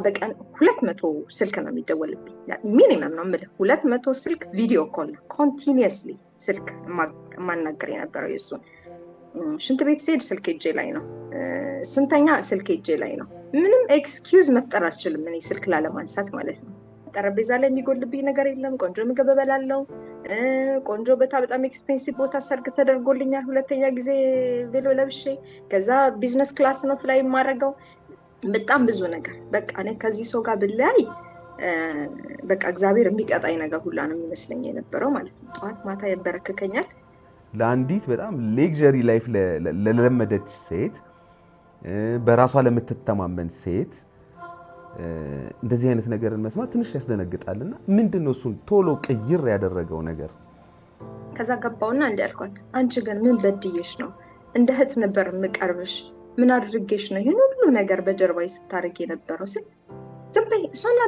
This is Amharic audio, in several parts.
በቀን 200 ስልክ ነው የሚደወልብኝ ሚኒመም ነው የምልህ 200 ስልክ ቪዲዮ ኮል ኮንቲኒየስሊ ስልክ ማናገር የነበረው የሱን ሽንት ቤት ስሄድ ስልክ እጄ ላይ ነው ስንተኛ ስልክ እጄ ላይ ነው ምንም ኤክስኪውዝ መፍጠር አልችልም እኔ ስልክ ላለማንሳት ማለት ነው ጠረጴዛ ላይ የሚጎልብኝ ነገር የለም ቆንጆ ምግብ እበላለሁ ቆንጆ በጣም ኤክስፔንሲቭ ቦታ ሰርግ ተደርጎልኛል ሁለተኛ ጊዜ ቬሎ ለብሼ ከዛ ቢዝነስ ክላስ ነው ፍላይ የማደርገው በጣም ብዙ ነገር በቃ እኔ ከዚህ ሰው ጋር ብለያይ በቃ እግዚአብሔር የሚቀጣኝ ነገር ሁላ ነው የሚመስለኝ የነበረው ማለት ነው ጠዋት ማታ ያበረከከኛል ለአንዲት በጣም ሌክዠሪ ላይፍ ለለመደች ሴት በራሷ ለምትተማመን ሴት እንደዚህ አይነት ነገርን መስማት ትንሽ ያስደነግጣልና ምንድነው እሱን ቶሎ ቅይር ያደረገው ነገር ከዛ ገባውና እንዳልኳት አንቺ ግን ምን በድዬሽ ነው እንደ እህት ነበር የምቀርብሽ ምን አድርጌሽ ነው ይሄን ሁሉ ነገር በጀርባዬ ስታረግ የነበረው ሲል ዝም በይ እሷን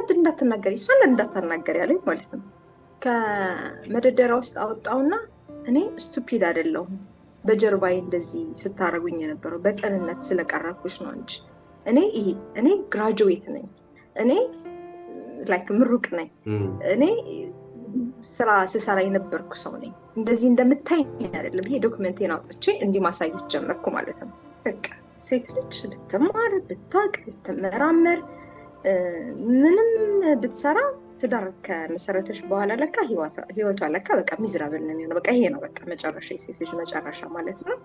እንዳትናገሪ ያለኝ ማለት ነው ከመደደራ ውስጥ አወጣውና እኔ ስቱፒድ አይደለሁም በጀርባዬ እንደዚህ ስታረጉኝ የነበረው በቀንነት ስለቀረብኩሽ ነው እንጂ እኔ ግራጁዌት ነኝ እኔ ላይክ ምሩቅ ነኝ እኔ ስራ ስሰራ የነበርኩ ሰው ነኝ እንደዚህ እንደምታይ አይደለም ይሄ ዶክመንቴን አውጥቼ እንዲህ ማሳየት ጀመርኩ ማለት ነው በቃ ሴት ልጅ ብትማር ብታውቅ ብትመራመር ምንም ብትሰራ ትዳር ከመሰረተሽ በኋላ ለካ ህይወቷ ለካ በቃ ሚዝራብል ነው የሚሆነው በቃ ይሄ ነው በቃ መጨረሻ የሴት ልጅ መጨረሻ ማለት ነው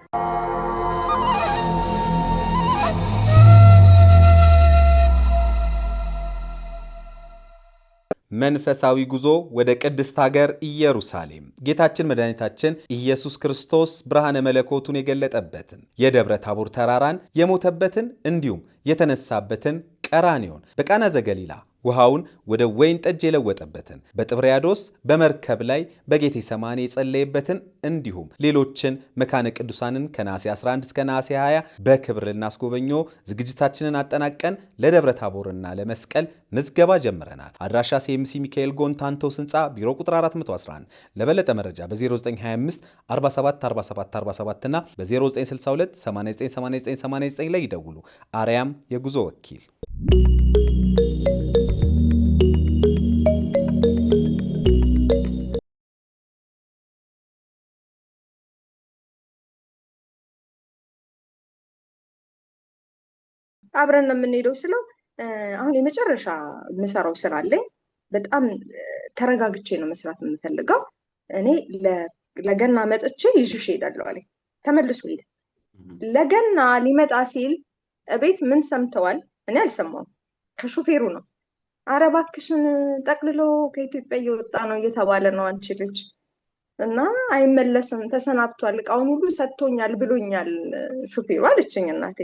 መንፈሳዊ ጉዞ ወደ ቅድስት ሀገር ኢየሩሳሌም ጌታችን መድኃኒታችን ኢየሱስ ክርስቶስ ብርሃነ መለኮቱን የገለጠበትን የደብረ ታቦር ተራራን የሞተበትን እንዲሁም የተነሳበትን ቀራንዮን በቃና ዘገሊላ ውሃውን ወደ ወይን ጠጅ የለወጠበትን በጥብርያዶስ በመርከብ ላይ በጌቴሰማኒ የጸለየበትን እንዲሁም ሌሎችን መካነ ቅዱሳንን ከነሐሴ 11 እስከ ነሐሴ 20 በክብር ልናስጎበኞ ዝግጅታችንን አጠናቀን ለደብረ ታቦርና ለመስቀል ምዝገባ ጀምረናል። አድራሻ ሲኤምሲ ሚካኤል ጎንታንቶስ ህንፃ ቢሮ ቁጥር 411። ለበለጠ መረጃ በ0925 47 47 47 እና በ0962 898989 ላይ ይደውሉ። አርያም የጉዞ ወኪል። አብረን ነው የምንሄደው ስለው አሁን የመጨረሻ የምሰራው ስራ አለኝ በጣም ተረጋግቼ ነው መስራት የምፈልገው እኔ ለገና መጥቼ ይዤሽ እሄዳለሁ አለኝ ተመልሶ ሄደ ለገና ሊመጣ ሲል እቤት ምን ሰምተዋል እኔ አልሰማሁም ከሹፌሩ ነው ኧረ እባክሽን ጠቅልሎ ከኢትዮጵያ እየወጣ ነው እየተባለ ነው አንቺ ልጅ እና አይመለስም ተሰናብቷል እቃውን ሁሉ ሰጥቶኛል ብሎኛል ሹፌሩ አለችኝ እናቴ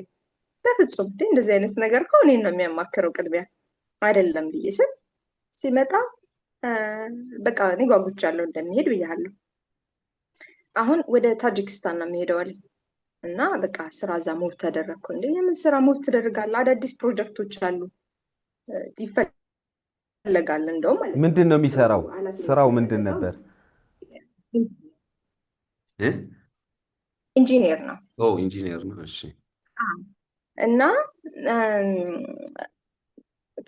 በፍጹም እንደዚህ አይነት ነገር ከሆነ ነው የሚያማክረው ቅድሚያ አይደለም ብዬ ስል ሲመጣ በቃ እኔ ጓጉቻለሁ እንደሚሄድ ብያለሁ አሁን ወደ ታጂክስታን ነው የሚሄደው አለኝ እና በቃ ስራ እዛ ሙቭ ተደረግኩ እንዴ የምን ስራ ሙቭ ትደረጋለህ አዳዲስ ፕሮጀክቶች አሉ ይፈለጋል እንደውም ምንድን ነው የሚሰራው ስራው ምንድን ነበር ኢንጂነር ነው ኢንጂነር ነው እሺ እና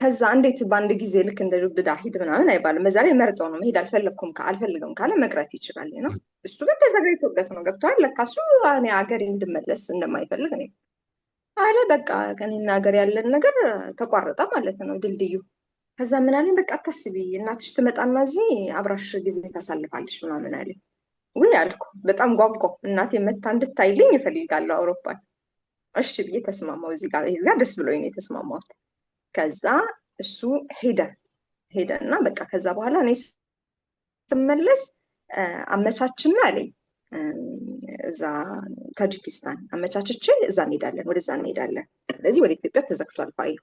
ከዛ እንዴት በአንድ ጊዜ ልክ እንደ ዱብዳ ሂድ ምናምን አይባልም በዛ ላይ መርጠው ነው መሄድ አልፈልግም ካለ መቅረት ይችላል ነው እሱ ግን ተዘጋጅቶበት ነው ገብቷል ለካ እሱ እኔ ሀገር እንድመለስ እንደማይፈልግ ነው አለ በቃ ከኔና ሀገር ያለን ነገር ተቋረጠ ማለት ነው ድልድዩ ከዛ ምን አለኝ በቃ አታስቢ እናትሽ ትመጣና እዚህ አብራሽ ጊዜ ታሳልፋለሽ ምናምን አለኝ ውይ አልኩ በጣም ጓጓ እናቴ መታ እንድታይልኝ ይፈልጋለሁ አውሮፓን እሺ ብዬ ተስማማው እዚህ ጋር ደስ ብሎኝ ነው የተስማማሁት ከዛ እሱ ሄደና በቃ ከዛ በኋላ እኔ ስመለስ አመቻችና አለኝ እዛ ታጂኪስታን አመቻችቼ እዛ ወደዛ እንሄዳለን ስለዚህ ወደ ኢትዮጵያ ተዘግቷል ፋይሉ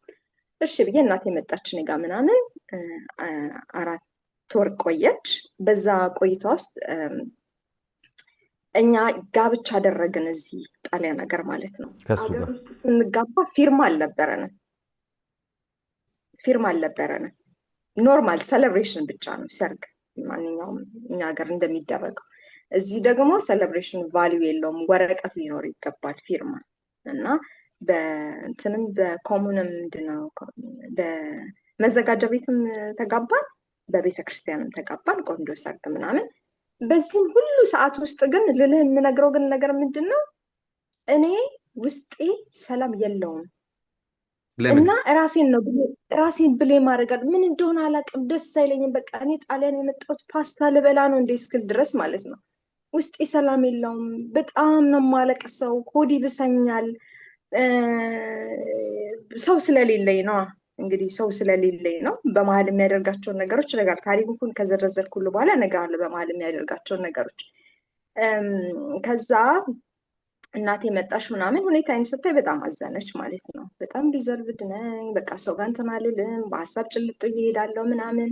እሺ ብዬ እናቴ መጣች እኔ ጋር ምናምን 4 ወር ቆየች በዛ ቆይታ ውስጥ እኛ ጋብቻ አደረግን እዚህ ጣሊያን ሀገር ማለት ነው ሀገር ውስጥ ስንጋባ ፊርማ አልነበረንም ኖርማል ሴሌብሬሽን ብቻ ነው ሰርግ ማንኛውም እኛ ሀገር እንደሚደረገው እዚህ ደግሞ ሴሌብሬሽን ቫልዩ የለውም ወረቀት ሊኖር ይገባል ፊርማ እና በእንትንም በኮሙንም ምንድነው በመዘጋጃ ቤትም ተጋባን፣ በቤተ ክርስቲያንም ተጋባን። ቆንጆ ሰርግ ምናምን። በዚህም ሁሉ ሰዓት ውስጥ ግን ልልህ የምነግረው ግን ነገር ምንድን ነው፣ እኔ ውስጤ ሰላም የለውም። እና ራሴን ብሌ ማድረጋል ምን እንደሆነ አላውቅም። ደስ አይለኝም። በቃ እኔ ጣሊያን የመጣሁት ፓስታ ልበላ ነው እንደ እስክል ድረስ ማለት ነው። ውስጤ ሰላም የለውም። በጣም ነው የማለቅሰው። ሆድ ይብሰኛል። ሰው ስለሌለኝ ነው እንግዲህ፣ ሰው ስለሌለኝ ነው። በመሀል የሚያደርጋቸውን ነገሮች ነገር ታሪኩን ከዘረዘርኩልህ በኋላ እነግርሃለሁ። በመሀል የሚያደርጋቸውን ነገሮች ከዛ እናቴ መጣሽ ምናምን ሁኔታዬን ስታይ በጣም አዘነች ማለት ነው። በጣም ሪዘርቭድ ነኝ። በቃ ሰው ጋር እንትን አልልም። በሀሳብ ጭልጥ እሄዳለሁ ምናምን።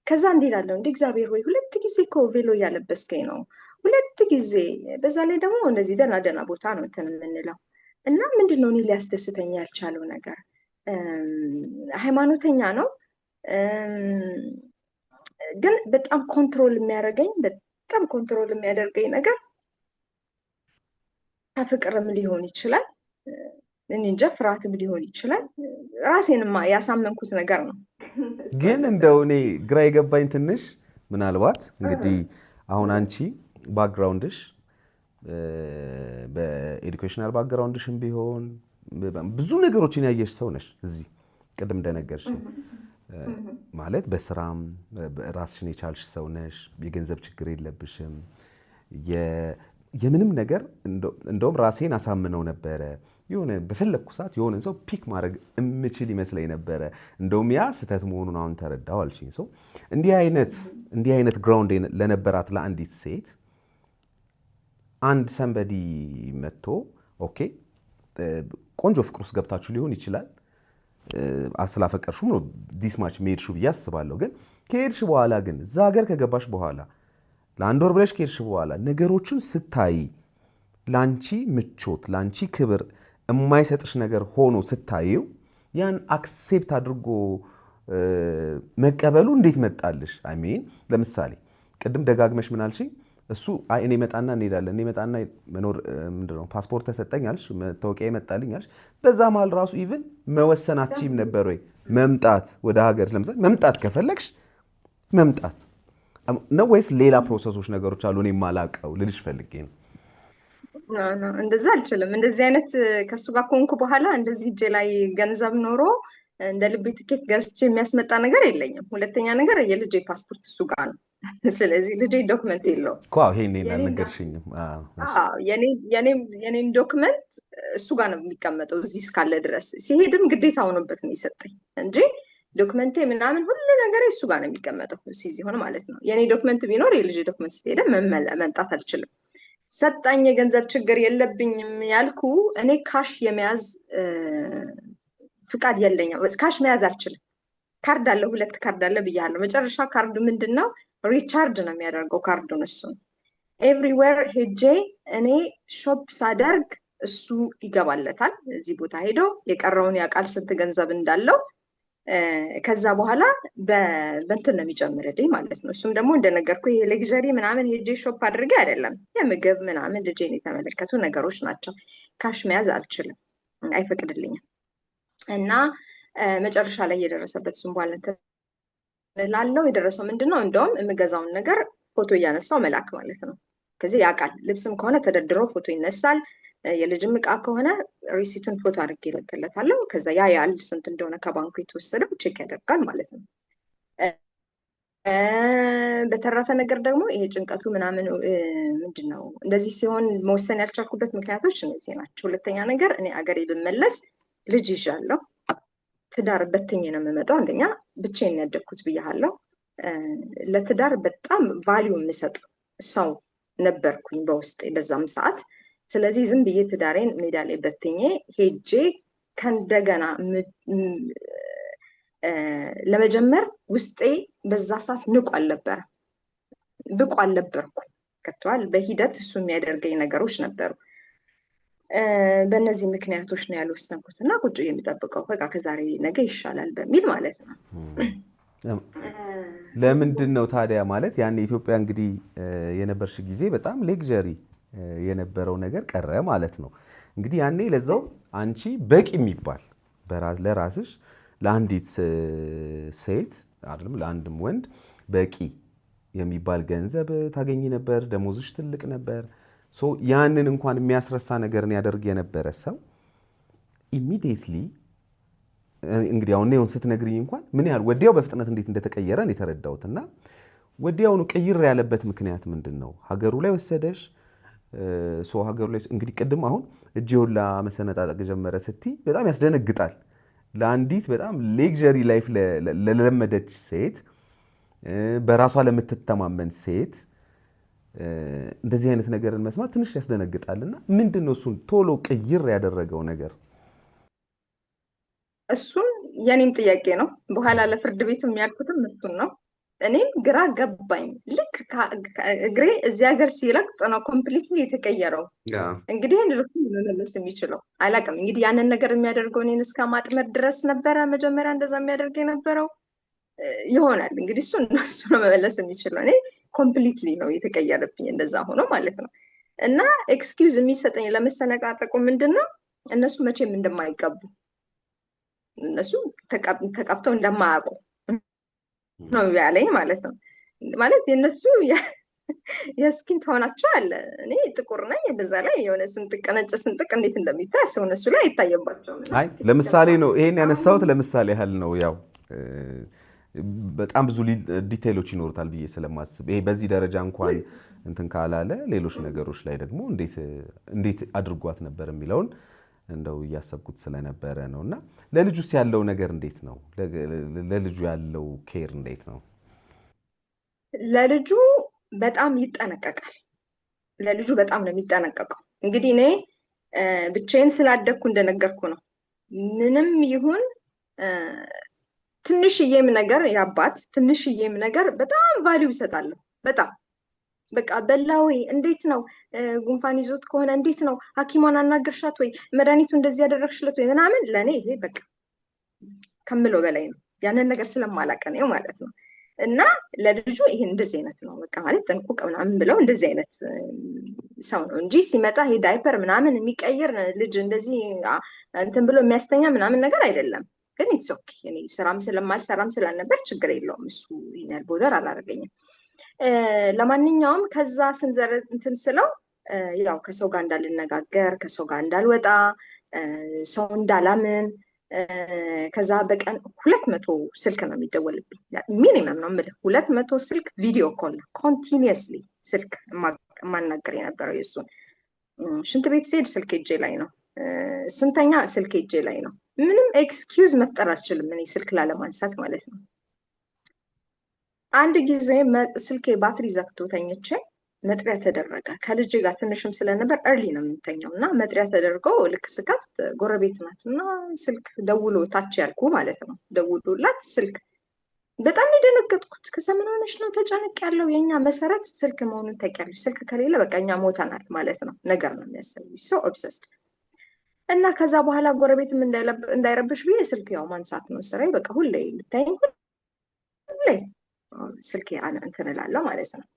ከዛ እንዲህ እላለሁ፣ እንደ እግዚአብሔር ወይ 2 ጊዜ እኮ ቬሎ እያለበስከኝ ነው፣ 2 ጊዜ። በዛ ላይ ደግሞ እንደዚህ ደህና ደህና ቦታ ነው እንትን የምንለው እና ምንድን ነው እኔ ሊያስደስተኝ ያልቻለው ነገር? ሃይማኖተኛ ነው ግን በጣም ኮንትሮል የሚያደርገኝ ነገር ከፍቅርም ሊሆን ይችላል፣ እኔ እንጃ፣ ፍርሃትም ሊሆን ይችላል። ራሴንማ ያሳመንኩት ነገር ነው። ግን እንደው እኔ ግራ የገባኝ ትንሽ ምናልባት እንግዲህ አሁን አንቺ ባክግራውንድሽ በኤዱኬሽናል ባክግራውንድሽም ቢሆን ብዙ ነገሮችን ያየሽ ሰው ነሽ። እዚህ ቅድም እንደነገርሽ ማለት በስራም ራስሽን የቻልሽ ሰው ነሽ። የገንዘብ ችግር የለብሽም። የምንም ነገር እንደውም ራሴን አሳምነው ነበረ። የሆነ በፈለግኩ ሰዓት የሆነ ሰው ፒክ ማድረግ የምችል ይመስለኝ ነበረ። እንደውም ያ ስህተት መሆኑን አሁን ተረዳው አልሽኝ። ሰው እንዲህ አይነት ግራውንድ ለነበራት ለአንዲት ሴት አንድ ሰንበዲ መጥቶ ኦኬ ቆንጆ ፍቅር ውስጥ ገብታችሁ ሊሆን ይችላል፣ ስላፈቀርሹም ነው ዲስማች መሄድሹ ብዬ አስባለሁ። ግን ከሄድሽ በኋላ ግን እዛ ሀገር ከገባሽ በኋላ ለአንድ ወር ብለሽ ከሄድሽ በኋላ ነገሮቹን ስታይ ላንቺ ምቾት ላንቺ ክብር የማይሰጥሽ ነገር ሆኖ ስታየው ያን አክሴፕት አድርጎ መቀበሉ እንዴት መጣልሽ? አሜን። ለምሳሌ ቅድም ደጋግመሽ ምን አልሽኝ? እሱ እኔ መጣና እንሄዳለን፣ እኔ መጣና መኖር ምንድነው ፓስፖርት ተሰጠኝ አልሽ፣ መታወቂያ ይመጣልኝ አልሽ። በዛ መሀል ራሱ ኢቭን መወሰን አትችይም ነበር ወይ? መምጣት ወደ ሀገር ለምሳሌ መምጣት ከፈለግሽ መምጣት ነው ወይስ ሌላ ፕሮሰሶች ነገሮች አሉ እኔ የማላውቀው ልልሽ ፈልጌ ነው። እንደዛ አልችልም። እንደዚህ አይነት ከሱ ጋር ከሆንኩ በኋላ እንደዚህ እጄ ላይ ገንዘብ ኖሮ እንደ ልቤ ትኬት ገዝቼ የሚያስመጣ ነገር የለኝም። ሁለተኛ ነገር የልጄ ፓስፖርት እሱ ጋር ነው። ስለዚህ ልጄ ዶክመንት የለውም። ይሄን አልነገርሽኝም። የኔም ዶክመንት እሱ ጋር ነው የሚቀመጠው እዚህ እስካለ ድረስ። ሲሄድም ግዴታ ሆኖበት ነው የሰጠኝ እንጂ ዶክመንቴ ምናምን ሁሉ ነገር እሱ ጋር ነው የሚቀመጠው ሲሆን ማለት ነው። የኔ ዶክመንት ቢኖር የልጄ ዶክመንት ስትሄደ መምጣት አልችልም። ሰጣኝ፣ የገንዘብ ችግር የለብኝም ያልኩ እኔ ካሽ የመያዝ ፍቃድ የለኝም። ካሽ መያዝ አልችልም። ካርድ አለ፣ 2 ካርድ አለ ብያለሁ። መጨረሻ ካርዱ ምንድን ነው? ሪቻርጅ ነው የሚያደርገው ካርዱን። እሱን ኤቭሪዌር ሄጄ እኔ ሾፕ ሳደርግ እሱ ይገባለታል። እዚህ ቦታ ሄዶ የቀረውን ያውቃል ስንት ገንዘብ እንዳለው። ከዛ በኋላ በእንትን ነው የሚጨምርልኝ ማለት ነው። እሱም ደግሞ እንደነገርኩ ይሄ ሌግዠሪ ምናምን ሄጄ ሾፕ አድርጌ አይደለም፣ የምግብ ምናምን ልጄን የተመለከቱ ነገሮች ናቸው። ካሽ መያዝ አልችልም፣ አይፈቅድልኝም። እና መጨረሻ ላይ የደረሰበት እሱም በኋላ እንትን ላለው የደረሰው ምንድነው? እንደውም የምገዛውን ነገር ፎቶ እያነሳው መላክ ማለት ነው። ከዚህ ያውቃል። ልብስም ከሆነ ተደርድሮ ፎቶ ይነሳል። የልጅም ዕቃ ከሆነ ሪሲቱን ፎቶ አድርጌ እልክለታለሁ። ከዛ ያህል ስንት እንደሆነ ከባንኩ የተወሰደው ቼክ ያደርጋል ማለት ነው። በተረፈ ነገር ደግሞ ይሄ ጭንቀቱ ምናምን ምንድን ነው እንደዚህ ሲሆን መወሰን ያልቻልኩበት ምክንያቶች እነዚህ ናቸው። ሁለተኛ ነገር እኔ አገሬ ብመለስ ልጅ ይዣለሁ። ትዳር በትኜ ነው የምመጣው። አንደኛ ብቻዬን ያደግኩት ብያለሁ። ለትዳር በጣም ቫሊዩ የምሰጥ ሰው ነበርኩኝ በውስጤ በዛም ሰዓት። ስለዚህ ዝም ብዬ ትዳሬን ሜዳ ላይ በትኜ ሄጄ ከእንደገና ለመጀመር ውስጤ በዛ ሰዓት ንቁ አልነበረ፣ ብቁ አልነበርኩ። ከተዋል በሂደት እሱ የሚያደርገኝ ነገሮች ነበሩ። በእነዚህ ምክንያቶች ነው ያልወሰንኩት እና ቁጭ የሚጠብቀው በቃ ከዛሬ ነገ ይሻላል በሚል ማለት ነው። ለምንድን ነው ታዲያ ማለት ያን ኢትዮጵያ እንግዲህ የነበርሽ ጊዜ በጣም ሌግዠሪ የነበረው ነገር ቀረ ማለት ነው። እንግዲህ ያኔ ለዛው አንቺ በቂ የሚባል ለራስሽ ለአንዲት ሴት አይደለም ለአንድም ወንድ በቂ የሚባል ገንዘብ ታገኝ ነበር። ደሞዝሽ ትልቅ ነበር። ያንን እንኳን የሚያስረሳ ነገርን ያደርግ የነበረ ሰው ኢሚዲየትሊ እንግዲህ አሁን ነው ስትነግሪኝ እንኳን ምን ያህል ወዲያው በፍጥነት እንዴት እንደተቀየረ ነው የተረዳሁትና ወዲያውኑ ቅይር ያለበት ምክንያት ምንድነው? ሀገሩ ላይ ወሰደሽ? ሀገሩ ላይ እንግዲህ ቅድም አሁን እጄውላ መሰነጣጠቅ ጀመረ ስትይ በጣም ያስደነግጣል። ለአንዲት በጣም ሌክዠሪ ላይፍ ለለመደች ሴት፣ በራሷ ለምትተማመን ሴት እንደዚህ አይነት ነገርን መስማት ትንሽ ያስደነግጣልና ምንድነው እሱን ቶሎ ቅይር ያደረገው ነገር? እሱን የኔም ጥያቄ ነው። በኋላ ለፍርድ ቤት የሚያልኩትም እሱን ነው። እኔም ግራ ገባኝ። ልክ እግሬ እዚህ ሀገር ሲረግጥ ነው ኮምፕሊትሊ የተቀየረው። እንግዲህ መመለስ የሚችለው አላውቅም። እንግዲህ ያንን ነገር የሚያደርገው እኔን እስከ ማጥመድ ድረስ ነበረ መጀመሪያ እንደዛ የሚያደርግ የነበረው ይሆናል። እንግዲህ እሱ ነው መመለስ የሚችለው። እኔ ኮምፕሊትሊ ነው የተቀየረብኝ እንደዛ ሆኖ ማለት ነው። እና ኤክስኪውዝ የሚሰጠኝ ለመሰነቃጠቁ ምንድን ነው እነሱ መቼም እንደማይጋቡ እነሱ ተቀብተው እንደማያውቁ ነው ያለኝ ማለት ነው። ማለት የነሱ የስኪን ቶናቸው አለ። እኔ ጥቁር ነኝ። በዛ ላይ የሆነ ስንጥቅ ነጭ ስንጥቅ እንዴት እንደሚታይ ሰው እነሱ ላይ አይታየባቸውም። አይ ለምሳሌ ነው ይሄን ያነሳሁት ለምሳሌ ያህል ነው። ያው በጣም ብዙ ዲቴይሎች ይኖሩታል ብዬ ስለማስብ ይሄ በዚህ ደረጃ እንኳን እንትን ካላለ ሌሎች ነገሮች ላይ ደግሞ እንዴት አድርጓት ነበር የሚለውን እንደው እያሰብኩት ስለነበረ ነውና ለልጁስ ያለው ነገር እንዴት ነው? ለልጁ ያለው ኬር እንዴት ነው? ለልጁ በጣም ይጠነቀቃል። ለልጁ በጣም ነው የሚጠነቀቀው። እንግዲህ እኔ ብቻዬን ስላደግኩ እንደነገርኩ ነው። ምንም ይሁን ትንሽዬም ነገር ያባት ትንሽዬም ነገር በጣም ቫልዩ ይሰጣለሁ። በጣም በቃ በላዊ እንዴት ነው ጉንፋን ይዞት ከሆነ እንዴት ነው ሐኪሟን አናገርሻት ወይ መድኃኒቱ እንደዚህ ያደረግሽለት ወይ ምናምን ለኔ ይሄ በቃ ከምለው በላይ ነው። ያንን ነገር ስለማላውቅ ነው ማለት ነው። እና ለልጁ ይሄ እንደዚህ አይነት ነው በቃ ማለት ጥንቁቅ ምናምን ብለው እንደዚህ አይነት ሰው ነው እንጂ ሲመጣ ይሄ ዳይፐር ምናምን የሚቀይር ልጅ እንደዚህ እንትን ብሎ የሚያስተኛ ምናምን ነገር አይደለም። ግን ኢትስ ኦኬ እኔ ስራም ስለማልሰራም ስላልነበር ችግር የለውም። እሱ ይሄን ያህል ቦዘር አላደረገኝም። ለማንኛውም ከዛ ስንዘር እንትን ስለው ያው ከሰው ጋር እንዳልነጋገር ከሰው ጋር እንዳልወጣ ሰው እንዳላምን ከዛ በቀን 200 ስልክ ነው የሚደወልብኝ። ሚኒመም ነው የምልህ 200 ስልክ ቪዲዮ ኮል ኮንቲኒየስሊ ስልክ የማናገር የነበረው የእሱን። ሽንት ቤት ስሄድ ስልክ እጄ ላይ ነው። ስንተኛ ስልክ እጄ ላይ ነው። ምንም ኤክስኪውዝ መፍጠር አልችልም እኔ ስልክ ላለማንሳት ማለት ነው። አንድ ጊዜ ስልኬ ባትሪ ዘግቶ ተኝቼ መጥሪያ ተደረገ። ከልጅ ጋር ትንሽም ስለነበር እርሊ ነው የምንተኛው እና መጥሪያ ተደርጎ ልክ ስከፍት ጎረቤት ናት እና ስልክ ደውሎ ታች ያልኩ ማለት ነው ደውሎላት ስልክ በጣም የደነገጥኩት። ከሰምን ሆነሽ ነው ተጨነቅ ያለው የኛ መሰረት ስልክ መሆኑን ታውቂያለሽ። ስልክ ከሌለ በቃ እኛ ሞተናል ማለት ነው ነገር ነው የሚያሰብሽ ሶ ኦብሰስድ እና ከዛ በኋላ ጎረቤትም እንዳይረብሽ ብዬ ስልክ ያው ማንሳት ነው ስራዬ። በቃ ሁሌ ልታይኝ ሁሌ ስልክ እንትን እላለሁ ማለት ነው።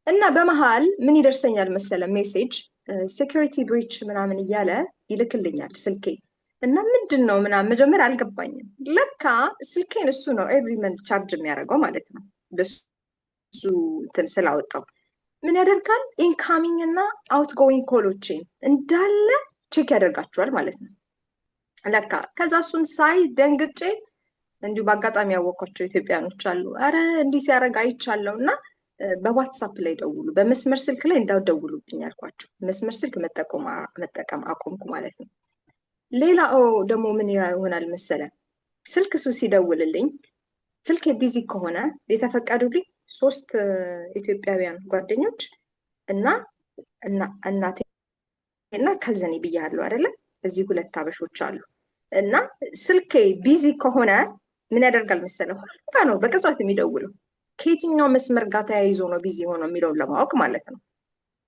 እና በመሃል ምን ይደርሰኛል መሰለ ሜሴጅ ሴኩሪቲ ብሪች ምናምን እያለ ይልክልኛል ስልኬ እና ምንድን ነው ምናምን መጀመሪያ አልገባኝም። ለካ ስልኬን እሱ ነው ኤቭሪ መንት ቻርጅ የሚያደርገው ማለት ነው። በሱ እንትን ስላወጣው ምን ያደርጋል ኢንካሚንግ እና አውትጎይንግ ኮሎቼን እንዳለ ቼክ ያደርጋቸዋል ማለት ነው ለካ። ከዛ እሱን ሳይ ደንግጬ እንዲሁ በአጋጣሚ ያወቅኳቸው ኢትዮጵያኖች አሉ። አረ እንዲህ ሲያደርግ አይቻለው እና በዋትሳፕ ላይ ደውሉ፣ በመስመር ስልክ ላይ እንዳትደውሉብኝ ያልኳቸው። መስመር ስልክ መጠቀም አቆምኩ ማለት ነው። ሌላ ደግሞ ምን ይሆናል መሰለ ስልክ እሱ ሲደውልልኝ ስልክ ቢዚ ከሆነ የተፈቀዱልኝ 3 ኢትዮጵያውያን ጓደኞች እና እናቴ እና ከዘኔ ብያለሁ አይደለም። እዚህ 2 አበሾች አሉ እና ስልኬ ቢዚ ከሆነ ምን ያደርጋል መሰለ ሁሉ ነው በቅጽበት የሚደውለው ከየትኛው መስመር ጋር ተያይዞ ነው ቢዚ ሆነው የሚለውን ለማወቅ ማለት ነው።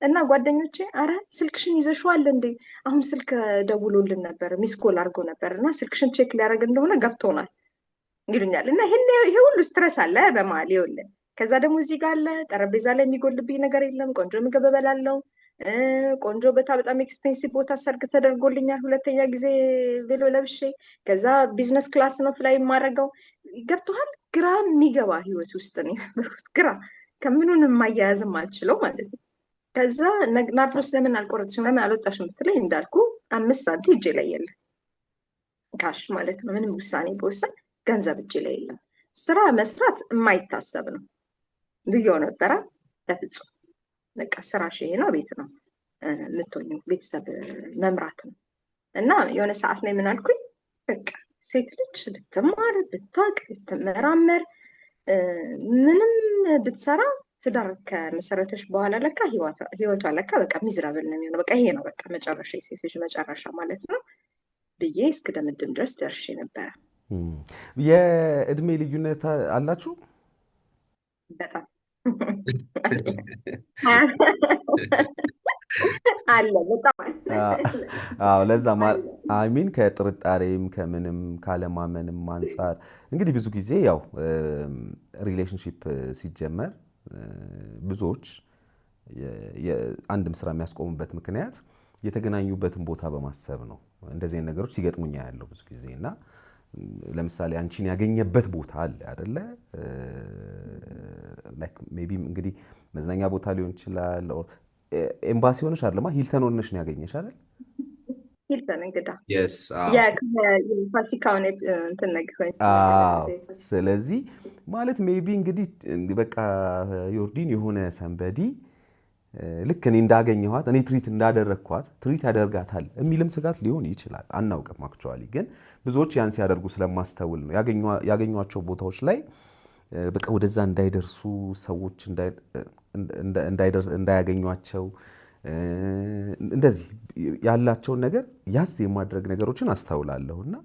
እና ጓደኞቼ አረ ስልክሽን ይዘሽዋል እንዴ? አሁን ስልክ ደውሎልን ነበር ሚስኮል አድርጎ ነበር እና ስልክሽን ቼክ ሊያደርግ እንደሆነ ገብቶናል ይሉኛል። እና ይሄ ሁሉ ስትረስ አለ በመሀል ይኸውልህ። ከዛ ደግሞ እዚህ ጋር አለ ጠረጴዛ ላይ የሚጎልብኝ ነገር የለም። ቆንጆ ምግብ እበላለሁ። ቆንጆ ቦታ፣ በጣም ኤክስፔንሲቭ ቦታ ሰርግ ተደርጎልኛል። ሁለተኛ ጊዜ ቬሎ ለብሼ ከዛ ቢዝነስ ክላስ ነው ፍላይ የማደርገው። ገብቶሃል? ግራ የሚገባ ህይወት ውስጥ ነው የነበርኩት። ግራ ከምኑን የማያያዝም አልችለው ማለት ነው። ከዛ ናርዶስ ለምን አልቆረጥሽም ለምን አልወጣሽም ብትለኝ እንዳልኩ 5 ሳንቲም እጄ ላይ የለም። ካሽ ማለት ነው። ምንም ውሳኔ በወሰን ገንዘብ እጄ ላይ የለም። ስራ መስራት የማይታሰብ ነው ብዬው ነበረ። በፍጹም በቃ ስራሽ ይሄ ነው፣ ቤት ነው የምትሆኚው፣ ቤተሰብ መምራት ነው። እና የሆነ ሰዓት ላይ ምን አልኩኝ፣ በቃ ሴት ልጅ ብትማር ብታውቅ ብትመራመር ምንም ብትሰራ ትዳር ከመሰረተሽ በኋላ ለካ ህይወቷ ለካ በቃ ሚዝራብል ነው የሚሆነው። በቃ ይሄ ነው በቃ መጨረሻ፣ የሴት ልጅ መጨረሻ ማለት ነው ብዬ እስክደምድም ድረስ ደርሼ ነበረ። የእድሜ ልዩነት አላችሁ? በጣም አለ በጣም አዎ። ለዛ አይሚን ከጥርጣሬም ከምንም ካለማመንም አንጻር እንግዲህ ብዙ ጊዜ ያው ሪሌሽንሺፕ ሲጀመር ብዙዎች አንድም ስራ የሚያስቆሙበት ምክንያት የተገናኙበትን ቦታ በማሰብ ነው። እንደዚህ አይነት ነገሮች ሲገጥሙኛ ያለው ብዙ ጊዜ እና ለምሳሌ አንቺን ያገኘበት ቦታ አለ አይደለ? ላይክ ሜቢ እንግዲህ መዝናኛ ቦታ ሊሆን ይችላል። ኤምባሲ ሆነሽ አይደለማ ሂልተን ሆነሽ ነው ያገኘሽ አይደል? ሂልተን እንግዳ ፋሲካውን እንትን ነገር። ስለዚህ ማለት ሜቢ እንግዲህ በቃ ዮርዲን የሆነ ሰንበዲ ልክ እኔ እንዳገኘኋት እኔ ትሪት እንዳደረግኳት ትሪት ያደርጋታል የሚልም ስጋት ሊሆን ይችላል። አናውቅም። አክቹዋሊ ግን ብዙዎች ያን ሲያደርጉ ስለማስተውል ነው ያገኟቸው ቦታዎች ላይ በቃ ወደዛ እንዳይደርሱ ሰዎች እንዳያገኟቸው እንደዚህ ያላቸውን ነገር ያዝ የማድረግ ነገሮችን አስተውላለሁ። እና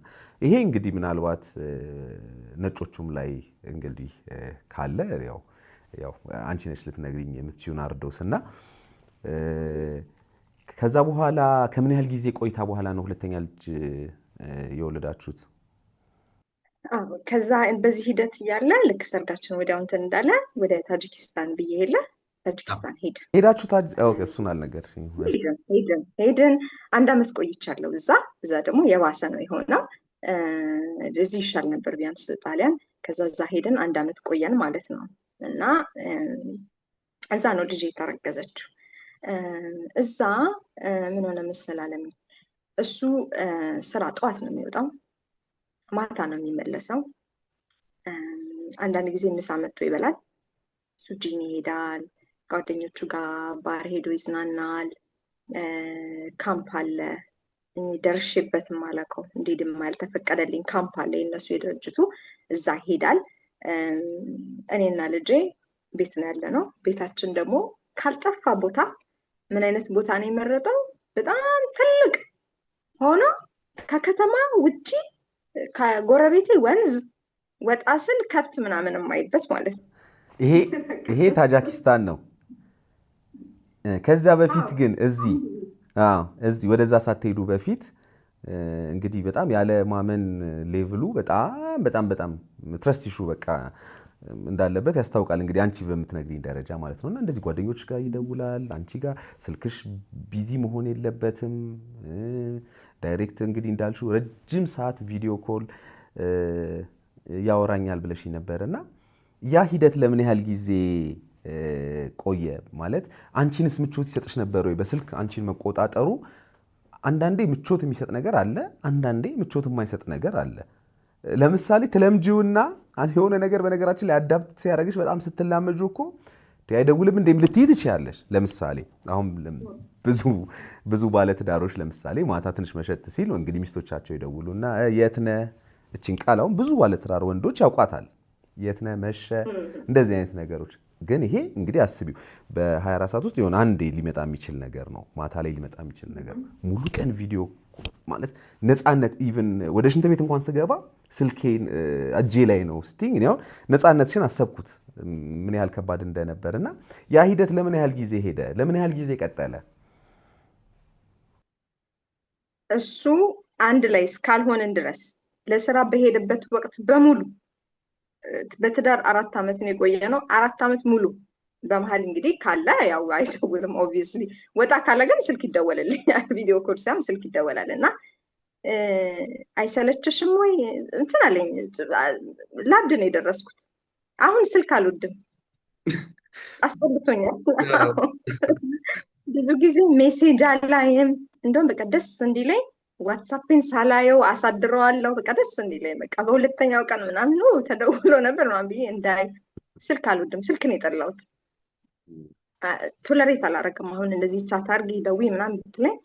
ይሄ እንግዲህ ምናልባት ነጮቹም ላይ እንግዲህ ካለ ያው አንቺ ነሽ ልትነግሪኝ የምትችይው ናርዶስ። እና ከዛ በኋላ ከምን ያህል ጊዜ ቆይታ በኋላ ነው ሁለተኛ ልጅ የወለዳችሁት? ከዛ በዚህ ሂደት እያለ ልክ ሰርጋችን ወዲያው እንትን እንዳለ ወደ ታጂኪስታን ብዬ ታጂኪስታን ሄዳችሁ? እሱን አልነገርሽኝም። ሄድን 1 ዓመት ቆይቻለሁ እዛ ደግሞ የባሰ ነው የሆነው። እዚህ ይሻል ነበር ቢያንስ ጣሊያን። ከዛ እዛ ሄድን 1 ዓመት ቆየን ማለት ነው። እና እዛ ነው ልጅ የተረገዘችው። እዛ ምን ሆነ መሰላለም፣ እሱ ስራ ጠዋት ነው የሚወጣው፣ ማታ ነው የሚመለሰው። አንዳንድ ጊዜ ምሳ መጥቶ ይበላል። እሱ ጂም ይሄዳል፣ ጓደኞቹ ጋር ባር ሄዶ ይዝናናል። ካምፕ አለ፣ ደርሼበትም አላውቀው እንዴድም ያልተፈቀደልኝ ካምፕ አለ የእነሱ የድርጅቱ፣ እዛ ይሄዳል። እኔና ልጄ ቤት ነው ያለ ነው። ቤታችን ደግሞ ካልጠፋ ቦታ ምን አይነት ቦታ ነው የመረጠው? በጣም ትልቅ ሆኖ ከከተማ ውጪ ከጎረቤቴ ወንዝ ወጣ ስል ከብት ምናምን የማይበት ማለት ነው። ይሄ ታጂኪስታን ነው። ከዛ በፊት ግን እዚህ ወደዛ ሳትሄዱ በፊት እንግዲህ በጣም ያለ ማመን ሌቭሉ በጣም ትረስት ኢሹ በቃ እንዳለበት ያስታውቃል። እንግዲህ አንቺ በምትነግሪኝ ደረጃ ማለት ነው። እና እንደዚህ ጓደኞች ጋር ይደውላል፣ አንቺ ጋር ስልክሽ ቢዚ መሆን የለበትም። ዳይሬክት እንግዲህ እንዳልሽው ረጅም ሰዓት ቪዲዮ ኮል ያወራኛል ብለሽ ነበር። እና ያ ሂደት ለምን ያህል ጊዜ ቆየ? ማለት አንቺንስ ምቾት ይሰጥሽ ነበር ወይ? በስልክ አንቺን መቆጣጠሩ አንዳንዴ ምቾት የሚሰጥ ነገር አለ፣ አንዳንዴ ምቾት የማይሰጥ ነገር አለ። ለምሳሌ ትለምጂውና የሆነ ነገር በነገራችን ላይ አዳፕት ሲያደርግሽ በጣም ስትላመጁ እኮ አይደውልም እንደም ልትይ ትችያለሽ። ለምሳሌ አሁን ብዙ ባለትዳሮች ለምሳሌ ማታ ትንሽ መሸት ሲል እንግዲህ ሚስቶቻቸው ይደውሉና የት ነህ? እቺን ቃል አሁን ብዙ ባለትዳር ወንዶች ያውቋታል። የት ነህ? መሸ፣ እንደዚህ አይነት ነገሮች። ግን ይሄ እንግዲህ አስቢው በ24 ሰዓት ውስጥ የሆነ አንዴ ሊመጣ የሚችል ነገር ነው። ማታ ላይ ሊመጣ የሚችል ነገር ነው። ሙሉ ቀን ቪዲዮ ማለት ነፃነት። ኢቭን ወደ ሽንት ቤት እንኳን ስገባ ስልኬን እጄ ላይ ነው። እስቲ እንግዲህ አሁን ነፃነትሽን አሰብኩት ምን ያህል ከባድ እንደነበር። እና ያ ሂደት ለምን ያህል ጊዜ ሄደ? ለምን ያህል ጊዜ ቀጠለ? እሱ አንድ ላይ እስካልሆንን ድረስ ለስራ በሄደበት ወቅት በሙሉ በትዳር 4 ዓመት ነው የቆየ ነው። 4 ዓመት ሙሉ በመሀል እንግዲህ ካለ ያው አይደውልም ኦብቪየስሊ። ወጣ ካለ ግን ስልክ ይደወልልኛል። ቪዲዮ ኮል ሳይሆን ስልክ ይደወላል እና አይሰለችሽም ወይ እንትን አለኝ። ላብድ ነው የደረስኩት። አሁን ስልክ አልወድም፣ አስጠልቶኛል። ብዙ ጊዜ ሜሴጅ አላይም። እንደውም በቃ ደስ እንዲለኝ ዋትሳፕን ሳላየው አሳድረዋለሁ። በቃ ደስ እንዲለኝ በቃ በሁለተኛው ቀን ምናምን ተደውሎ ነበር ምናምን ብዬ እንዳይ። ስልክ አልወድም። ስልክ ነው የጠላሁት። ቶለሬት አላረግም። አሁን እንደዚህ ቻት አድርጊ ደውይ ምናምን ብትለኝ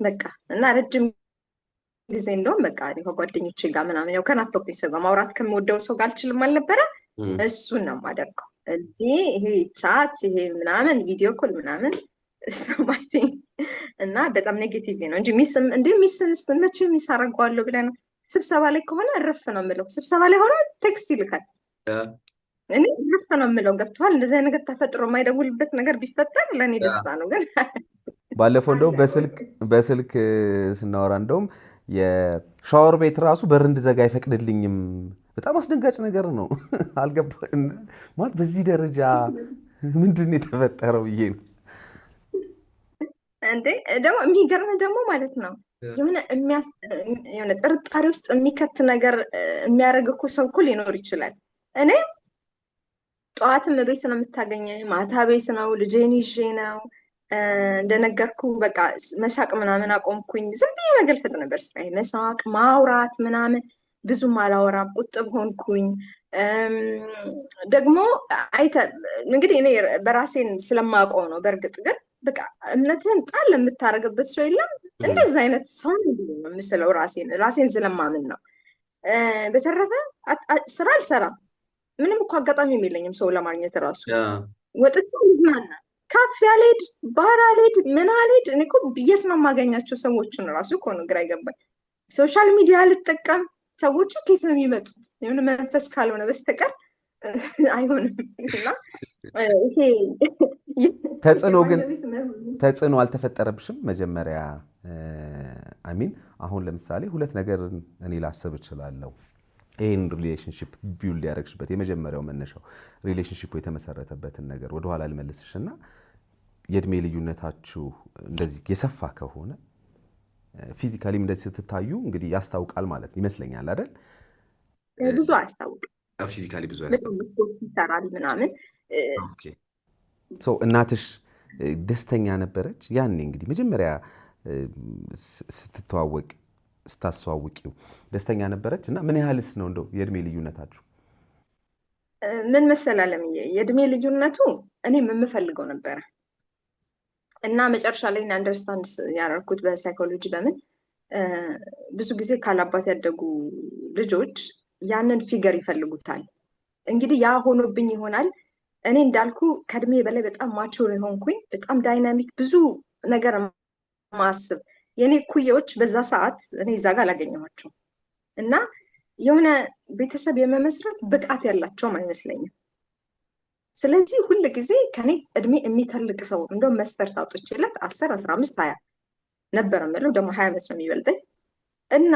በቃ እና ረጅም ጊዜ እንደውም በቃ ከጓደኞቼ ጋር ምናምን ያው ከናፈቁኝ ሰው ጋር ማውራት ከምወደው ሰው ጋር አልችልም አልነበረ። እሱን ነው የማደርገው እንጂ ይሄ ቻት ይሄ ምናምን ቪዲዮ ኮል ምናምን ሰማይቲ እና በጣም ኔጌቲቭ ነው እንጂ ሚስ መቼ ሚስ አደርገዋለሁ ብለህ ነው። ስብሰባ ላይ ከሆነ እረፍ ነው የምለው። ስብሰባ ላይ ሆነ ቴክስት ይልካል፣ እኔ እረፍ ነው የምለው። ገብቶሃል? እንደዚህ አይነት ነገር ተፈጥሮ የማይደውልበት ነገር ቢፈጠር ለእኔ ደስታ ነው። ግን ባለፈው እንደውም በስልክ ስናወራ እንደውም የሻወር ቤት ራሱ በር እንድዘጋ አይፈቅድልኝም። በጣም አስደንጋጭ ነገር ነው። አልገባም ማለት በዚህ ደረጃ ምንድን የተፈጠረው ብዬ ነው እንዴ። ደግሞ የሚገርም ደግሞ ማለት ነው የሆነ ጥርጣሬ ውስጥ የሚከት ነገር የሚያደርግ እኮ ሰው እኮ ሊኖር ይችላል። እኔ ጠዋትም ቤት ነው የምታገኘኝ፣ ማታ ቤት ነው፣ ልጄን ይዤ ነው። እንደነገርኩ በቃ መሳቅ ምናምን አቆምኩኝ። ዝም ብዬ መገልፈጥ ነበር ስራዬ፣ መሳቅ ማውራት ምናምን። ብዙም አላወራም፣ ቁጥብ ሆንኩኝ። ደግሞ እንግዲህ እኔ በራሴን ስለማውቀው ነው። በእርግጥ ግን በቃ እምነትህን ጣል የምታደርግበት ሰው የለም። እንደዛ አይነት ሰው ነው የምስለው ራሴን ስለማምን ነው። በተረፈ ስራ አልሰራም። ምንም እኮ አጋጣሚ የለኝም ሰው ለማግኘት ራሱ። ወጥቼ ልዝናና፣ ካፌ አልሄድ፣ ባር አልሄድ፣ ምን አልሄድ። እኔ እኮ የት ነው የማገኛቸው ሰዎችን ራሱ እኮ ነው ግራ ይገባኝ። ሶሻል ሚዲያ አልጠቀም። ሰዎቹ ከየት ነው የሚመጡት? የሆነ መንፈስ ካልሆነ በስተቀር አይሆንም። እና ተጽዕኖ አልተፈጠረብሽም? መጀመሪያ አሚን አሁን ለምሳሌ ሁለት ነገር እኔ ላስብ እችላለሁ። ይህን ሪሌሽንሽፕ ቢውልድ ያደረግሽበት የመጀመሪያው መነሻው ሪሌሽንሽፑ የተመሰረተበትን ነገር ወደኋላ ልመልስሽና የእድሜ ልዩነታችሁ እንደዚህ የሰፋ ከሆነ ፊዚካሊም እንደዚህ ስትታዩ እንግዲህ ያስታውቃል ማለት ይመስለኛል አይደል? ብዙ አያስታውቅም። ፊዚካሊ ብዙ አያስታውቅም ይሰራል ምናምን። እናትሽ ደስተኛ ነበረች ያኔ እንግዲህ መጀመሪያ ስትተዋወቅ ስታስተዋውቂው ደስተኛ ነበረች? እና ምን ያህልስ ነው እንደው የእድሜ ልዩነታችሁ? ምን መሰለህ አለምዬ፣ የእድሜ ልዩነቱ እኔም የምፈልገው ነበረ እና መጨረሻ ላይ አንደርስታንድ ያደረኩት በሳይኮሎጂ በምን ብዙ ጊዜ ካላባት ያደጉ ልጆች ያንን ፊገር ይፈልጉታል። እንግዲህ ያ ሆኖብኝ ይሆናል። እኔ እንዳልኩ ከእድሜ በላይ በጣም ማቹር የሆንኩኝ በጣም ዳይናሚክ ብዙ ነገር ማስብ የኔ ኩያዎች በዛ ሰዓት እኔ እዛ ጋር አላገኘኋቸውም እና የሆነ ቤተሰብ የመመስረት ብቃት ያላቸውም አይመስለኝም። ስለዚህ ሁል ጊዜ ከኔ እድሜ የሚተልቅ ሰው እንደውም መስፈርት አውጥቼለት 10 15 20 ነበር የምለው። ደግሞ 20 ዓመት ነው የሚበልጠኝ እና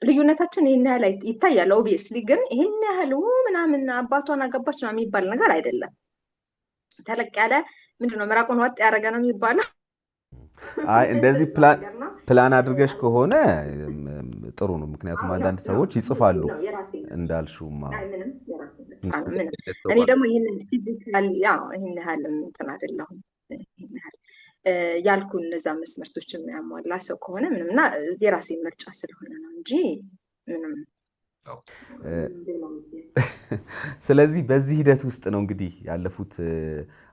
ልዩነታችን ይህን ያህል ይታያል ኦብቪየስሊ። ግን ይህን ያህል ምናምን አባቷን አገባች ነው የሚባል ነገር አይደለም። ተለቅ ያለ ምንድነው ምራቁን ዋጥ ያደረገ ነው የሚባለው። አይ እንደዚህ ፕላን አድርገሽ ከሆነ ጥሩ ነው። ምክንያቱም አንዳንድ ሰዎች ይጽፋሉ እንዳልሽውማ። እኔ ደግሞ ይህንን ፊዚካል ይህን ያህል እንትን አይደለሁም። ይህን ያህል ያልኩ እነዛ መስመርቶች የሚያሟላ ሰው ከሆነ ምንም እና የራሴ ምርጫ ስለሆነ ነው እንጂ ምንም። ስለዚህ በዚህ ሂደት ውስጥ ነው እንግዲህ ያለፉት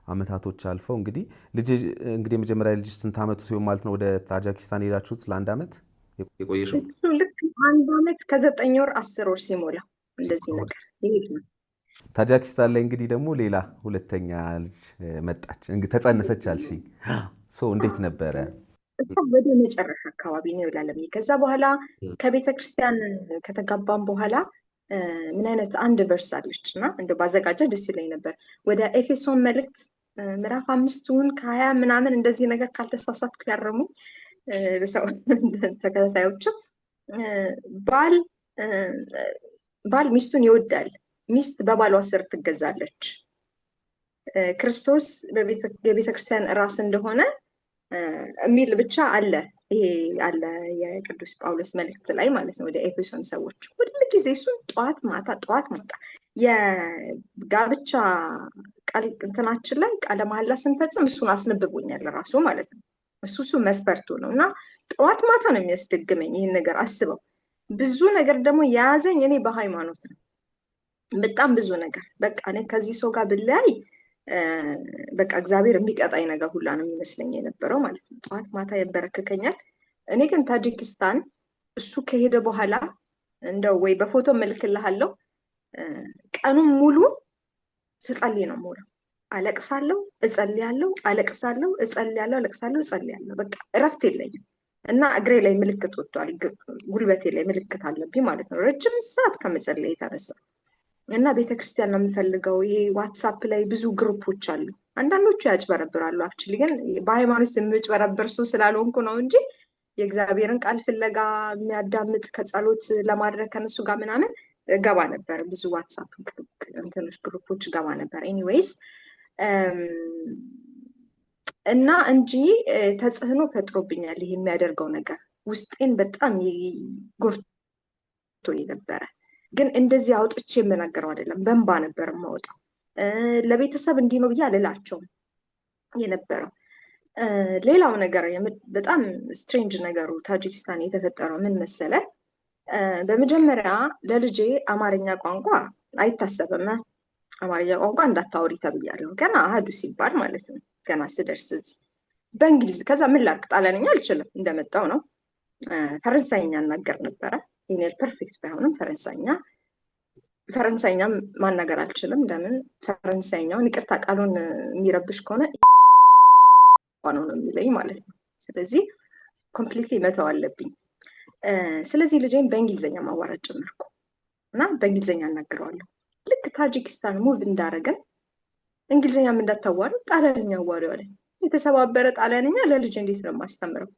አመታቶች አልፈው እንግዲህ የመጀመሪያ ልጅ ስንት አመቱ ሲሆን ማለት ነው ወደ ታጂኪስታን ሄዳችሁት? ለአንድ አመት የቆየሽው? ልክ 1 ዓመት ከ9 ወር 10 ወር ሲሞላ እንደዚህ ነገር ይሄድ ነው። ታጂኪስታን ላይ እንግዲህ ደግሞ ሌላ ሁለተኛ ልጅ መጣች፣ ተጸነሰች አልሽኝ። እንዴት ነበረ? ወደ መጨረሻ አካባቢ ነው ይላለም። ከዛ በኋላ ከቤተ ክርስቲያን ከተጋባም በኋላ ምን አይነት አንድ ቨርስ አለች እና እንደው ባዘጋጀ ደስ ይለኝ ነበር። ወደ ኤፌሶን መልእክት ምዕራፍ 5 ከ20 ምናምን እንደዚህ ነገር ካልተሳሳትኩ ያረሙ ተከታታዮችም ባል ሚስቱን ይወዳል፣ ሚስት በባሏ ስር ትገዛለች ክርስቶስ የቤተ ክርስቲያን ራስ እንደሆነ የሚል ብቻ አለ። ይሄ አለ የቅዱስ ጳውሎስ መልእክት ላይ ማለት ነው ወደ ኤፌሶን ሰዎች ሁል ጊዜ እሱን ጠዋት ማታ የጋብቻ ቃል እንትናችን ላይ ቃለ መሐላ ስንፈጽም እሱን አስነብቦኛል ራሱ ማለት ነው። እሱ መስፈርቱ ነው እና ጠዋት ማታ ነው የሚያስደግመኝ ይህን ነገር አስበው። ብዙ ነገር ደግሞ የያዘኝ እኔ በሃይማኖት ነው። በጣም ብዙ ነገር በቃ እኔ ከዚህ ሰው ጋር ብለያይ በቃ እግዚአብሔር የሚቀጣኝ ነገር ሁላ ነው የሚመስለኝ የነበረው ማለት ነው። ጠዋት ማታ ያበረክከኛል። እኔ ግን ታጂኪስታን እሱ ከሄደ በኋላ እንደው ወይ በፎቶ መልክልሃለሁ ቀኑን ሙሉ ስጸልይ ነው የምውለው። አለቅሳለሁ፣ እጸልያለሁ፣ አለቅሳለሁ፣ እጸልያለሁ፣ አለቅሳለሁ፣ እጸልያለሁ። በቃ እረፍት የለኝም እና እግሬ ላይ ምልክት ወጥቷል፣ ጉልበቴ ላይ ምልክት አለብኝ ማለት ነው ረጅም ሰዓት ከመጸለይ የተነሳ እና ቤተክርስቲያን ነው የምፈልገው። ይሄ ዋትሳፕ ላይ ብዙ ግሩፖች አሉ። አንዳንዶቹ ያጭበረብራሉ። አክቹሊ ግን በሃይማኖት የምጭበረብር ሰው ስላልሆንኩ ነው እንጂ የእግዚአብሔርን ቃል ፍለጋ የሚያዳምጥ ከጸሎት ለማድረግ ከነሱ ጋር ምናምን ገባ ነበር። ብዙ ዋትሳፕ እንትኖች ግሩፖች ገባ ነበር። ኤኒዌይስ እና እንጂ ተጽዕኖ ፈጥሮብኛል ይሄ የሚያደርገው ነገር ውስጤን በጣም ጎርቶ ነበረ። ግን እንደዚህ አውጥቼ የምናገረው አይደለም፣ በእንባ ነበር የማወጣው። ለቤተሰብ እንዲህ ነው ብዬ አልላቸውም የነበረው። ሌላው ነገር በጣም ስትሬንጅ ነገሩ ታጂኪስታን የተፈጠረው ምን መሰለ? በመጀመሪያ ለልጄ አማርኛ ቋንቋ አይታሰብም። አማርኛ ቋንቋ እንዳታወሪ ተብያለሁ፣ ገና አህዱ ሲባል ማለት ነው። ገና ስደርስ በእንግሊዝ ከዛ ምን ላድርግ፣ ጣሊያንኛ አልችልም እንደመጣው ነው። ፈረንሳይኛ እናገር ነበረ። ኢሜል ፐርፌክት ባይሆንም ፈረንሳይኛ ማናገር አልችልም። ለምን? ፈረንሳይኛውን ይቅርታ ቃሉን የሚረብሽ ከሆነ ነው የሚለኝ ማለት ነው። ስለዚህ ኮምፕሊትሊ መተው አለብኝ። ስለዚህ ልጄን በእንግሊዝኛ ማዋራት ጀመርኩ እና በእንግሊዝኛ እናገረዋለሁ። ልክ ታጂኪስታን ሙቭ እንዳደረገን እንግሊዝኛም እንዳታዋሪ ጣሊያንኛ አዋሪው አለኝ። የተሰባበረ ጣሊያንኛ ለልጄ እንዴት ነው የማስተምረው?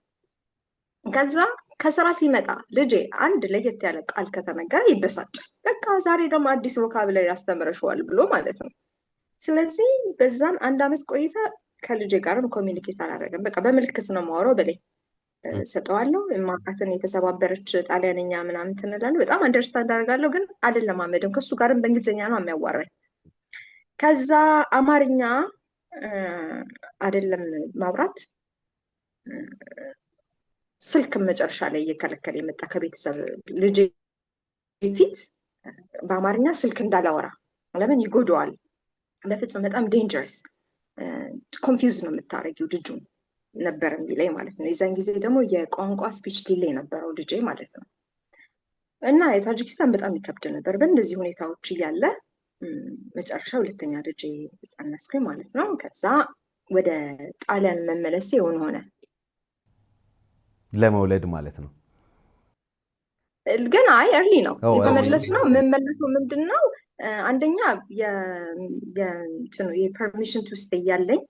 ከዛ ከስራ ሲመጣ ልጄ አንድ ለየት ያለ ቃል ከተነገረ ይበሳጫል። በቃ ዛሬ ደግሞ አዲስ ቮካብላሪ ያስተምረሽዋል ብሎ ማለት ነው። ስለዚህ በዛን 1 ዓመት ቆይታ ከልጄ ጋርም ኮሚኒኬት አላደረገም። በቃ በምልክት ነው የማወራው። በላይ ሰጠዋለሁ። የማውቃትን የተሰባበረች ጣሊያንኛ ምናምን ትንላለሁ። በጣም አንደርስታንድ አደርጋለሁ፣ ግን አይደለማመድም። ከሱ ጋርም በእንግሊዝኛ ነው የሚያዋራኝ። ከዛ አማርኛ አይደለም ማውራት ስልክ መጨረሻ ላይ እየከለከለ የመጣ ከቤተሰብ ልጅ ፊት በአማርኛ ስልክ እንዳላወራ። ለምን? ይጎዳዋል። በፍጹም በጣም ዴንጀረስ፣ ኮንፊውዝ ነው የምታደርጊው ልጁን ነበር የሚለኝ ማለት ነው። የዛን ጊዜ ደግሞ የቋንቋ ስፒች ዲሌይ ነበረው ልጄ ማለት ነው። እና የታጂኪስታን በጣም ይከብድ ነበር። በእንደዚህ ሁኔታዎች እያለ መጨረሻ 2ኛ ልጄ ጸነስኩኝ ማለት ነው። ከዛ ወደ ጣሊያን መመለሴ ሆነ ለመውለድ ማለት ነው። ግን አይ እርሊ ነው የተመለስ ነው። የምመለሰው ምንድን ነው? አንደኛ የፐርሚሽን ውስጥ እያለኝ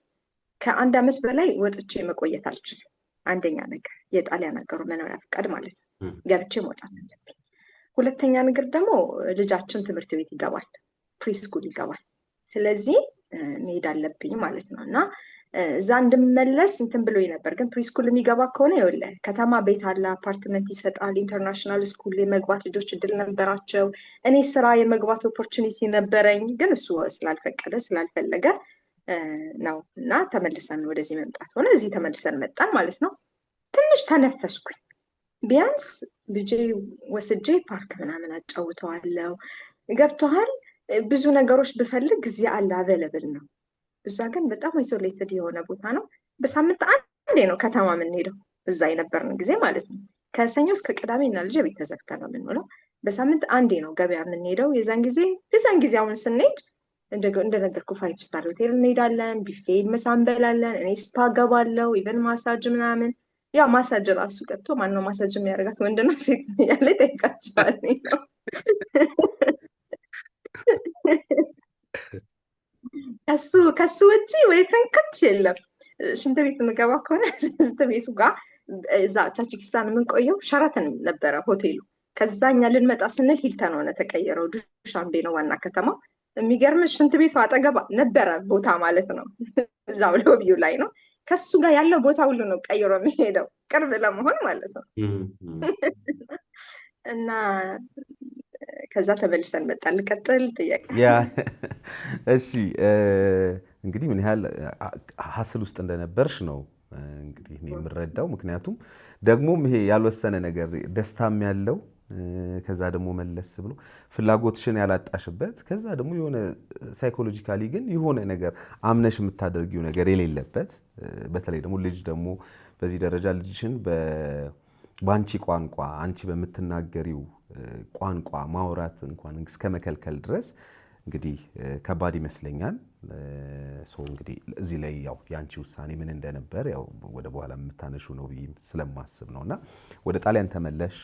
ከ1 ዓመት በላይ ወጥቼ መቆየት አልችልም። አንደኛ ነገር የጣሊያን ሀገሩ መኖሪያ ፈቃድ ማለት ነው፣ ገብቼ መውጣት አለብኝ። ሁለተኛ ነገር ደግሞ ልጃችን ትምህርት ቤት ይገባል፣ ፕሪስኩል ይገባል። ስለዚህ መሄድ አለብኝ ማለት ነው። እና እዛ እንድመለስ እንትን ብሎኝ ነበር። ግን ፕሪስኩል የሚገባ ከሆነ ይኸውልህ ከተማ ቤት አለ፣ አፓርትመንት ይሰጣል። ኢንተርናሽናል ስኩል የመግባት ልጆች እድል ነበራቸው። እኔ ስራ የመግባት ኦፖርቹኒቲ ነበረኝ። ግን እሱ ስላልፈለገ ነው እና ተመልሰን ወደዚህ መምጣት ሆነ። እዚህ ተመልሰን መጣን ማለት ነው። ትንሽ ተነፈስኩኝ። ቢያንስ ልጄ ወስጄ ፓርክ ምናምን አጫውተዋለሁ። ገብቶሃል? ብዙ ነገሮች ብፈልግ እዚህ አለ፣ አቬለብል ነው። እዛ ግን በጣም አይሶሌትድ የሆነ ቦታ ነው። በሳምንት አንዴ ነው ከተማ የምንሄደው፣ እዛ የነበርን ጊዜ ማለት ነው። ከሰኞ እስከ ቅዳሜ እና ልጄ ቤት ተዘግተን ነው የምንውለው። በሳምንት አንዴ ነው ገበያ የምንሄደው። የዛን ጊዜ አሁን ስንሄድ እንደነገርኩ 5 ስታር ሆቴል እንሄዳለን፣ ቢፌ ምሳ እንበላለን። እኔ ስፓ ገባለው፣ ኢቨን ማሳጅ ምናምን። ያው ማሳጅ ራሱ ገብቶ ማነው ማሳጅ የሚያደርጋት ወንድ ነው ሴት ያለ ጠይቃቸዋል ነው። ከሱ ውጭ ወይ ፍንክች የለም። ሽንት ቤት የምገባ ከሆነ ሽንት ቤቱ ጋር እዛ ታጂኪስታን የምንቆየው ሸራተን ነበረ ሆቴሉ። ከዛኛ ልንመጣ ስንል ሂልተን ሆነ ተቀየረው። ዱሻንቤ ነው ዋና ከተማው። የሚገርምሽ ሽንት ቤቱ አጠገብ ነበረ ቦታ ማለት ነው። እዛው ሎቢው ላይ ነው። ከሱ ጋር ያለው ቦታ ሁሉ ነው ቀይሮ የሚሄደው ቅርብ ለመሆን ማለት ነው። እና ከዛ ተመልሰን መጣ። ልቀጥል ጥያቄ። እሺ እንግዲህ ምን ያህል ሀስል ውስጥ እንደነበርሽ ነው እንግዲህ እኔ የምረዳው። ምክንያቱም ደግሞም ይሄ ያልወሰነ ነገር ደስታም ያለው ከዛ ደግሞ መለስ ብሎ ፍላጎትሽን ያላጣሽበት ከዛ ደግሞ የሆነ ሳይኮሎጂካሊ ግን የሆነ ነገር አምነሽ የምታደርጊው ነገር የሌለበት በተለይ ደግሞ ልጅ ደግሞ በዚህ ደረጃ ልጅሽን በአንቺ ቋንቋ አንቺ በምትናገሪው ቋንቋ ማውራት እንኳን እስከ መከልከል ድረስ እንግዲህ ከባድ ይመስለኛል። እንግዲህ እዚህ ላይ ያው የአንቺ ውሳኔ ምን እንደነበር ያው ወደ በኋላ የምታነሹ ነው ብዬ ስለማስብ ነውና ወደ ጣሊያን ተመለሽ።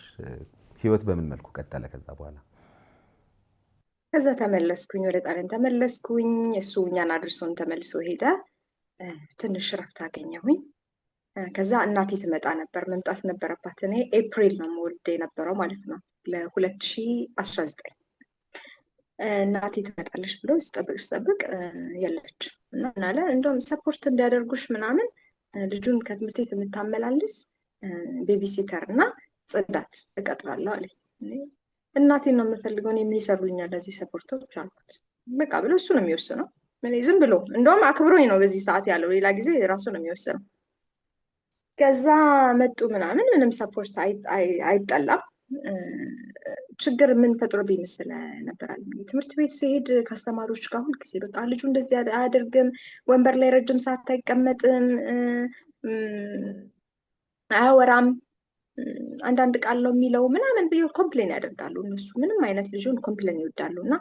ህይወት በምን መልኩ ቀጠለ ከዛ በኋላ? ከዛ ተመለስኩኝ፣ ወደ ጣሊያን ተመለስኩኝ። እሱ እኛን አድርሶን ተመልሶ ሄደ። ትንሽ ረፍት አገኘሁኝ። ከዛ እናቴ ትመጣ ነበር፣ መምጣት ነበረባት። እኔ ኤፕሪል ነው የምወልድ የነበረው ማለት ነው ለ2019። እናቴ ትመጣለች ብሎ ስጠብቅ የለች እና ምናለ እንደውም ሰፖርት እንዲያደርጉሽ ምናምን ልጁን ከትምህርት ቤት የምታመላልስ ቤቢሲተር እና ጽዳት እቀጥራለሁ አለኝ። እናቴን ነው የምፈልገው፣ እኔ ምን ይሰሩልኛል ለዚህ ሰፖርቶች አልኩት። በቃ ብሎ እሱ ነው የሚወስነው። ዝም ብሎ እንደውም አክብሮኝ ነው በዚህ ሰዓት ያለው፣ ሌላ ጊዜ ራሱ ነው የሚወስነው። ከዛ መጡ ምናምን፣ ምንም ሰፖርት አይጠላም። ችግር ምን ፈጥሮብኝ መሰለ ነበራል። ትምህርት ቤት ሲሄድ ከአስተማሪዎች ጋር ሁልጊዜ በቃ ልጁ እንደዚህ አያደርግም፣ ወንበር ላይ ረጅም ሰዓት አይቀመጥም፣ አያወራም፣ አንዳንድ ቃል ነው የሚለው ምናምን ብዬ ኮምፕሌን ያደርጋሉ እነሱ። ምንም አይነት ልጁን ኮምፕሌን ይወዳሉ እና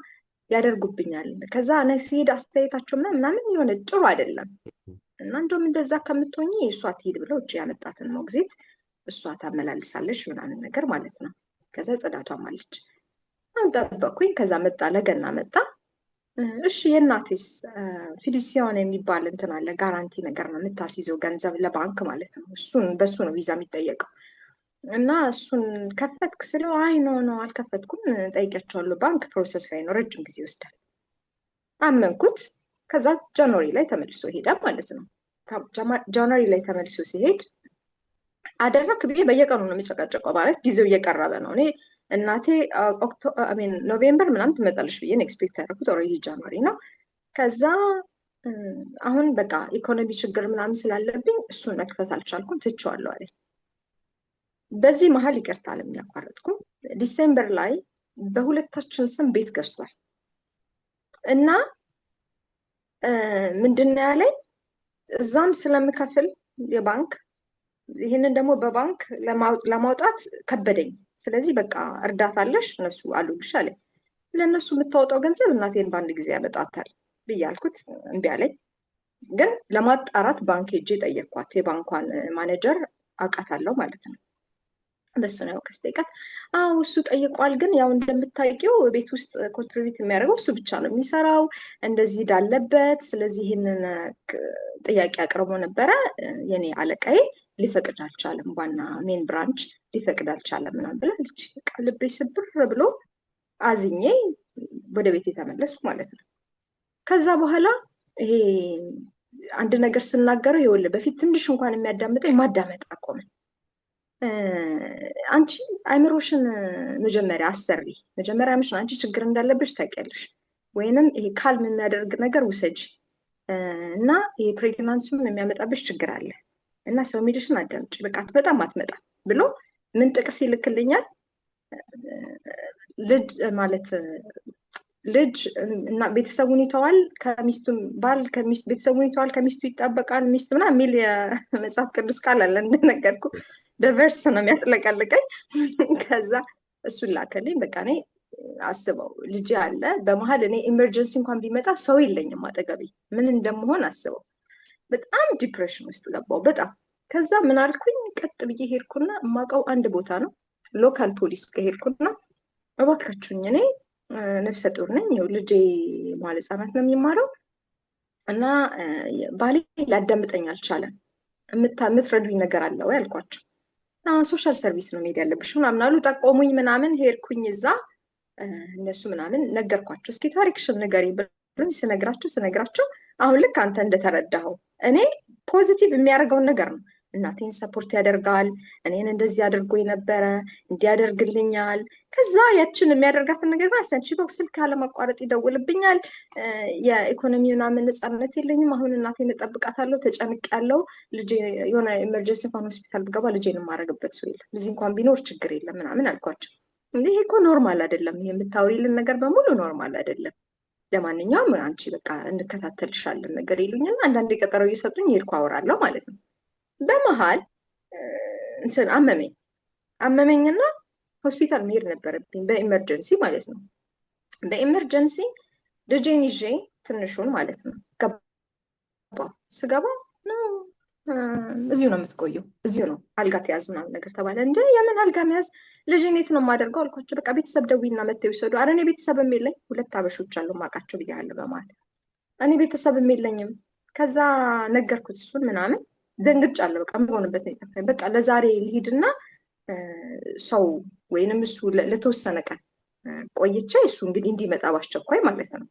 ያደርጉብኛል። ከዛ እኔ ሲሄድ አስተያየታቸው ምናምን የሆነ ጥሩ አይደለም እና እንደውም እንደዛ ከምትሆኚ እሷ ትሄድ ብለው እጅ ያመጣትን ሞግዚት እሷ ታመላልሳለች ምናምን ነገር ማለት ነው። ከዛ ጽዳቷም አለች። አሁን ጠበቅኩኝ። ከዛ መጣ፣ ለገና መጣ። እሺ የእናቴስ ፊሊሲዮን የሚባል እንትን አለ፣ ጋራንቲ ነገር ነው የምታስይዘው ገንዘብ ለባንክ ማለት ነው። በሱ ነው ቪዛ የሚጠየቀው እና እሱን ከፈትክ ስለው አይ ኖ አልከፈትኩም፣ ጠይቂያቸዋለሁ፣ ባንክ ፕሮሰስ ላይ ነው፣ ረጅም ጊዜ ይወስዳል። አመንኩት። ከዛ ጃንዋሪ ላይ ተመልሶ ሄደ ማለት ነው። ጃንዋሪ ላይ ተመልሶ ሲሄድ አደረክ ብዬ በየቀኑ ነው የሚጨቃጨቀው፣ ማለት ጊዜው እየቀረበ ነው። እኔ እናቴ ኖቬምበር ምናምን ትመጣለች ብዬ ኤክስፔክት ያደረኩት፣ ኦልሬዲ ጃንዋሪ ነው። ከዛ አሁን በቃ ኢኮኖሚ ችግር ምናምን ስላለብኝ እሱን መክፈት አልቻልኩም፣ ትቼዋለሁ አለኝ። በዚህ መሀል ይቅርታ ለሚያቋረጥኩም ዲሴምበር ላይ በሁለታችን ስም ቤት ገዝቷል እና ምንድን ነው ያለኝ፣ እዛም ስለምከፍል የባንክ ይህንን ደግሞ በባንክ ለማውጣት ከበደኝ። ስለዚህ በቃ እርዳታ አለሽ እነሱ አሉልሽ አለኝ። ለእነሱ የምታወጣው ገንዘብ እናቴን በአንድ ጊዜ ያመጣታል ብዬ አልኩት። እምቢ አለኝ። ግን ለማጣራት ባንክ ሄጄ ጠየኳት። የባንኳን ማኔጀር አውቃታለሁ ማለት ነው። በሱ ነው ከስጠይቃት፣ አዎ እሱ ጠይቋል፣ ግን ያው እንደምታውቂው ቤት ውስጥ ኮንትሪቢዩት የሚያደርገው እሱ ብቻ ነው የሚሰራው፣ እንደዚህ ዳለበት። ስለዚህ ይህንን ጥያቄ አቅርቦ ነበረ። የኔ አለቃዬ ሊፈቅድ አልቻለም፣ ዋና ሜን ብራንች ሊፈቅድ አልቻለም ምናምን ብላለች። ልቤ ስብር ብሎ አዝኜ ወደ ቤት የተመለስኩ ማለት ነው። ከዛ በኋላ ይሄ አንድ ነገር ስናገረው ይኸውልህ በፊት ትንሽ እንኳን የሚያዳምጠኝ ማዳመጥ አቆመ። አንቺ አይምሮሽን መጀመሪያ አሰሪ፣ መጀመሪያ አይምሮሽን አንቺ ችግር እንዳለብሽ ታውቂያለሽ፣ ወይንም ይሄ ካልም የሚያደርግ ነገር ውሰጂ እና ይሄ ፕሬግናንሲውን የሚያመጣብሽ ችግር አለ እና ሰው የሚልሽን አዳምጪ፣ በቃ በጣም አትመጣም ብሎ ምን ጥቅስ ይልክልኛል። ልጅ እና ቤተሰቡን ይተዋል ከሚስቱ፣ ባል ቤተሰቡን ይተዋል ከሚስቱ ይጣበቃል፣ ሚስት ምናምን የሚል የመጽሐፍ ቅዱስ ቃል አለ። እንደነገርኩ በቨርስ ነው የሚያጥለቀልቀኝ። ከዛ እሱን ላከልኝ። በቃ እኔ አስበው ልጅ አለ በመሀል፣ እኔ ኢመርጀንሲ እንኳን ቢመጣ ሰው የለኝም አጠገቤ፣ ምን እንደመሆን አስበው። በጣም ዲፕሬሽን ውስጥ ገባው በጣም። ከዛ ምን አልኩኝ፣ ቀጥ ብዬ ሄድኩና የማውቀው አንድ ቦታ ነው፣ ሎካል ፖሊስ ከሄድኩና እባካችሁኝ እኔ ነፍሰ ጡር ነኝ፣ ልጄ መዋዕለ ሕፃናት ነው የሚማረው እና ባሌ ላዳምጠኝ አልቻለም፣ የምትረዱኝ ነገር አለ ወይ አልኳቸው። ሶሻል ሰርቪስ ነው መሄድ ያለብሽ ምናምን አሉ። ጠቆሙኝ ምናምን ሄድኩኝ እዛ። እነሱ ምናምን ነገርኳቸው። እስኪ ታሪክሽን ንገሪ ብሎኝ ስነግራቸው አሁን ልክ አንተ እንደተረዳኸው እኔ ፖዚቲቭ የሚያደርገውን ነገር ነው። እናቴን ሰፖርት ያደርጋል፣ እኔን እንደዚህ አድርጎ የነበረ እንዲያደርግልኛል። ከዛ ያችን የሚያደርጋትን ነገር ግን አሰንቺ ስልክ አለማቋረጥ ይደውልብኛል። የኢኮኖሚ ምናምን ነፃነት የለኝም። አሁን እናቴን እጠብቃታለሁ፣ ተጨንቄያለሁ። ልጄ የሆነ ኤመርጀንሲ እንኳን ሆስፒታል ብገባ ልጄን የማደርግበት ሰው የለም። እዚህ እንኳን ቢኖር ችግር የለም ምናምን አልኳቸው። እንዴ ይሄ እኮ ኖርማል አይደለም፣ የምታወሪልን ነገር በሙሉ ኖርማል አይደለም። ለማንኛውም አንቺ በቃ እንከታተልሻለን ነገር ይሉኝና አንዳንዴ ቀጠሮ እየሰጡኝ ሄድኩ አወራለሁ ማለት ነው። በመሀል እንትን አመመኝና ሆስፒታል መሄድ ነበረብኝ በኢመርጀንሲ ማለት ነው። በኢመርጀንሲ ልጄን ይዤ ትንሹን ማለት ነው ስገባ እዚሁ ነው የምትቆየው፣ እዚሁ ነው አልጋ ተያዝ ምናምን ነገር ተባለ። እንደ የምን አልጋ መያዝ ልጄን የት ነው የማደርገው አልኳቸው። በቃ ቤተሰብ ደውይና መተው ይወሰዱ። ኧረ እኔ ቤተሰብም የለኝ፣ 2 አበሾች አሉ የማውቃቸው ብያለሁ በማለት እኔ ቤተሰብም የለኝም። ከዛ ነገርኩት እሱን ምናምን ደንግጫለሁ። በቃ የምሆንበት ነው የጠፋኝ። በቃ ለዛሬ ልሂድና ሰው ወይንም እሱ ለተወሰነ ቀን ቆይቼ እሱ እንግዲህ እንዲመጣ ባስቸኳይ ማለት ነው።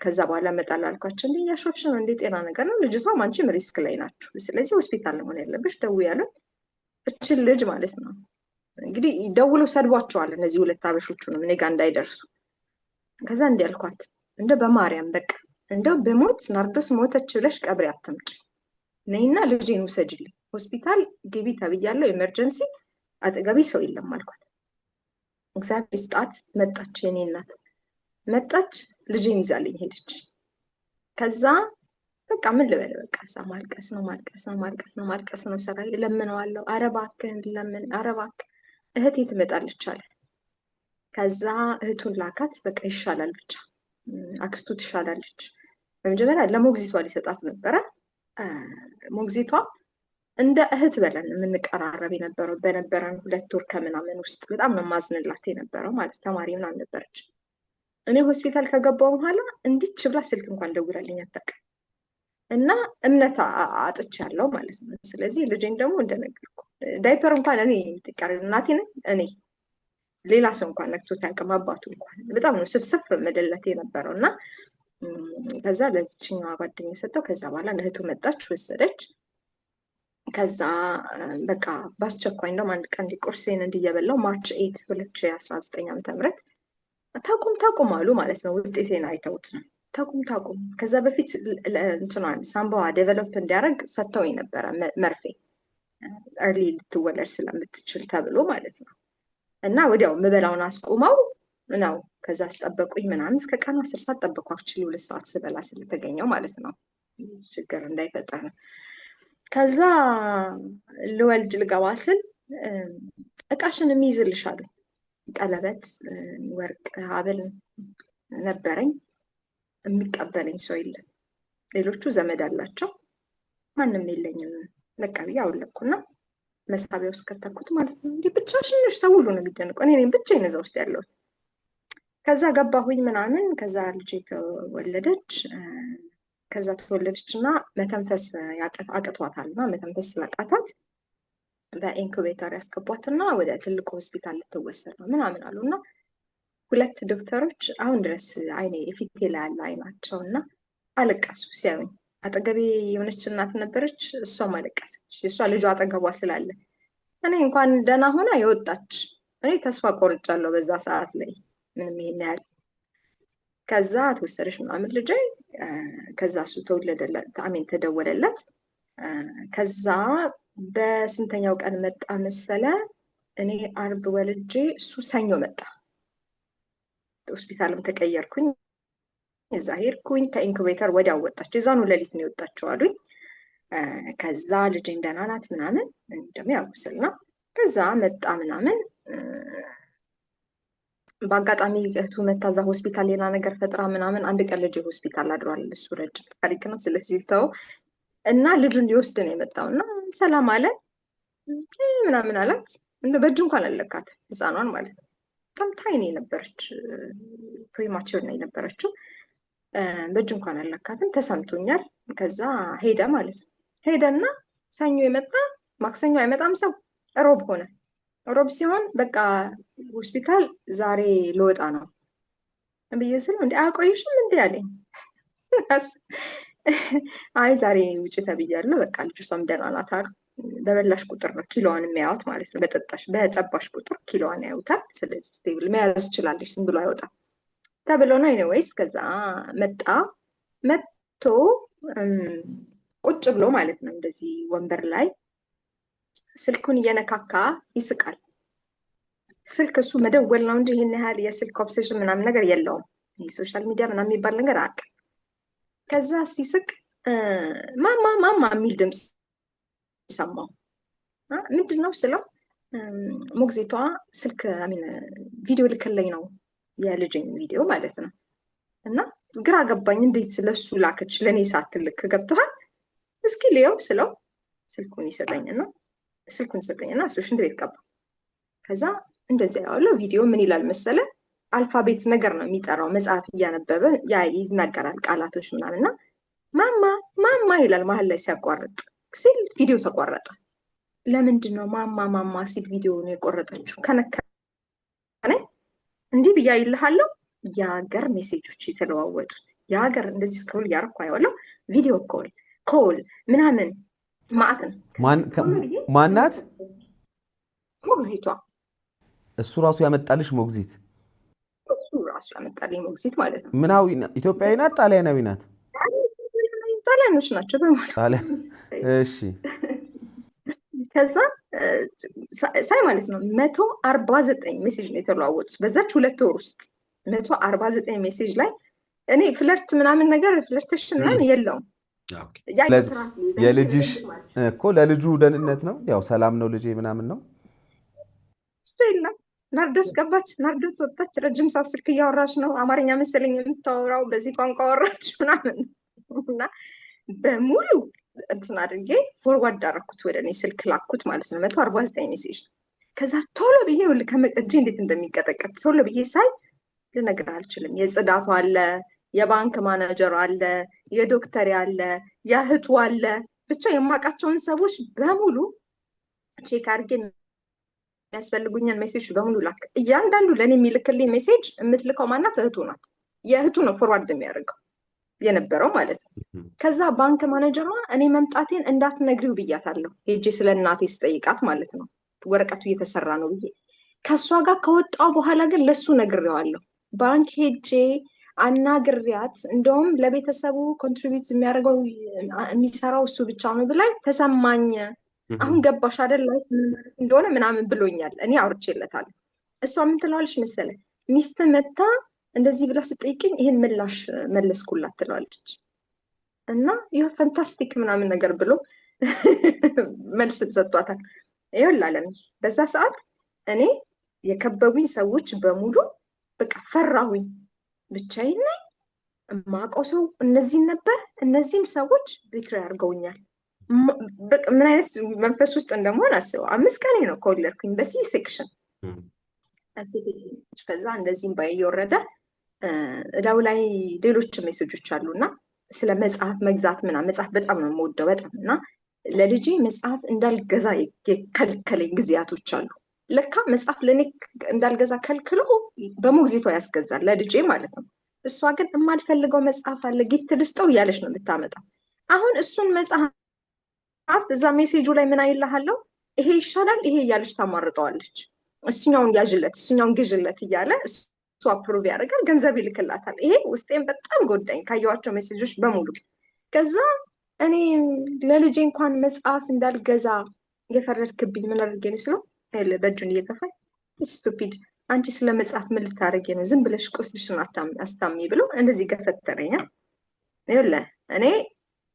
ከዛ በኋላ እመጣለሁ አልኳቸው። እንዴ እያሾፍሽ ነው እንዴ? ጤና ነገር ነው። ልጅቷም አንቺም ሪስክ ላይ ናችሁ፣ ስለዚህ ሆስፒታል መሆን ያለብሽ ደውዪ ያሉት እችን ልጅ ማለት ነው። እንግዲህ ደውለው ሰድቧቸዋል እነዚህ 2 አበሾቹንም እኔ ጋር እንዳይደርሱ። ከዛ እንዲህ አልኳት፣ እንደ በማርያም በቃ እንደው በሞት ናርዶስ ሞተች ብለሽ ቀብሬ አትምጪ፣ ነይና ልጄን ውሰጅልኝ፣ ሆስፒታል ግቢ ተብያለሁ፣ ኤመርጀንሲ፣ አጠገቢ ሰው የለም አልኳት። እግዚአብሔር ይስጣት መጣች፣ የኔ እናት መጣች፣ ልጄን ይዛልኝ ሄደች። ከዛ በቃ ምን ልበል፣ በቃ ማልቀስ ነው ሰራ ለምነዋለሁ። ኧረ እባክህን ለምን፣ ኧረ እባክህ እህቴ ትመጣለች አለ። ከዛ እህቱን ላካት። በቃ ይሻላል ብቻ አክስቱ ትሻላለች። በመጀመሪያ ለሞግዚቷ ሊሰጣት ነበረ። ሞግዚቷ እንደ እህት በለን የምንቀራረብ የነበረው በነበረን 2 ወር ከምናምን ውስጥ በጣም ነው ማዝንላት የነበረው ማለት ተማሪ ምናምን ነበረች። እኔ ሆስፒታል ከገባው በኋላ እንዲች ብላ ስልክ እንኳን ደውላልኝ አታውቅም። እና እምነት አጥቻለሁ ማለት ነው። ስለዚህ ልጄን ደግሞ እንደነገርኩ ዳይፐር እንኳን እኔ የምትቀር እናቴ ነኝ። እኔ ሌላ ሰው እንኳን ነክቶት አያውቅም። አባቱ እንኳን በጣም ነው ስብስብ መደለት የነበረው። እና ከዛ ለዚችኛዋ ጓደኛዬ ሰጠው። ከዛ በኋላ ለእህቱ መጣች፣ ወሰደች። ከዛ በቃ በአስቸኳይ እንደውም አንድ ቀን ቁርሴን እንዲየበላው ማርች 8 2019 ዓ.ም ታቁም አሉ ማለት ነው። ውጤቴን አይተውት ነው ታቁም። ከዛ በፊት እንትኗን ሳምባዋ ዴቨሎፕ እንዲያደርግ ሰጥተውኝ ነበረ መርፌ እርሊ ልትወለድ ስለምትችል ተብሎ ማለት ነው። እና ወዲያው ምበላውን አስቆመው ነው። ከዛ አስጠበቁኝ ምናምን እስከ ቀኑ 10 ሰዓት ጠበኳቸው። 2 ሰዓት ስበላ ስለተገኘው ማለት ነው፣ ችግር እንዳይፈጠር ነው። ከዛ ልወልድ ልገባ ስል እቃሽን የሚይዝልሻሉ፣ ቀለበት፣ ወርቅ፣ ሀብል ነበረኝ። የሚቀበለኝ ሰው የለም። ሌሎቹ ዘመድ አላቸው፣ ማንም የለኝም። በቃ ብዬ አውለኩና መሳቢያ ውስጥ ከተኩት ማለት ነው። እንዲህ ብቻሽን ነሽ? ሰው ሁሉ ነው የሚደንቀው። እኔ ብቻዬን እዛ ውስጥ ያለሁት። ከዛ ገባሁኝ ምናምን። ከዛ ልጄ ተወለደች። ከዛ ተወለደች እና መተንፈስ አቅቷታል እና መተንፈስ ስላቃታት በኢንኩቤተር ያስገቧትና ወደ ትልቁ ሆስፒታል ልትወሰድ ነው ምናምን አሉ እና 2 ዶክተሮች አሁን ድረስ አይኔ የፊቴ ላይ ያለ አይናቸው እና አለቀሱ ሲያዩኝ። አጠገቤ የሆነች እናት ነበረች፣ እሷም አለቀሰች። የእሷ ልጇ አጠገቧ ስላለ እኔ እንኳን ደህና ሆና የወጣች እኔ ተስፋ ቆርጫለሁ በዛ ሰዓት ላይ ምንም ይሄን ያህል። ከዛ ተወሰደች ምናምን ልጄ። ከዛ እሱ ተወለደለት፣ አሜን ተደወለለት። ከዛ በስንተኛው ቀን መጣ መሰለ? እኔ አርብ ወልጄ እሱ ሰኞ መጣ። ሆስፒታልም ተቀየርኩኝ፣ እዛ ሄድኩኝ። ከኢንኩቤተር ወዲያው ወጣች። የዛኑ ሌሊት ነው የወጣችው አሉኝ። ከዛ ልጄን ደህና ናት ምናምን ደግሞ ያውስልና ከዛ መጣ ምናምን። በአጋጣሚ እህቱ መታዛ ሆስፒታል ሌላ ነገር ፈጥራ ምናምን አንድ ቀን ልጅ ሆስፒታል አድሯል። እሱ ረጅም ታሪክ ነው። ስለዚህ ተው እና ልጁን ሊወስድ ነው የመጣው እና ሰላም አለ ምናምን አላት። እንደ በእጁ እንኳን አለካት ህፃኗን ማለት ነው። በጣም ታይኒ ነበረች፣ ፕሪማቸር ነው የነበረችው። በእጁ እንኳን አለካትም። ተሰምቶኛል። ከዛ ሄደ ማለት ነው። ሄደና ሰኞ የመጣ ማክሰኞ አይመጣም ሰው፣ ሮብ ሆነ። ሮብ ሲሆን በቃ ሆስፒታል ዛሬ ልወጣ ነው ብዬ ስለው እንዴ አያቆይሽም እንዴ አለኝ። አይ ዛሬ ውጭ ተብያለሁ፣ በቃ ልጅቷም ደህና ናት አሉ። በበላሽ ቁጥር ነው ኪሎዋን የሚያዩት ማለት ነው። በጠባሽ ቁጥር ኪሎዋን ያዩታል። ስለዚህ ስቴብል መያዝ ትችላለች፣ ዝም ብሎ አይወጣም ተብሎ ነው። ኤኒዌይስ ከዛ መጥቶ ቁጭ ብሎ ማለት ነው እንደዚህ ወንበር ላይ ስልኩን እየነካካ ይስቃል። ስልክ እሱ መደወል ነው እንጂ ይህን ያህል የስልክ ኦብሴሽን ምናምን ነገር የለውም። ሶሻል ሚዲያ ምናምን የሚባል ነገር አያውቅም። ከዛ ሲስቅ ማማ ማማ የሚል ድምፅ ሰማሁ። ምንድን ነው ስለው ሞግዚቷ ስልክ ቪዲዮ ልክልኝ ነው፣ የልጅኝ ቪዲዮ ማለት ነው። እና ግራ ገባኝ። እንዴት ለሱ ላከች ለእኔ ሳትልክ? ገብቶሃል? እስኪ ልየው ስለው ስልኩን ይሰጠኝና እሱ ሽንት ቤት ገባ። ከዛ እንደዚያ ያለው ቪዲዮ ምን ይላል መሰለ? አልፋቤት ነገር ነው የሚጠራው። መጽሐፍ እያነበበ ይናገራል ቃላቶች ምናምንና ማማ ማማ ይላል። መሀል ላይ ሲያቋርጥ ሲል ቪዲዮ ተቋረጠ። ለምንድን ነው ማማ ማማ ሲል ቪዲዮ ነው የቆረጠችው? ከነከነኝ እንዲህ ብያ ይልሃለሁ። የሀገር ሜሴጆች የተለዋወጡት የሀገር እንደዚህ ስክሮል እያደረኩ አየዋለሁ። ቪዲዮ ኮል ምናምን ማዕት ነው። ማናት? ሞግዚቷ። እሱ ራሱ ያመጣልሽ ሞግዚት? እሱ ራሱ ያመጣልኝ ሞግዚት ማለት ነው። ምናዊ ኢትዮጵያዊ ናት? ጣሊያናዊ ናት? ጣሊያኖች ናቸው በማለት። እሺ። ከዛ ሳይ ማለት ነው 149 ሜሴጅ ነው የተለዋወጡት በዛች 2 ወር ውስጥ። 149 ሜሴጅ ላይ እኔ ፍለርት ምናምን ነገር ፍለርቴሽን ምናምን የለውም። የልጅሽ እኮ ለልጁ ደህንነት ነው፣ ያው ሰላም ነው ልጄ ምናምን ነው እሱ የለም። ናርዶስ ገባች፣ ናርዶስ ወጣች። ረጅም ሰዓት ስልክ እያወራች ነው። አማርኛ መሰለኝ የምታወራው፣ በዚህ ቋንቋ አወራች ምናምን እና በሙሉ እንትን አድርጌ ፎርዋርድ አደረኩት፣ ወደ እኔ ስልክ ላኩት ማለት ነው 149 ሜሴጅ። ከዛ ቶሎ ብዬ እጄ እንዴት እንደሚቀጠቀጥ ቶሎ ብዬ ሳይ ልነግርህ አልችልም። የጽዳቱ አለ፣ የባንክ ማናጀሩ አለ፣ የዶክተር አለ፣ የእህቱ አለ፣ ብቻ የማውቃቸውን ሰዎች በሙሉ ቼክ አድርጌ የሚያስፈልጉኝን ሜሴጅ በሙሉ ላክ። እያንዳንዱ ለእኔ የሚልክልኝ ሜሴጅ የምትልከው ማናት? እህቱ ናት። የእህቱ ነው ፎርዋርድ የሚያደርገው የነበረው ማለት ነው። ከዛ ባንክ ማኔጀሯ እኔ መምጣቴን እንዳትነግሪው ብያታለሁ፣ ሄጄ ስለ እናቴ ስጠይቃት ማለት ነው። ወረቀቱ እየተሰራ ነው ብዬ ከእሷ ጋር ከወጣው በኋላ ግን ለሱ ነግሬዋለሁ። ባንክ ሄጄ አናግሪያት፣ እንደውም ለቤተሰቡ ኮንትሪቢዩት የሚያደርገው የሚሰራው እሱ ብቻ ነው ብላኝ ተሰማኝ። አሁን ገባሽ አይደል እንደሆነ ምናምን ብሎኛል። እኔ አውርቼለታለሁ። እሷ ምን ትለዋለች መሰለ? ሚስት መታ እንደዚህ ብላ ስጠይቅኝ ይህን ምላሽ መለስኩላት ትለዋለች። እና ይህ ፈንታስቲክ ምናምን ነገር ብሎ መልስ ሰጥቷታል። ይኸውልህ አለም፣ በዛ ሰዓት እኔ የከበቡኝ ሰዎች በሙሉ በቃ ፈራሁኝ። ብቻዬን ነኝ፣ የማውቀው ሰው እነዚህን ነበር። እነዚህም ሰዎች ቢትሬ አድርገውኛል። ምን አይነት መንፈስ ውስጥ እንደመሆን አስበው። 5 ቀኔ ነው ከወለድኩኝ በሲ ሴክሽን። ከዛ እንደዚህም ባይ እየወረደ እዳው ላይ ሌሎች ሜሴጆች አሉና ስለ መጽሐፍ መግዛት ምናምን፣ መጽሐፍ በጣም ነው የምወደው በጣም። እና ለልጄ መጽሐፍ እንዳልገዛ የከልከለኝ ጊዜያቶች አሉ። ለካ መጽሐፍ ለእኔ እንዳልገዛ ከልክሎ በሞግዚቷ ያስገዛል ለልጄ ማለት ነው። እሷ ግን የማልፈልገው መጽሐፍ አለ ጊፍት ልስጠው እያለች ነው የምታመጣው። አሁን እሱን መጽሐፍ እዛ ሜሴጁ ላይ ምን አይልሃለው፣ ይሄ ይሻላል ይሄ እያለች ታማርጠዋለች። እሱኛውን ያዥለት እሱኛውን ግዥለት እያለ እሱ አፕሮቭ ያደርጋል፣ ገንዘብ ይልክላታል። ይሄ ውስጤን በጣም ጎዳኝ ካየኋቸው ሜሴጆች በሙሉ። ከዛ እኔ ለልጄ እንኳን መጽሐፍ እንዳልገዛ የፈረድክብኝ ምን አድርጌ ነው ስለው በእጁን እየገፋኝ ስቱፒድ፣ አንቺ ስለ መጽሐፍ ምን ልታደርጊ ነው? ዝም ብለሽ ቁስልሽን አስታሚ ብሎ እንደዚህ ገፈተረኛል። ይኸውልህ እኔ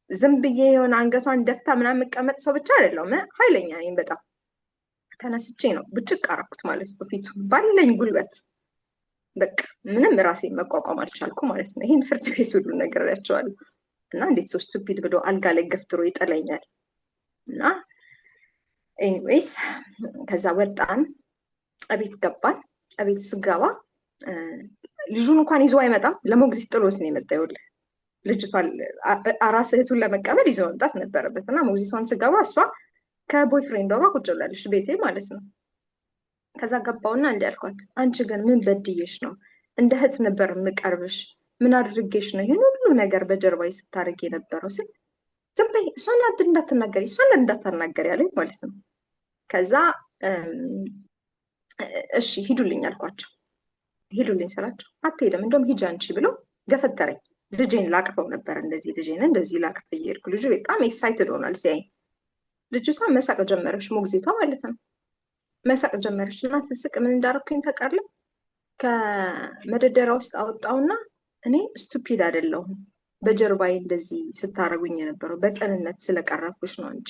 ዝም ብዬ የሆነ አንገቷን ደፍታ ምናምን የምቀመጥ ሰው ብቻ አይደለሁም፣ ኃይለኛ ነኝ በጣም። ተነስቼ ነው ብጭቅ አደረኩት ማለት ነው ፊቱ ባለኝ ጉልበት። በቃ ምንም ራሴን መቋቋም አልቻልኩ ማለት ነው። ይህን ፍርድ ቤት ሁሉ ነግሬያቸዋለሁ። እና እንዴት ሰው ስቱፒድ ብሎ አልጋ ላይ ገፍትሮ ይጠለኛል? እና ኤኒዌይስ ከዛ ወጣን፣ እቤት ገባን። እቤት ስገባ ልጁን እንኳን ይዞ አይመጣም፣ ለሞግዚት ጥሎት ነው የመጣ። ይኸውልህ ልጅቷን አራስ እህቱን ለመቀበል ይዞ መምጣት ነበረበት። እና ሞግዚቷን ስገባ እሷ ከቦይፍሬንዷ ጋር ቁጭ ብላለች ቤቴ ማለት ነው። ከዛ ገባውና እንዳልኳት አንቺ ግን ምን በድዬሽ ነው? እንደ እህት ነበር የምቀርብሽ። ምን አድርጌሽ ነው ይህን ሁሉ ነገር በጀርባዬ ስታደርግ የነበረው ስል ዝም በይ እሷን እንዳታናገሪ ያለኝ ማለት ነው። ከዛ እሺ ሂዱልኝ አልኳቸው። ሂዱልኝ ስላቸው አትሄድም እንደውም ሂጂ አንቺ ብሎ ገፈተረኝ። ልጄን ላቅፈው ነበር ልጄን እንደዚህ ላቅፍ እየሄድኩ ልጁ በጣም ኤክሳይትድ ሆኗል ሲያይ። ልጅቷ መሳቅ ጀመረች፣ ሞግዚቷ ማለት ነው። መሳቅ ጀመረች እና ስስቅ ምን እንዳደረኩኝ ታውቃለህ? ከመደርደሪያ ውስጥ አወጣውና እኔ ስቱፒድ አይደለሁም በጀርባዬ እንደዚህ ስታረጉኝ የነበረው በቀንነት ስለቀረብኩሽ ነው እንጂ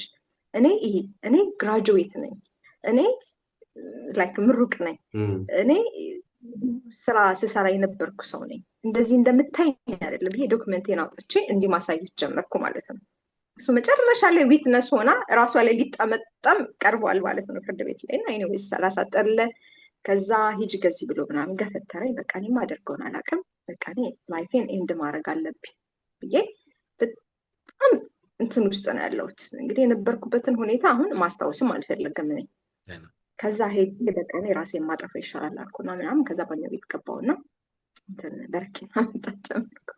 እኔ ግራጁዌት ነኝ፣ እኔ ላይክ ምሩቅ ነኝ፣ እኔ ስራ ስሰራ የነበርኩ ሰው ነኝ፣ እንደዚህ እንደምታይ አይደለም። ይሄ ዶክመንቴን አውጥቼ እንዲህ ማሳየት ጀመርኩ ማለት ነው። እሱ መጨረሻ ላይ ዊትነስ ሆና ራሷ ላይ ሊጠመጠም ቀርቧል ማለት ነው ፍርድ ቤት ላይ እና ኤኒዌይስ ሳላሳጠርለ ከዛ ሂጂ ገዚህ ብሎ ምናምን ገፈተረኝ። በቃ እኔ ማደርገውን አላውቅም፣ በቃ እኔ ላይፌን ኤንድ ማድረግ አለብኝ ብዬ በጣም እንትን ውስጥ ነው ያለሁት። እንግዲህ የነበርኩበትን ሁኔታ አሁን ማስታወስም አልፈለግም ነኝ። ከዛ ሄድ በቃ እኔ ራሴን ማጠፋ ይሻላል አልኩና ምናምን ከዛ ባኛ ቤት ገባውና እንትን በረኪና መጠጣት ጀመርኩ።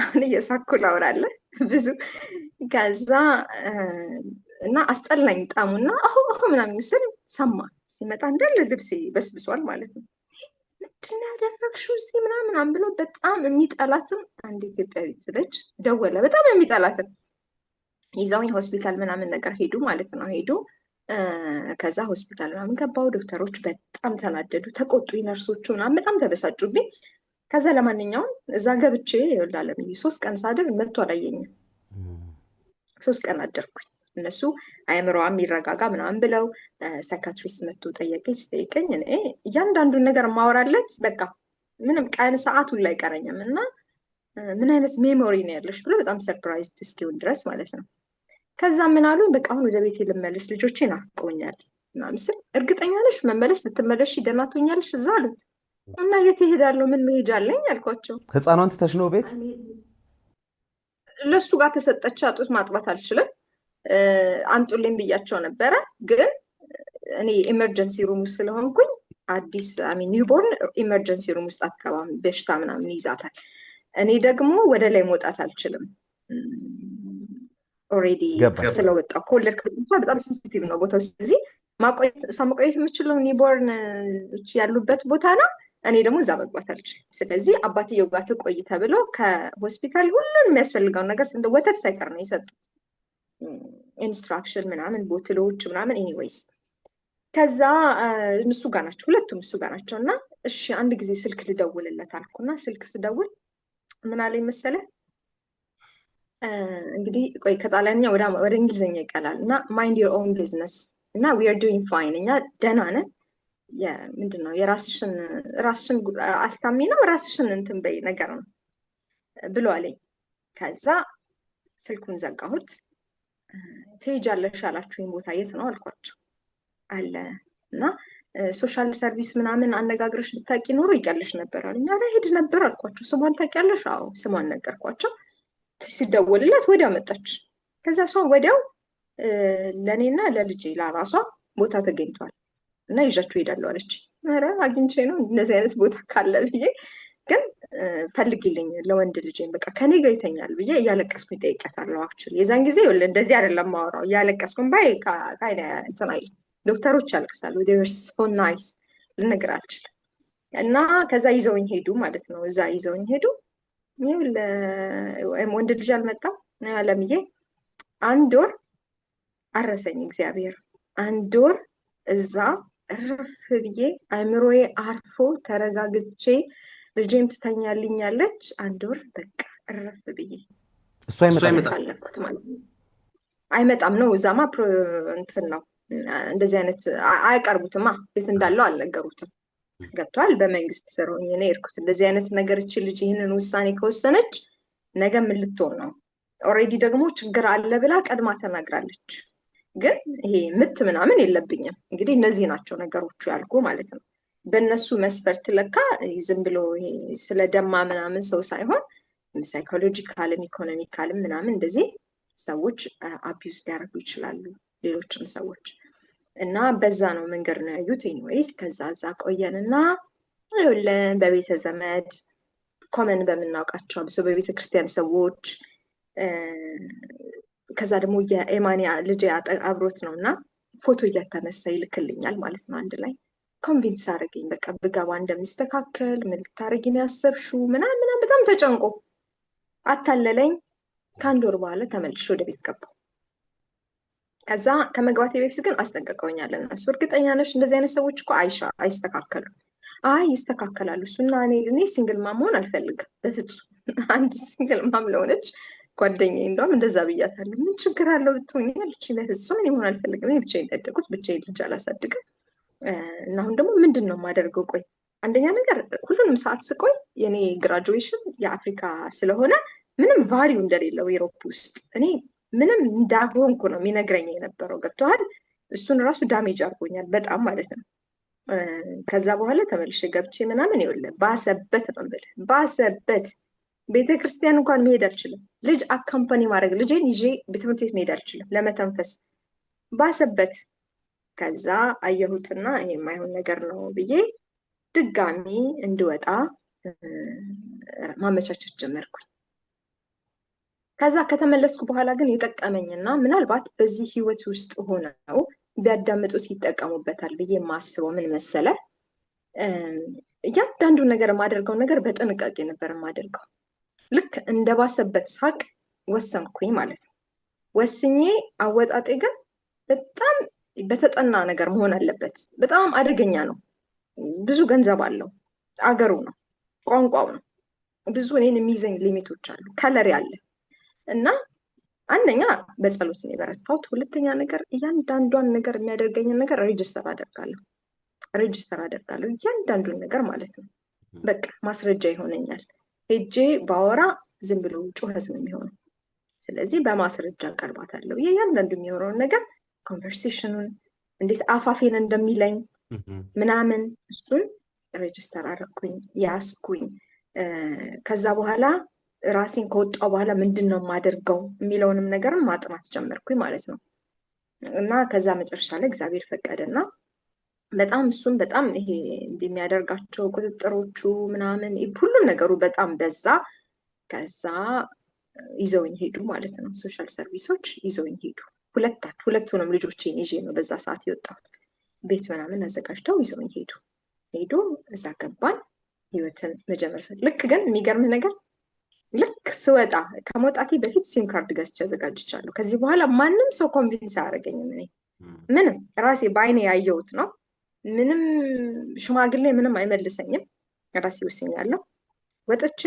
አሁን እየሳኩ ላወራለሁ ብዙ። ከዛ እና አስጠላኝ ጣሙና አሁ ምናምን ምስል ሰማ ሲመጣ እንዳለ ልብሴ በስብሷል ማለት ነው። ምንድን ነው ያደረግሽው እዚህ ምናምን ብሎ በጣም የሚጠላትም አንድ ኢትዮጵያዊት ልጅ ደወለ። በጣም የሚጠላትም ይዘውኝ ሆስፒታል ምናምን ነገር ሄዱ ማለት ነው። ሄዱ ከዛ ሆስፒታል ምናምን ገባው። ዶክተሮች በጣም ተናደዱ፣ ተቆጡኝ። ነርሶቹ ምናምን በጣም ተበሳጩብኝ። ከዛ ለማንኛውም እዛ ገብቼ ይወላለም 3 ቀን ሳድር መጥቶ አላየኝም። 3 ቀን አደርኩኝ። እነሱ አይምሮዋ የሚረጋጋ ምናምን ብለው ሳይካትሪስት መጥቶ ጠየቀኝ። እኔ እያንዳንዱን ነገር ማወራለት በቃ ምንም ቀን ሰዓቱን ላይ ቀረኝም እና ምን አይነት ሜሞሪ ነው ያለሽ ብሎ በጣም ሰርፕራይዝድ እስኪሆን ድረስ ማለት ነው። ከዛ ምን አሉኝ፣ በቃ አሁን ወደ ቤቴ ልመለስ ልጆቼ ናፍቀውኛል ምናምን ስል እርግጠኛ ነሽ መመለስ ልትመለሽ ደህና ትሆኛለሽ እዛ አሉኝ። እና የት እሄዳለሁ ምን መሄጃ አለኝ አልኳቸው። ህፃኗን ትተሽ ነው ቤት? ለሱ ጋር ተሰጠች። ጡት ማጥባት አልችልም አምጡልኝ ብያቸው ነበረ። ግን እኔ ኢመርጀንሲ ሩም ውስጥ ስለሆንኩኝ አዲስ ኒውቦርን ኢመርጀንሲ ሩም ውስጥ አትገባም፣ በሽታ ምናምን ይዛታል። እኔ ደግሞ ወደ ላይ መውጣት አልችልም። ኦልሬዲ ስለወጣሁ ከወለድክ በጣም ሴንሲቲቭ ነው ቦታው። ስለዚህ ማቆየት የምችለው ኒውቦርን ያሉበት ቦታ ነው። እኔ ደግሞ እዛ መግባት አልችልም። ስለዚህ አባትየው ጋር ትቆይ ተብሎ ከሆስፒታል ሁሉን የሚያስፈልገውን ነገር እንደ ወተት ሳይቀር ነው የሰጡት፣ ኢንስትራክሽን ምናምን ቦትሎች ምናምን። ኤኒዌይስ ከዛ እሱ ጋር ናቸው፣ ሁለቱም እሱ ጋር ናቸው። እና እሺ አንድ ጊዜ ስልክ ልደውልለት አልኩና ስልክ ስደውል ምን አለኝ መሰለህ? እንግዲህ ቆይ ከጣሊያንኛ ወደ እንግሊዝኛ ይቀላል እና ማይንድ ዮር ኦውን ቢዝነስ እና ዊ አር ዱይንግ ፋይን፣ እኛ ደህና ነን። ምንድን ነው ራስሽን አስታሚ ነው ራስሽን እንትን በይ ነገር ነው ብሎ አለኝ። ከዛ ስልኩን ዘጋሁት። ትሄጃለሽ አላችሁኝ ቦታ የት ነው አልኳቸው። አለ እና ሶሻል ሰርቪስ ምናምን አነጋግረሽ ብታውቂ ኖሮ ይቀልሽ ነበር አሉኝ። ኧረ ሄድ ነበር አልኳቸው። ስሟን ታውቂያለሽ? አዎ ስሟን ነገርኳቸው። ሲደወልላት ወዲያው መጣች። ከዛ ሰው ወዲያው ለእኔና ለልጄ ለራሷ ቦታ ተገኝቷል እና ይዣችሁ ሄዳለሁ አለች። ኧረ አግኝቼ ነው እንደዚህ አይነት ቦታ ካለ ብዬ ግን ፈልጊልኝ ለወንድ ልጄን በቃ ከኔ ጋር ይተኛል ብዬ እያለቀስኩኝ ጠይቄያታለሁ። አክቹዋሊ የዛን ጊዜ እንደዚህ አይደለም ማወራው፣ እያለቀስኩኝ ባይ እንትን አይልም። ዶክተሮች ያለቅሳሉ። ዴር ሶ ናይስ ልነግር አልችልም። እና ከዛ ይዘውኝ ሄዱ ማለት ነው። እዛ ይዘውኝ ሄዱ። ወንድ ልጅ አልመጣም። አለምዬ 1 ወር አረሰኝ እግዚአብሔር። 1 ወር እዛ እርፍ ብዬ አይምሮዬ አርፎ ተረጋግቼ ልጄም ትተኛልኛለች። 1 ወር በቃ እርፍ ብዬ እሱ አይመጣለፍኩት ማለት ነው። አይመጣም ነው እዛማ እንትን ነው እንደዚህ አይነት አይቀርቡትማ። ቤት እንዳለው አልነገሩትም። ገብቷል። በመንግስት ስር ሆኜ ነው የሄድኩት። እንደዚህ አይነት ነገር እቺ ልጅ ይህንን ውሳኔ ከወሰነች ነገ ምን ልትሆን ነው? ኦልሬዲ ደግሞ ችግር አለ ብላ ቀድማ ተናግራለች። ግን ይሄ ምት ምናምን የለብኝም። እንግዲህ እነዚህ ናቸው ነገሮቹ ያልኩ ማለት ነው። በእነሱ መስፈርት ለካ ዝም ብሎ ይሄ ስለ ደማ ምናምን ሰው ሳይሆን ሳይኮሎጂካልም ኢኮኖሚካልም ምናምን እንደዚህ ሰዎች አቢዩዝ ሊያደርጉ ይችላሉ ሌሎችን ሰዎች። እና በዛ ነው መንገድ ነው ያዩት። ኤኒዌይስ ከዛ እዛ ቆየንና ይኸውልህ በቤተ ዘመድ ኮመን በምናውቃቸው ብዙ በቤተ ክርስቲያን ሰዎች ከዛ ደግሞ የኤማንያ ልጅ አብሮት ነው እና ፎቶ እያተነሳ ይልክልኛል ማለት ነው። አንድ ላይ ኮንቪንስ አደረገኝ። በቃ ብገባ እንደሚስተካከል ምን ልታደርጊ ነው ያሰብሽው ምናምን በጣም ተጨንቆ አታለለኝ። ከአንድ ወር በኋላ ተመልሼ ወደ ቤት ገባሁ። ከዛ ከመግባቴ በፊት ግን አስጠንቀቀውኛል እነሱ። እርግጠኛ ነሽ እንደዚህ አይነት ሰዎች እኮ አይስተካከሉም። አይ ይስተካከላሉ። እሱና እኔ ሲንግል ማም መሆን አልፈልግም በፍጹም። አንድ ሲንግል ማም ለሆነች ጓደኛዬ እንደውም እንደዛ ብያታለሁ። ምን ችግር አለው ብትሆኝ አለች። በፍጹም እኔ መሆን አልፈልግም። እኔ ብቻዬን ያደግኩት ብቻዬን ልጅ አላሳድግም። እና አሁን ደግሞ ምንድን ነው የማደርገው? ቆይ አንደኛ ነገር ሁሉንም ሰዓት ስቆይ የኔ ግራጁዌሽን የአፍሪካ ስለሆነ ምንም ቫሊዩ እንደሌለው ዩሮፕ ውስጥ እኔ ምንም እንዳልሆንኩ ነው የሚነግረኝ የነበረው። ገብቶሃል? እሱን ራሱ ዳሜጅ አድርጎኛል በጣም ማለት ነው። ከዛ በኋላ ተመልሼ ገብቼ ምናምን ይኸውልህ ባሰበት ነው የምልህ፣ ባሰበት ቤተክርስቲያን እንኳን መሄድ አልችልም። ልጅ አካምፓኒ ማድረግ ልጄን ይዤ ትምህርት ቤት መሄድ አልችልም ለመተንፈስ፣ ባሰበት። ከዛ አየሁትና ይሄ የማይሆን ነገር ነው ብዬ ድጋሚ እንድወጣ ማመቻቸት ጀመርኩኝ። ከዛ ከተመለስኩ በኋላ ግን የጠቀመኝና ምናልባት በዚህ ህይወት ውስጥ ሆነው ቢያዳምጡት ይጠቀሙበታል ብዬ የማስበው ምን መሰለ፣ እያንዳንዱ ነገር የማደርገው ነገር በጥንቃቄ ነበር የማደርገው። ልክ እንደባሰበት ሳቅ ወሰንኩኝ ማለት ነው። ወስኜ አወጣጤ ግን በጣም በተጠና ነገር መሆን አለበት። በጣም አደገኛ ነው። ብዙ ገንዘብ አለው፣ አገሩ ነው፣ ቋንቋው ነው፣ ብዙ እኔን የሚይዘኝ ሊሚቶች አሉ፣ ከለር ያለ እና አንደኛ በጸሎት ነው የበረታሁት። ሁለተኛ ነገር እያንዳንዷን ነገር የሚያደርገኝን ነገር ሬጅስተር አደርጋለሁ እያንዳንዱን ነገር ማለት ነው። በቃ ማስረጃ ይሆነኛል። ሄጄ ባወራ ዝም ብሎ ጩኸት ነው የሚሆነው። ስለዚህ በማስረጃ አቀርባታለሁ እያንዳንዱ የሚሆነውን ነገር፣ ኮንቨርሴሽኑን እንዴት አፋፌን እንደሚለኝ ምናምን እሱን ሬጅስተር አደረኩኝ፣ ያስኩኝ። ከዛ በኋላ ራሴን ከወጣው በኋላ ምንድን ነው የማደርገው የሚለውንም ነገርም ማጥናት ጀመርኩኝ ማለት ነው። እና ከዛ መጨረሻ ላይ እግዚአብሔር ፈቀደና በጣም እሱም በጣም ይሄ እንደሚያደርጋቸው ቁጥጥሮቹ ምናምን ሁሉም ነገሩ በጣም በዛ። ከዛ ይዘውኝ ሄዱ ማለት ነው። ሶሻል ሰርቪሶች ይዘውኝ ሄዱ። ሁለቱንም ልጆቼን ይዤ ነው በዛ ሰዓት የወጣሁት። ቤት ምናምን አዘጋጅተው ይዘውኝ ሄዱ። እዛ ገባን፣ ህይወትን መጀመር ልክ ግን የሚገርምህ ነገር ልክ ስወጣ ከመውጣቴ በፊት ሲም ካርድ ገዝቼ አዘጋጅቻለሁ። ከዚህ በኋላ ማንም ሰው ኮንቪንስ አያደርገኝም። እኔ ምንም ራሴ በአይኔ ያየሁት ነው። ምንም ሽማግሌ ምንም አይመልሰኝም። ራሴ ወስኛለሁ። ወጥቼ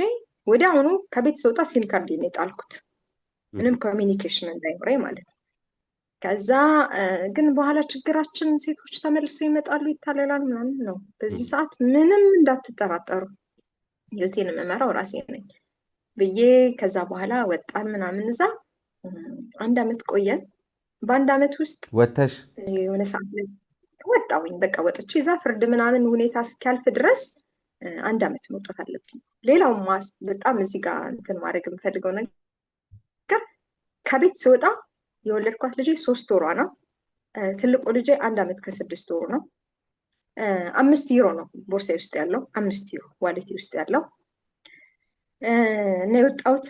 ወዲያውኑ ከቤት ስወጣ ሲም ካርድ ነው የጣልኩት፣ ምንም ኮሚኒኬሽን እንዳይኖረኝ ማለት ነው። ከዛ ግን በኋላ ችግራችን ሴቶች ተመልሰው ይመጣሉ፣ ይታለላሉ ምናምን ነው። በዚህ ሰዓት ምንም እንዳትጠራጠሩ ህይወቴን የምመራው ራሴ ነኝ ብዬ ከዛ በኋላ ወጣን ምናምን። እዛ 1 ዓመት ቆየን። በ1 ዓመት ውስጥ ወተሽ የሆነ ሰዓት ላይ ወጣሁኝ። በቃ ወጥቼ እዛ ፍርድ ምናምን ሁኔታ እስኪያልፍ ድረስ 1 ዓመት መውጣት አለብኝ። ሌላው በጣም እዚህ ጋር እንትን ማድረግ የምፈልገው ነገር ከቤት ስወጣ የወለድኳት ልጄ 3 ወሯ ነው። ትልቁ ልጄ 1 ዓመት ከ6 ወሩ ነው። 5 ዩሮ ነው ቦርሳዬ ውስጥ ያለው፣ 5 ዩሮ ዋሌቴ ውስጥ ያለው እና የወጣሁት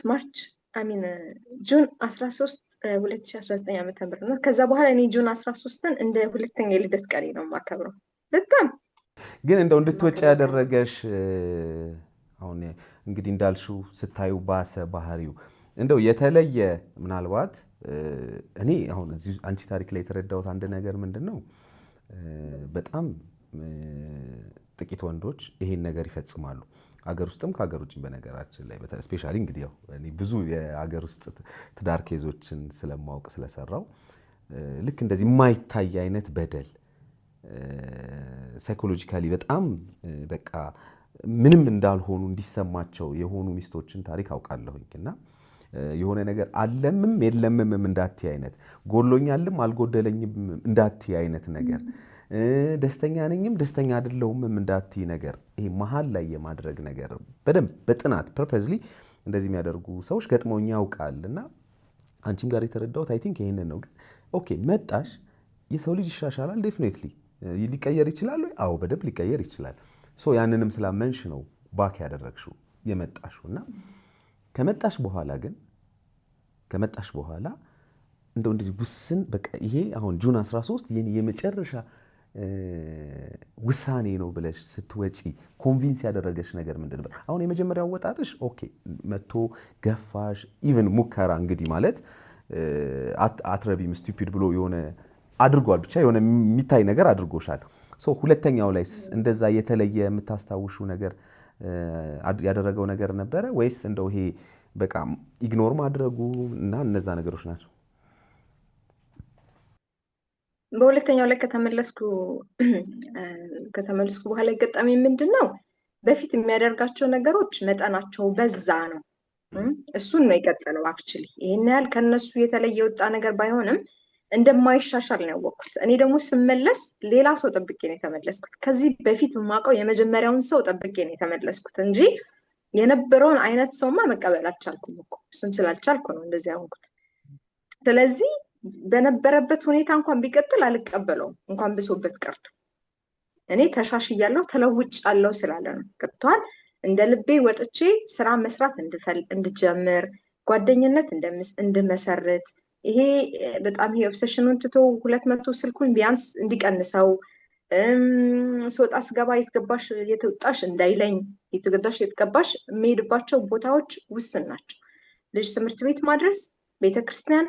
ጁን 13 2019 ዓመተ ምህረት ነው። ከዛ በኋላ እኔ ጁን 13ን እንደ ሁለተኛ የልደት ቀኔ ነው የማከብረው። በጣም ግን እንደው እንድትወጪ ያደረገሽ አሁን እንግዲህ እንዳልሽው ስታዩ ባሰ ባህሪው እንደው የተለየ ምናልባት እኔ አሁን እዚህ አንቺ ታሪክ ላይ የተረዳሁት አንድ ነገር ምንድን ነው፣ በጣም ጥቂት ወንዶች ይሄን ነገር ይፈጽማሉ። አገር ውስጥም ከሀገር ውጭም በነገራችን ላይ ስፔሻሊ እንግዲህ ያው እኔ ብዙ የሀገር ውስጥ ትዳር ኬዞችን ስለማወቅ ስለሰራው ልክ እንደዚህ የማይታይ አይነት በደል ሳይኮሎጂካሊ በጣም በቃ ምንም እንዳልሆኑ እንዲሰማቸው የሆኑ ሚስቶችን ታሪክ አውቃለሁኝ። እና የሆነ ነገር አለምም የለምም እንዳትይ አይነት፣ ጎሎኛልም አልጎደለኝም እንዳትይ አይነት ነገር፣ ደስተኛ ነኝም ደስተኛ አይደለሁም እንዳትይ ነገር፣ ይሄ መሀል ላይ የማድረግ ነገር በደንብ በጥናት ፐርፐዝሊ እንደዚህ የሚያደርጉ ሰዎች ገጥመውኝ ያውቃል። እና አንቺም ጋር የተረዳሁት አይ ቲንክ ይሄንን ነው። ግን ኦኬ መጣሽ፣ የሰው ልጅ ይሻሻላል። ዴፊኔትሊ ሊቀየር ይችላል ወይ? አዎ በደንብ ሊቀየር ይችላል። ያንንም ስላመንሽ ነው ባክ ያደረግሽው የመጣሽው። እና ከመጣሽ በኋላ እንደው እንደዚህ ውስን በቃ ይሄ አሁን ጁን 13 የመጨረሻ ውሳኔ ነው ብለሽ ስትወጪ ኮንቪንስ ያደረገሽ ነገር ምንድን ነበር? አሁን የመጀመሪያው ወጣትሽ ኦኬ መቶ ገፋሽ፣ ኢቭን ሙከራ እንግዲህ ማለት አትረቢም ስቱፒድ ብሎ የሆነ አድርጓል፣ ብቻ የሆነ የሚታይ ነገር አድርጎሻል። ሁለተኛው ላይ እንደዛ የተለየ የምታስታውሹ ነገር ያደረገው ነገር ነበረ ወይስ እንደው ይሄ በቃ ኢግኖር ማድረጉ እና እነዛ ነገሮች ናቸው? በሁለተኛው ላይ ከተመለስኩ በኋላ ገጠመኝ ምንድን ነው? በፊት የሚያደርጋቸው ነገሮች መጠናቸው በዛ ነው። እሱን ነው የቀጠለው። አክቹሊ ይህን ያህል ከነሱ የተለየ ወጣ ነገር ባይሆንም እንደማይሻሻል ነው ያወቅኩት። እኔ ደግሞ ስመለስ ሌላ ሰው ጠብቄ ነው የተመለስኩት። ከዚህ በፊት የማውቀው የመጀመሪያውን ሰው ጠብቄ ነው የተመለስኩት እንጂ የነበረውን አይነት ሰውማ መቀበል አልቻልኩም እኮ። እሱን ስላልቻልኩ ነው እንደዚህ ያሆንኩት። ስለዚህ በነበረበት ሁኔታ እንኳን ቢቀጥል አልቀበለውም፣ እንኳን ብሶበት ቀርቶ። እኔ ተሻሽያለሁ ተለውጫለሁ ስላለ ነው። ገብቶሃል? እንደ ልቤ ወጥቼ ስራ መስራት እንድጀምር፣ ጓደኝነት እንድመሰርት፣ ይሄ በጣም ይሄ ኦብሴሽኑን ትቶ 200 ስልኩን ቢያንስ እንዲቀንሰው፣ ስወጣ ስገባ የተገባሽ የተወጣሽ እንዳይለኝ፣ የተገባሽ የተገባሽ የሚሄድባቸው ቦታዎች ውስን ናቸው። ልጅ ትምህርት ቤት ማድረስ፣ ቤተክርስቲያን፣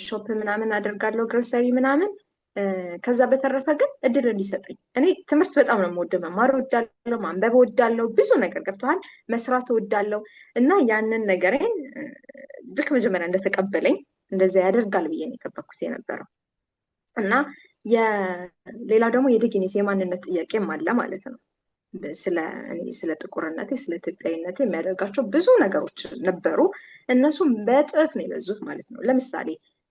ሾፕ ምናምን አደርጋለሁ፣ ግሮሰሪ ምናምን። ከዛ በተረፈ ግን እድል እንዲሰጠኝ፣ እኔ ትምህርት በጣም ነው የምወደው፣ መማር እወዳለሁ፣ ማንበብ እወዳለሁ፣ ብዙ ነገር ገብቶሃል፣ መስራት እወዳለሁ። እና ያንን ነገሬን ልክ መጀመሪያ እንደተቀበለኝ እንደዛ ያደርጋል ብዬ ነው የጠበቅኩት የነበረው። እና ሌላ ደግሞ የዲግኒቲ የማንነት ጥያቄም አለ ማለት ነው። ስለ ጥቁርነቴ ስለ ኢትዮጵያዊነቴ የሚያደርጋቸው ብዙ ነገሮች ነበሩ። እነሱም በጥፍ ነው የበዙት ማለት ነው። ለምሳሌ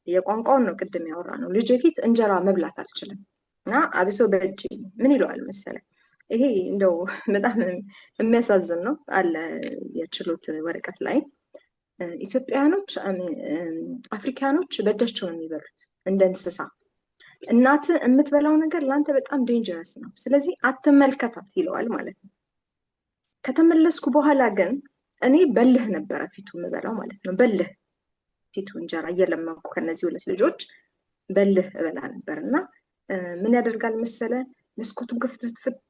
የቋንቋውን ነው ቅድም ያወራ ነው። ልጄ ፊት እንጀራ መብላት አልችልም እና አብሶ በእጅ ምን ይለዋል መሰለህ፣ ይሄ እንደው በጣም የሚያሳዝን ነው አለ የችሎት ወረቀት ላይ ኢትዮጵያኖች አፍሪካኖች በእጃቸው ነው የሚበሉት እንደ እንስሳ። እናት የምትበላው ነገር ለአንተ በጣም ዴንጀረስ ነው፣ ስለዚህ አትመልከታት ይለዋል ማለት ነው። ከተመለስኩ በኋላ ግን እኔ በልህ ነበረ ፊቱ የምበላው ማለት ነው። በልህ ፊቱ እንጀራ እየለመንኩ ከነዚህ ሁለት ልጆች በልህ እበላ ነበር። እና ምን ያደርጋል መሰለ፣ መስኮቱን ክፍት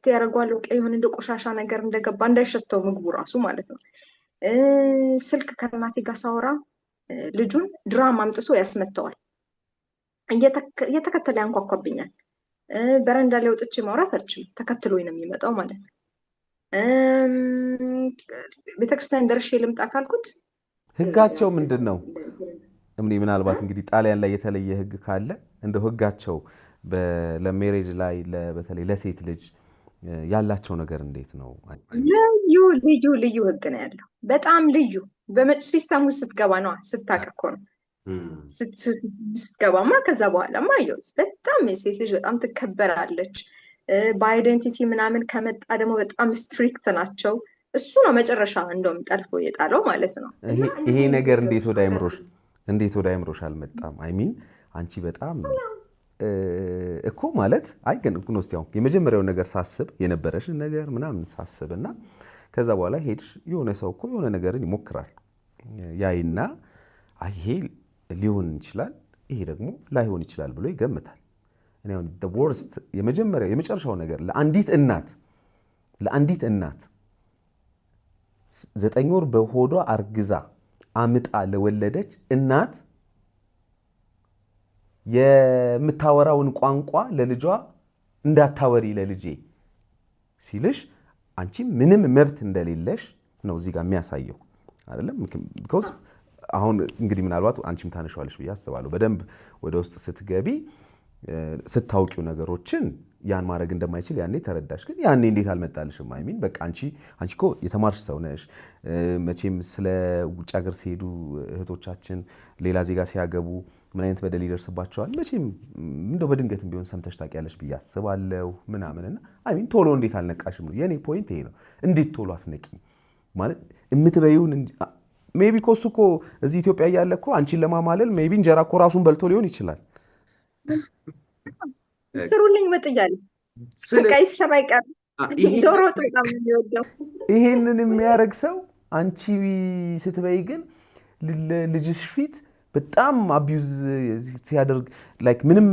ያደርገዋል። በቃ የሆነ እንደ ቆሻሻ ነገር እንደገባ እንዳይሸተው ምግቡ ራሱ ማለት ነው። ስልክ ከእናቴ ጋር ሳወራ ልጁን ድራም አምጥቶ ያስመተዋል። እየተከተለ ያንኳኳብኛል። በረንዳ ላይ ወጥቼ ማውራት አልችልም፣ ተከትሎኝ ነው የሚመጣው ማለት ነው። ቤተክርስቲያን ደርሼ ልምጣ ካልኩት ህጋቸው ምንድን ነው? ምናልባት እንግዲህ ጣሊያን ላይ የተለየ ህግ ካለ እንደው ህጋቸው ለሜሬጅ ላይ በተለይ ለሴት ልጅ ያላቸው ነገር እንዴት ነው? ልዩ ህግ ነው ያለው። በጣም ልዩ። በመጭ ሲስተም ውስጥ ስትገባ ነው ስታውቅ እኮ ነው ስትገባማ። ከዛ በኋላማ በጣም የሴት ልጅ በጣም ትከበራለች። በአይደንቲቲ ምናምን ከመጣ ደግሞ በጣም ስትሪክት ናቸው። እሱ ነው መጨረሻ እንደውም ጠልፎ የጣለው ማለት ነው። ይሄ ነገር እንዴት ወደ አይምሮሽ አልመጣም? አይሚን አንቺ በጣም እኮ ማለት ግን ነው የመጀመሪያው ነገር ሳስብ የነበረሽን ነገር ምናምን ሳስብ እና ከዛ በኋላ ሄድሽ የሆነ ሰው እኮ የሆነ ነገርን ይሞክራል ያይና ይሄ ሊሆን ይችላል፣ ይሄ ደግሞ ላይሆን ይችላል ብሎ ይገምታል። እኔ አሁን the worst የመጨረሻው ነገር ለአንዲት እናት 9 ወር በሆዷ አርግዛ አምጣ ለወለደች እናት የምታወራውን ቋንቋ ለልጇ እንዳታወሪ ለልጄ ሲልሽ አንቺ ምንም መብት እንደሌለሽ ነው እዚህ ጋር የሚያሳየው አይደለም? because አሁን እንግዲህ ምናልባት አንቺም ታነሻዋለሽ ብዬ አስባለሁ። በደንብ ወደ ውስጥ ስትገቢ ስታውቂው ነገሮችን ያን ማድረግ እንደማይችል ያኔ ተረዳሽ። ግን ያኔ እንዴት አልመጣልሽም? አይሚን በቃ አንቺ እኮ የተማርሽ ሰው ነሽ። መቼም ስለ ውጭ ሀገር ሲሄዱ እህቶቻችን ሌላ ዜጋ ሲያገቡ ምን አይነት በደል ይደርስባቸዋል መቼም እንደው በድንገትም ቢሆን ሰምተሽ ታውቂያለሽ ብዬ አስባለሁ ምናምንና አይሚን ቶሎ እንዴት አልነቃሽም ነው የኔ ፖይንት። ይሄ ነው። እንዴት ቶሎ አትነቂም ማለት የምትበይውን ሜቢ እኮ እሱ እኮ እዚህ ኢትዮጵያ እያለ እኮ አንቺን ለማማለል ሜቢ እንጀራ እኮ ራሱን በልቶ ሊሆን ይችላል። ስሩልኝ ወጥ እያለ በቃ ይሰራ አይቀር ዶሮ ወጥ በጣም የሚወደው ይሄንን የሚያደርግ ሰው አንቺ ስትበይ ግን ልጅሽ ፊት በጣም አቢዩዝ ሲያደርግ ላይክ ምንም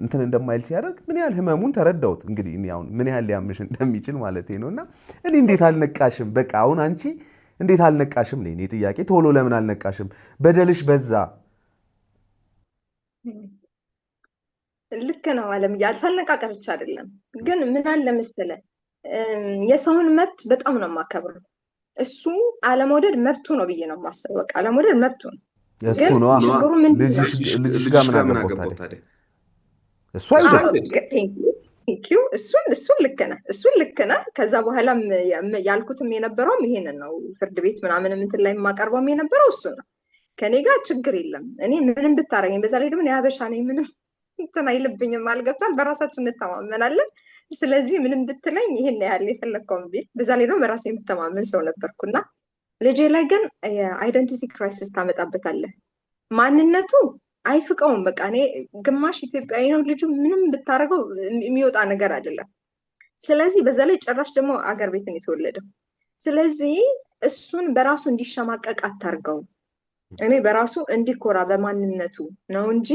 እንትን እንደማይል ሲያደርግ ምን ያህል ህመሙን ተረዳሁት። እንግዲህ እኔ አሁን ምን ያህል ሊያምሽ እንደሚችል ማለት ነውና እኔ እንዴት አልነቃሽም? በቃ አሁን አንቺ እንዴት አልነቃሽም? እኔ ጥያቄ ቶሎ ለምን አልነቃሽም? በደልሽ በዛ። ልክ ነው አለም ያልሳልነቃ ቀርቼ አይደለም። ግን ምን አለ መሰለህ የሰውን መብት በጣም ነው የማከብረው። እሱ አለመውደድ መብቱ ነው ብዬ ነው የማስበው። በቃ አለመውደድ መብቱ ነው። እሱ ነው ችግሩ ምንድን ነው? ልጅሽ ጋር ምን አገባው ታዲያ? እሱ አይወድ እሱን ልክ ነህ፣ እሱን ልክ ነህ። ከዛ በኋላም ያልኩትም የነበረውም ይሄንን ነው። ፍርድ ቤት ምናምን እንትን ላይ የማቀርበውም የነበረው እሱ ነው። ከኔ ጋር ችግር የለም። እኔ ምንም ብታረገኝ፣ በዛ ላይ ደግሞ የሀበሻ ነኝ፣ ምንም እንትን አይልብኝም። አልገብቷል። በራሳችን እንተማመናለን። ስለዚህ ምንም ብትለኝ ይሄን ያህል የፈለግከውን ቢል፣ በዛ ላይ ደግሞ በራሴ የምተማመን ሰው ነበርኩና ልጄ ላይ ግን የአይደንቲቲ ክራይሲስ ታመጣበታለህ። ማንነቱ አይፍቀውም። በቃ እኔ ግማሽ ኢትዮጵያዊ ነው ልጁ፣ ምንም ብታደርገው የሚወጣ ነገር አይደለም። ስለዚህ በዛ ላይ ጭራሽ ደግሞ አገር ቤት ነው የተወለደው። ስለዚህ እሱን በራሱ እንዲሸማቀቅ አታርገው። እኔ በራሱ እንዲኮራ በማንነቱ ነው እንጂ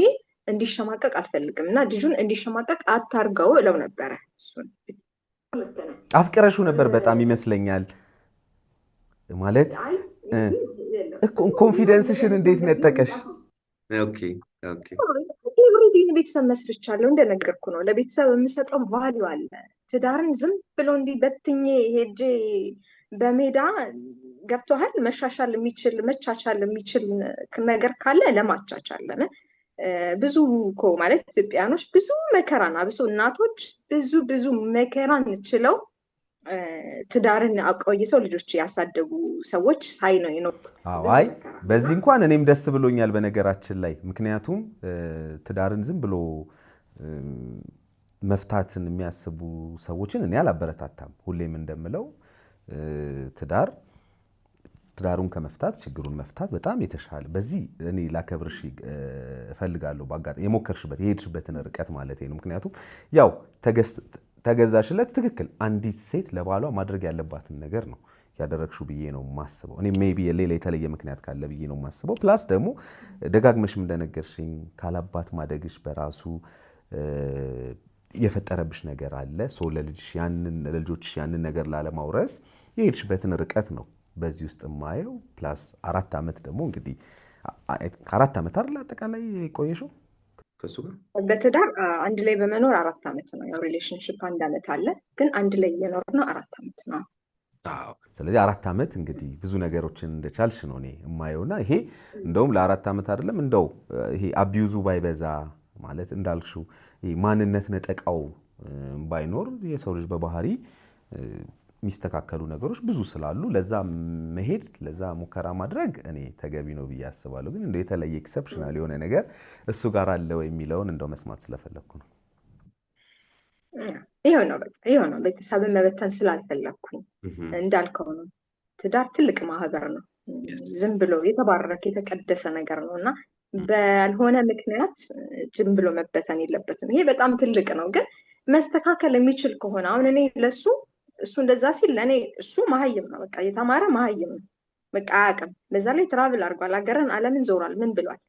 እንዲሸማቀቅ አልፈልግም። እና ልጁን እንዲሸማቀቅ አታርገው እለው ነበረ። እሱን አፍቅረሹ ነበር በጣም ይመስለኛል። ማለት ኮንፊደንስሽን እንዴት ነጠቀሽ? ቤተሰብ መስርቻለሁ እንደነገርኩ ነው። ለቤተሰብ የምሰጠው ቫሊዩ አለ። ትዳርን ዝም ብሎ እንዲህ በትኜ ሄጄ በሜዳ ገብቶሃል መሻሻል የሚችል መቻቻል የሚችል ነገር ካለ ለማቻቻል ብዙ እኮ ማለት ኢትዮጵያኖች ብዙ መከራን አብሶ እናቶች ብዙ መከራን ችለው ትዳርን አቆይተው ልጆች ያሳደጉ ሰዎች ሳይ ነው የኖሩት። አይ በዚህ እንኳን እኔም ደስ ብሎኛል በነገራችን ላይ። ምክንያቱም ትዳርን ዝም ብሎ መፍታትን የሚያስቡ ሰዎችን እኔ አላበረታታም። ሁሌም እንደምለው ትዳሩን ከመፍታት ችግሩን መፍታት በጣም የተሻለ። በዚህ እኔ ላከብርሽ እፈልጋለሁ። በአጋጣሚ የሞከርሽበት የሄድሽበትን ርቀት ማለት ነው። ምክንያቱም ያው ተገዛሽለት። ትክክል። አንዲት ሴት ለባሏ ማድረግ ያለባትን ነገር ነው ያደረግሽው ብዬ ነው የማስበው። እኔ ሜቢ ሌላ የተለየ ምክንያት ካለ ብዬ ነው የማስበው። ፕላስ ደግሞ ደጋግመሽም እንደነገርሽኝ ካላባት ማደግሽ በራሱ የፈጠረብሽ ነገር አለ። ለልጆችሽ ያንን ነገር ላለማውረስ የሄድሽበትን ርቀት ነው በዚህ ውስጥ የማየው። ፕላስ 4 ዓመት ደግሞ እንግዲህ 4 ዓመት አይደል አጠቃላይ ቆየሽው ከሱ ጋር በትዳር አንድ ላይ በመኖር 4 ዓመት ነው። ያው ሪሌሽንሽፕ 1 ዓመት አለ፣ ግን አንድ ላይ የኖርነው 4 ዓመት ነው። አዎ። ስለዚህ 4 ዓመት እንግዲህ ብዙ ነገሮችን እንደቻልሽ ነው እኔ የማየውና ይሄ እንደውም ለ4 ዓመት አይደለም እንደው ይሄ አቢዩዙ ባይበዛ ማለት እንዳልሽው ይሄ ማንነት ነጠቃው ባይኖር የሰው ልጅ በባህሪ የሚስተካከሉ ነገሮች ብዙ ስላሉ ለዛ መሄድ ለዛ ሙከራ ማድረግ እኔ ተገቢ ነው ብዬ አስባለሁ። ግን እንደው የተለየ ኤክሰፕሽናል የሆነ ነገር እሱ ጋር አለ ወይ የሚለውን እንደው መስማት ስለፈለግኩ ነው። ይኸው ነው ቤተሰብን መበተን ስላልፈለግኩኝ እንዳልከው ነው። ትዳር ትልቅ ማህበር ነው። ዝም ብሎ የተባረከ የተቀደሰ ነገር ነው እና ባልሆነ ምክንያት ዝም ብሎ መበተን የለበትም። ይሄ በጣም ትልቅ ነው። ግን መስተካከል የሚችል ከሆነ አሁን እኔ እሱ እንደዛ ሲል ለእኔ እሱ መሀይም ነው። በቃ የተማረ መሀይም ነው። በቃ አያውቅም። በዛ ላይ ትራቭል አድርጓል፣ ሀገርን ዓለምን ዞሯል፣ ምን ብሏል።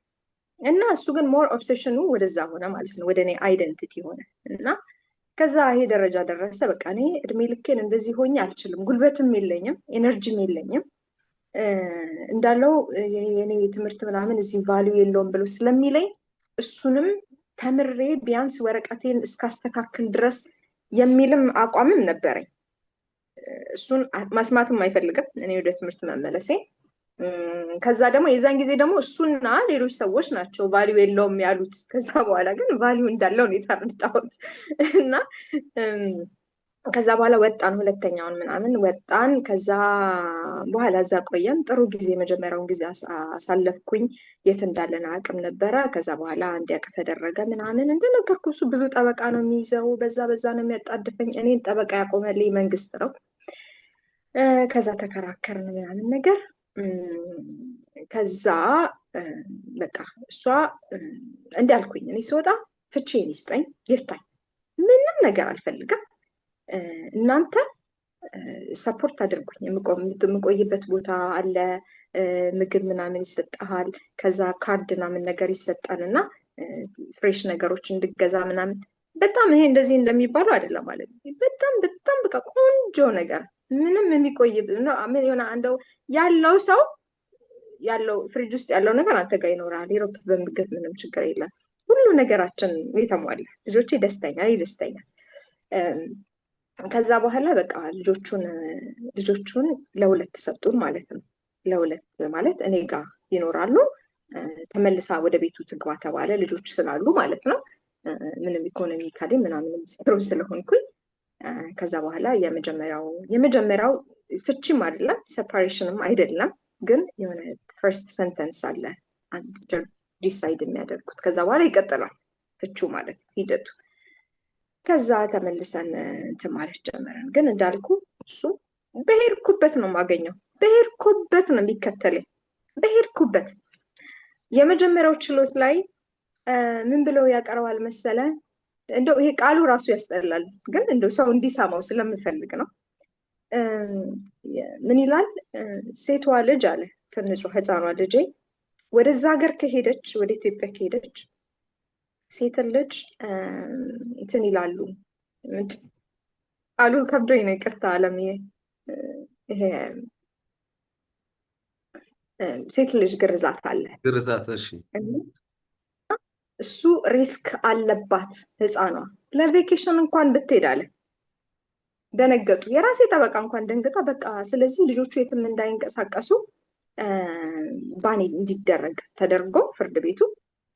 እና እሱ ግን ሞር ኦብሴሽኑ ወደዛ ሆነ ማለት ነው፣ ወደ እኔ አይደንቲቲ ሆነ እና ከዛ ይሄ ደረጃ ደረሰ። በቃ እኔ እድሜ ልኬን እንደዚህ ሆኜ አልችልም፣ ጉልበትም የለኝም፣ ኤነርጂም የለኝም እንዳለው የኔ ትምህርት ምናምን እዚህ ቫሊዩ የለውም ብሎ ስለሚለኝ እሱንም ተምሬ ቢያንስ ወረቀቴን እስካስተካክል ድረስ የሚልም አቋምም ነበረኝ። እሱን ማስማትም አይፈልግም እኔ ወደ ትምህርት መመለሴ። ከዛ ደግሞ የዛን ጊዜ ደግሞ እሱና ሌሎች ሰዎች ናቸው ቫሊዩ የለውም ያሉት። ከዛ በኋላ ግን ቫሊዩ እንዳለው ነው የተረዳሁት። እና ከዛ በኋላ ወጣን፣ ሁለተኛውን ምናምን ወጣን። ከዛ በኋላ እዛ ቆየን። ጥሩ ጊዜ መጀመሪያውን ጊዜ አሳለፍኩኝ። የት እንዳለን አቅም ነበረ። ከዛ በኋላ እንዲያውቅ ተደረገ ምናምን። እንደነገርኩ እሱ ብዙ ጠበቃ ነው የሚይዘው፣ በዛ ነው የሚያጣድፈኝ። እኔን ጠበቃ ያቆመልኝ መንግስት ነው። ከዛ ተከራከርን ምናምን ነገር። ከዛ በቃ እሷ እንዳልኩኝ እኔ ስወጣ ፍቺን ይስጠኝ ይፍታኝ። ምንም ነገር አልፈልግም። እናንተ ሰፖርት አድርጉኝ። የምቆይበት ቦታ አለ፣ ምግብ ምናምን ይሰጣል። ከዛ ካርድ ምናምን ነገር ይሰጣል እና ፍሬሽ ነገሮች እንድገዛ ምናምን። በጣም ይሄ እንደዚህ እንደሚባለው አይደለም ማለት ነው። በጣም በጣም በቃ ቆንጆ ነገር፣ ምንም የሚቆይ ሆነ እንደው ያለው ሰው ያለው ፍሪጅ ውስጥ ያለው ነገር አንተ ጋር ይኖራል። ዩሮፕ በምግብ ምንም ችግር የለም። ሁሉ ነገራችን የተሟላ፣ ልጆቼ ደስተኛ፣ እኔ ደስተኛ። ከዛ በኋላ በቃ ልጆቹን ለሁለት ሰጡን ማለት ነው። ለሁለት ማለት እኔ ጋር ይኖራሉ፣ ተመልሳ ወደ ቤቱ ትግባ ተባለ። ልጆቹ ስላሉ ማለት ነው። ምንም ኢኮኖሚካሊ ምናምንም ስሩ ስለሆንኩኝ። ከዛ በኋላ የመጀመሪያው ፍቺም አይደለም ሴፓሬሽንም አይደለም፣ ግን የሆነ ፈርስት ሰንተንስ አለ ዲሳይድ የሚያደርጉት። ከዛ በኋላ ይቀጥላል ፍቹ ማለት ሂደቱ። ከዛ ተመልሰን እንትን ማለት ጀመረን። ግን እንዳልኩ እሱ በሄድኩበት ነው የማገኘው፣ በሄድኩበት ነው የሚከተለኝ፣ በሄድኩበት። የመጀመሪያው ችሎት ላይ ምን ብለው ያቀርባል መሰለ? እንደው ይሄ ቃሉ ራሱ ያስጠላል፣ ግን እንደው ሰው እንዲሰማው ስለምፈልግ ነው። ምን ይላል? ሴቷ ልጅ አለ፣ ትንሿ ህፃኗ ልጄ ወደዛ ሀገር ከሄደች፣ ወደ ኢትዮጵያ ከሄደች ሴትን ልጅ እንትን ይላሉ። ቃሉ ከብዶኝ ነው ይቅርታ አለም። ይሄ ሴት ልጅ ግርዛት አለ፣ ግርዛት። እሺ፣ እሱ ሪስክ አለባት ህፃኗ። ለቬኬሽን እንኳን ብትሄድ አለ ደነገጡ። የራሴ ጠበቃ እንኳን ደንግጣ በቃ ስለዚህ ልጆቹ የትም እንዳይንቀሳቀሱ ባኔ እንዲደረግ ተደርጎ ፍርድ ቤቱ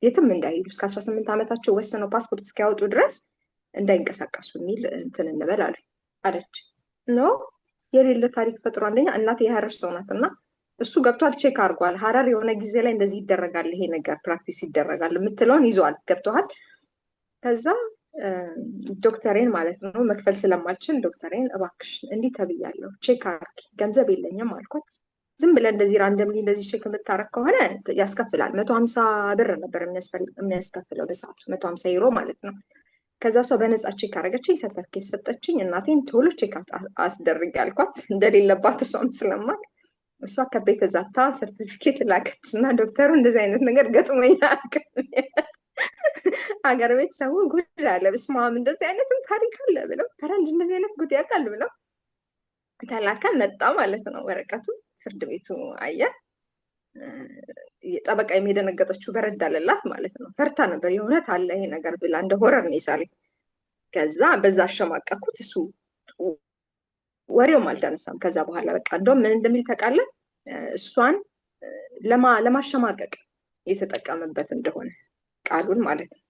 የትም እንዳይሄዱ እስከ 18 ዓመታቸው ወሰነው ፓስፖርት እስኪያወጡ ድረስ እንዳይንቀሳቀሱ የሚል እንትን እንበል አለች። ኖ የሌለ ታሪክ ፈጥሮ። አንደኛ እናቴ የሀረር ሰው ናት እና እሱ ገብቷል፣ ቼክ አድርጓል። ሀረር የሆነ ጊዜ ላይ እንደዚህ ይደረጋል፣ ይሄ ነገር ፕራክቲስ ይደረጋል የምትለውን ይዟል፣ ገብተዋል። ከዛ ዶክተሬን ማለት ነው መክፈል ስለማልችል ዶክተሬን እባክሽ እንዲህ ተብያለሁ ቼክ አድርጊ፣ ገንዘብ የለኝም አልኳት። ዝም ብለህ እንደዚህ ራንደምሊ እንደዚህ ቼክ የምታረግ ከሆነ ያስከፍላል። 150 ብር ነበር የሚያስከፍለው በሰዓቱ፣ 150 ዩሮ ማለት ነው። ከዛ ሰው በነፃ ቼክ አደረገችኝ፣ ሰርተፍኬት ሰጠችኝ። እናቴን ቶሎ ቼክ አስደርግ ያልኳት እንደሌለባት እሷም ስለማት እሷ ከቤት ዛታ ሰርቲፊኬት ላከች እና ዶክተሩ እንደዚህ አይነት ነገር ገጥሞኝ አያውቅም። ሀገር ቤት ሰው ጉድ አለ፣ በስመ አብ እንደዚህ አይነትም ታሪክ አለ ብለው ፈረንጅ እንደዚህ አይነት ጉድ ያውቃል ብለው ተላከ። መጣ ማለት ነው ወረቀቱ። ፍርድ ቤቱ አየ። ጠበቃ የሚደነገጠችው በረድ አለላት ማለት ነው። ፈርታ ነበር የእውነት አለ ይሄ ነገር ብላ እንደ ሆረር ነው የሳለኝ። ከዛ በዛ አሸማቀኩት። እሱ ወሬውም አልተነሳም። ከዛ በኋላ በቃ እንደውም ምን እንደሚል ታውቃለህ? እሷን ለማሸማቀቅ የተጠቀመበት እንደሆነ ቃሉን ማለት ነው።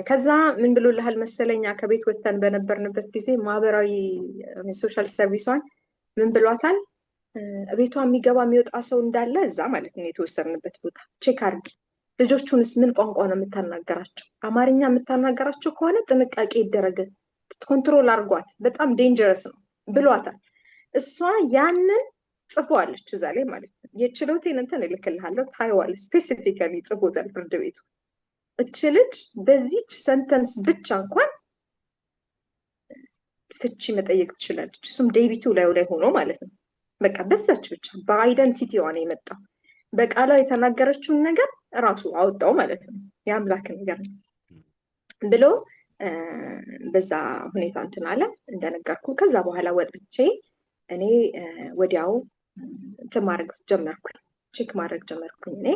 ከዛ ምን ብሎልሃል መሰለኛ? ከቤት ወጥተን በነበርንበት ጊዜ ማህበራዊ ሶሻል ሰርቪሷን ምን ብሏታል? ቤቷ የሚገባ የሚወጣ ሰው እንዳለ እዛ ማለት ነው የተወሰንበት ቦታ ቼክ አድርጊ። ልጆቹንስ ምን ቋንቋ ነው የምታናገራቸው? አማርኛ የምታናገራቸው ከሆነ ጥንቃቄ ይደረግ፣ ኮንትሮል አድርጓት፣ በጣም ዴንጀረስ ነው ብሏታል። እሷ ያንን ጽፏለች እዛ ላይ ማለት ነው። የችሎቴን እንትን እልክልሃለሁ ታይዋለህ። ስፔሲፊካሊ ጽፎታል ፍርድ ቤቱ። እች ልጅ በዚች ሰንተንስ ብቻ እንኳን ፍቺ መጠየቅ ትችላለች። እሱም ዴቢቱ ላይ ሆኖ ማለት ነው። በቃ በዛች ብቻ በአይደንቲቲዋ ነው የመጣው። በቃሏ የተናገረችውን ነገር እራሱ አወጣው ማለት ነው። የአምላክ ነገር ነው ብሎ በዛ ሁኔታ እንትን አለ እንደነገርኩ። ከዛ በኋላ ወጥቼ እኔ ወዲያው እንትን ማድረግ ጀመርኩኝ፣ ቼክ ማድረግ ጀመርኩኝ። እኔ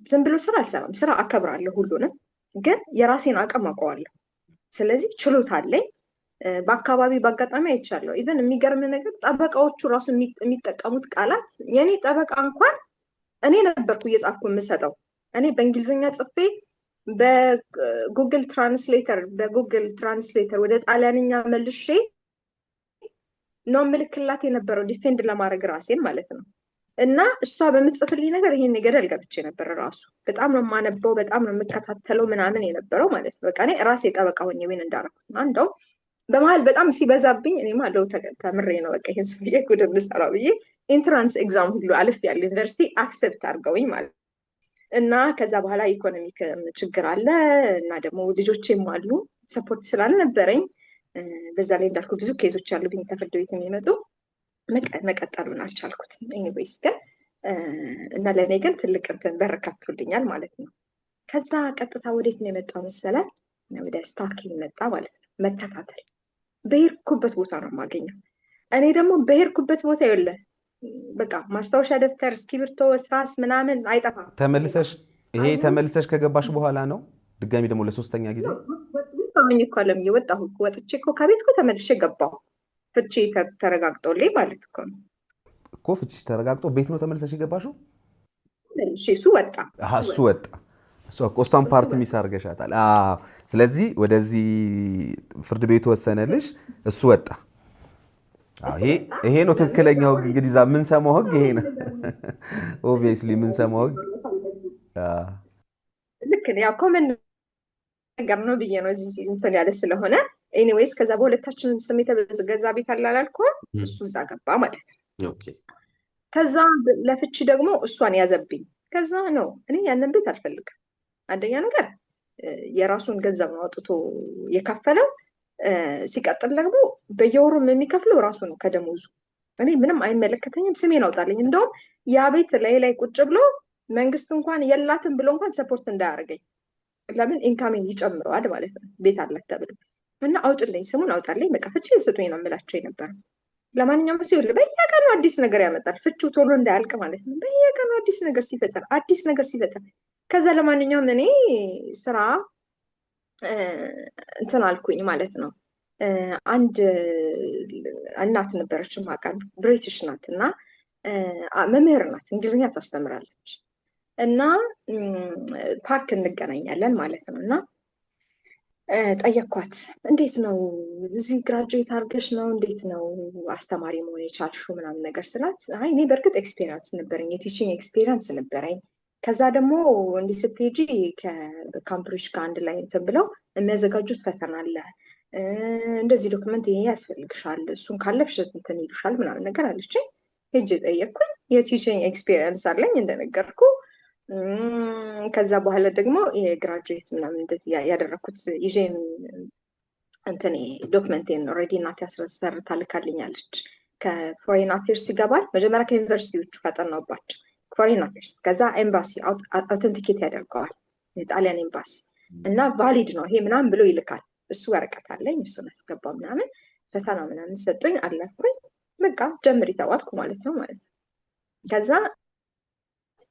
ዝም ብሎ ስራ አልሰራም። ስራ አከብራለሁ ሁሉንም፣ ግን የራሴን አቅም አውቀዋለሁ። ስለዚህ ችሎታ አለኝ። በአካባቢ በአጋጣሚ አይቻለሁ። ኢቨን የሚገርም ነገር ጠበቃዎቹ ራሱ የሚጠቀሙት ቃላት የኔ ጠበቃ እንኳን እኔ ነበርኩ እየጻፍኩ የምሰጠው። እኔ በእንግሊዝኛ ጽፌ በጉግል ትራንስሌተር ወደ ጣሊያንኛ መልሼ ነው ምልክላት የነበረው ዲፌንድ ለማድረግ ራሴን ማለት ነው። እና እሷ በምትጽፍልኝ ነገር ይሄን ገደል ገብቼ ነበር። ራሱ በጣም ነው የማነበው፣ በጣም ነው የምከታተለው ምናምን የነበረው ማለት ነው። በቃ እኔ ራሴ ጠበቃ ሆኜ ምን እንዳደረኩት ነው። እንደው በመሀል በጣም ሲበዛብኝ እኔማ ለው ተምሬ ነው በቃ ይሄን ሰውዬ ጉድ የምሰራው ብዬ ኢንትራንስ ኤግዛም ሁሉ አልፌያለሁ። ዩኒቨርሲቲ አክሰፕት አድርገውኝ ማለት እና ከዛ በኋላ ኢኮኖሚክ ችግር አለ እና ደግሞ ልጆቼም አሉ ሰፖርት ስላልነበረኝ በዛ ላይ እንዳልኩ ብዙ ኬዞች አሉብኝ ከፍርድ ቤት የሚመጡ መቀጠሉን አልቻልኩት። ኤኒዌይስ ግን እና ለእኔ ግን ትልቅ እንትን በር ከፍቶልኛል ማለት ነው። ከዛ ቀጥታ ወዴት ነው የመጣው መሰላል? ወደ ስታኪንግ መጣ ማለት ነው። መከታተል በሄድኩበት ቦታ ነው የማገኘው። እኔ ደግሞ በሄድኩበት ቦታ የለ በቃ ማስታወሻ ደብተር፣ እስክሪብቶ፣ እርሳስ ምናምን አይጠፋም። ተመልሰሽ ከገባሽ በኋላ ነው ድጋሚ ደግሞ ለሶስተኛ ጊዜ እኮ አለም የወጣሁ ወጥቼ እኮ ከቤት እኮ ተመልሼ ገባሁ። ፍቺ ተረጋግጦልኝ ማለት እኮ ነው እኮ ፍቺ ተረጋግጦ ቤት ነው ተመልሰሽ የገባሽው? እሱ ወጣ እሷን ፓርቲ ሚስ አድርገሻታል። ስለዚህ ወደዚህ ፍርድ ቤቱ ወሰነልሽ፣ እሱ ወጣ። ይሄ ነው ትክክለኛው ህግ። እንግዲህ የምንሰማው ህግ ይሄ ነው። ኦብቪየስሊ የምንሰማው ህግ ልክ ነው። ያው ኮመን ነገር ነው ብዬ ነው እዚህ እንትን ያለ ስለሆነ። ኤኒዌይስ ከዛ በሁለታችን ስም የተገዛ ቤት አላልኩም፣ እሱ እዛ ገባ ማለት ነው። ከዛ ለፍቺ ደግሞ እሷን ያዘብኝ። ከዛ ነው እኔ ያንን ቤት አልፈልግም። አንደኛ ነገር የራሱን ገንዘብ ነው አውጥቶ የከፈለው። ሲቀጥል ደግሞ በየወሩም የሚከፍለው ራሱ ነው ከደሞዙ። እኔ ምንም አይመለከተኝም፣ ስሜን አውጣልኝ። እንደውም ያ ቤት ላይ ቁጭ ብሎ መንግስት እንኳን የላትም ብሎ እንኳን ሰፖርት እንዳያደርገኝ፣ ለምን ኢንካሜን ይጨምረዋል ማለት ነው ቤት አላት ተብሎ እና አውጥልኝ፣ ስሙን አውጣልኝ፣ በቃ ፍቺ ስጡኝ ነው የምላቸው የነበረው። ለማንኛውም ሲሆን በየቀኑ አዲስ ነገር ያመጣል፣ ፍቺው ቶሎ እንዳያልቅ ማለት ነው። በየቀኑ አዲስ ነገር ሲፈጠር ከዛ ለማንኛውም እኔ ስራ እንትን አልኩኝ ማለት ነው። አንድ እናት ነበረች ማቃን ብሪቲሽ ናት እና መምህር ናት፣ እንግሊዝኛ ታስተምራለች እና ፓርክ እንገናኛለን ማለት ነው። እና ጠየኳት፣ እንዴት ነው እዚህ ግራጁዌት አድርገሽ ነው እንዴት ነው አስተማሪ መሆን የቻልሽው ምናምን ነገር ስላት፣ አይ እኔ በእርግጥ ኤክስፔሪንስ ነበረኝ፣ የቲቺንግ ኤክስፔሪንስ ነበረኝ። ከዛ ደግሞ እንዲህ ስትሄጂ ከካምብሪጅ ጋር አንድ ላይ እንትን ብለው የሚያዘጋጁት ፈተና አለ፣ እንደዚህ ዶክመንት ይሄ ያስፈልግሻል፣ እሱን ካለፍሽ እንትን ይሉሻል ምናምን ነገር አለችኝ። ሄጄ ጠየቅኩኝ፣ የቲቺንግ ኤክስፔሪንስ አለኝ እንደነገርኩ። ከዛ በኋላ ደግሞ የግራጁዌት ምናምን እንደዚህ ያደረኩት ይዤን እንትን ዶክመንቴን ኦልሬዲ እናቴ አስሰርታ ልካልኛለች። ከፎሬን አፌርስ ይገባል መጀመሪያ ከዩኒቨርሲቲዎቹ ካጠናውባቸው ፎሬን አፌርስ፣ ከዛ ኤምባሲ አውተንቲኬት ያደርገዋል የጣሊያን ኤምባሲ እና ቫሊድ ነው ይሄ ምናምን ብሎ ይልካል። እሱ ወረቀት አለኝ፣ እሱን አስገባ ምናምን ፈተና ምናምን ሰጡኝ፣ አለፍኩኝ። በቃ ጀምሪ ተባልኩ ማለት ነው። ከዛ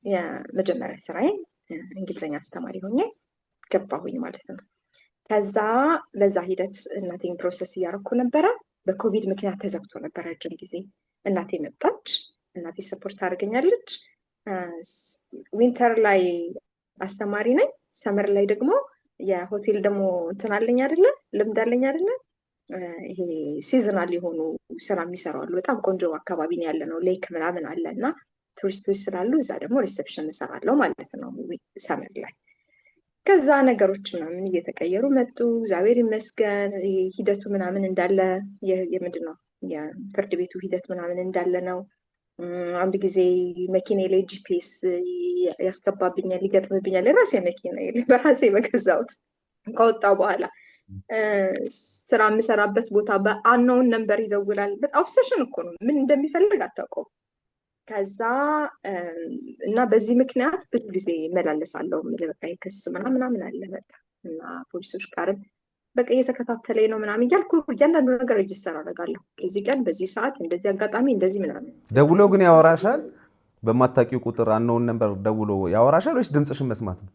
የመጀመሪያ ስራዬን እንግሊዝኛ አስተማሪ ሆኜ ገባሁኝ ማለት ነው። ከዛ በዛ ሂደት እናቴን ፕሮሰስ እያደረኩ ነበረ። በኮቪድ ምክንያት ተዘግቶ ነበረ ረጅም ጊዜ። እናቴ መጣች፣ እናቴ ሰፖርት ታደርገኛለች። ዊንተር ላይ አስተማሪ ነኝ፣ ሰመር ላይ ደግሞ የሆቴል ደግሞ እንትን አለኝ አይደለ፣ ልምድ አለኝ አይደለ። ይሄ ሲዝናል የሆኑ ስራ የሚሰሩ አሉ። በጣም ቆንጆ አካባቢ ነው ያለ ነው፣ ሌክ ምናምን አለ እና ቱሪስቶች ስላሉ እዛ ደግሞ ሪሴፕሽን እሰራለሁ ማለት ነው ሰመር ላይ። ከዛ ነገሮች ምናምን እየተቀየሩ መጡ፣ እግዚአብሔር ይመስገን። ሂደቱ ምናምን እንዳለ የምንድን ነው የፍርድ ቤቱ ሂደት ምናምን እንዳለ ነው። አንድ ጊዜ መኪና ላይ ጂፒኤስ ያስገባብኛል፣ ይገጥምብኛል። የራሴ መኪና በራሴ በገዛሁት ከወጣሁ በኋላ ስራ የምሰራበት ቦታ በአናውን ነንበር ይደውላል። በጣም ኦብሰሽን እኮ ነው፣ ምን እንደሚፈልግ አታውቀውም። ከዛ እና በዚህ ምክንያት ብዙ ጊዜ እመላለሳለሁ። በቃ ክስ ምናምን አለ በቃ እና ፖሊሶች ጋርም በቃ እየተከታተለኝ ነው ምናምን እያልኩ እያንዳንዱ ነገር ሬጅስተር አደርጋለሁ። እዚህ ቀን በዚህ ሰዓት እንደዚህ አጋጣሚ እንደዚህ ምናምን። ደውሎ ግን ያወራሻል? በማታውቂው ቁጥር አናውን ነበር ደውሎ ያወራሻል ወይስ ድምፅሽን መስማት ነው?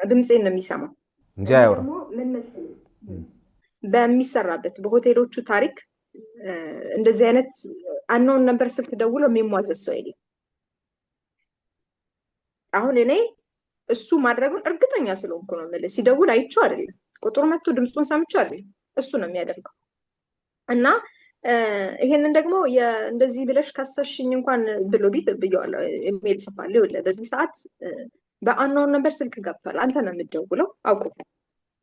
ድምፄን ነው የሚሰማው እንጂ አያወራም። ምን መሰለኝ በሚሰራበት በሆቴሎቹ ታሪክ እንደዚህ አይነት አናውን ነበር ስልክ ደውሎ የሚሟዘዝ ሰው የለም። አሁን እኔ እሱ ማድረጉን እርግጠኛ ስለሆንኩ ነው የምልህ። ሲደውል አይቼው አይደለም፣ ቁጥሩ መጥቶ ድምፁን ሰምቼው አይደለም፣ እሱ ነው የሚያደርገው። እና ይሄንን ደግሞ እንደዚህ ብለሽ ካሰሽኝ እንኳን ብሎ ቢት ብየዋለሁ፣ ኢሜል ጽፋለሁ። በዚህ ሰዓት በአናውን ነበር ስልክ ገብቷል፣ አንተ ነው የምትደውለው፣ አቁም፣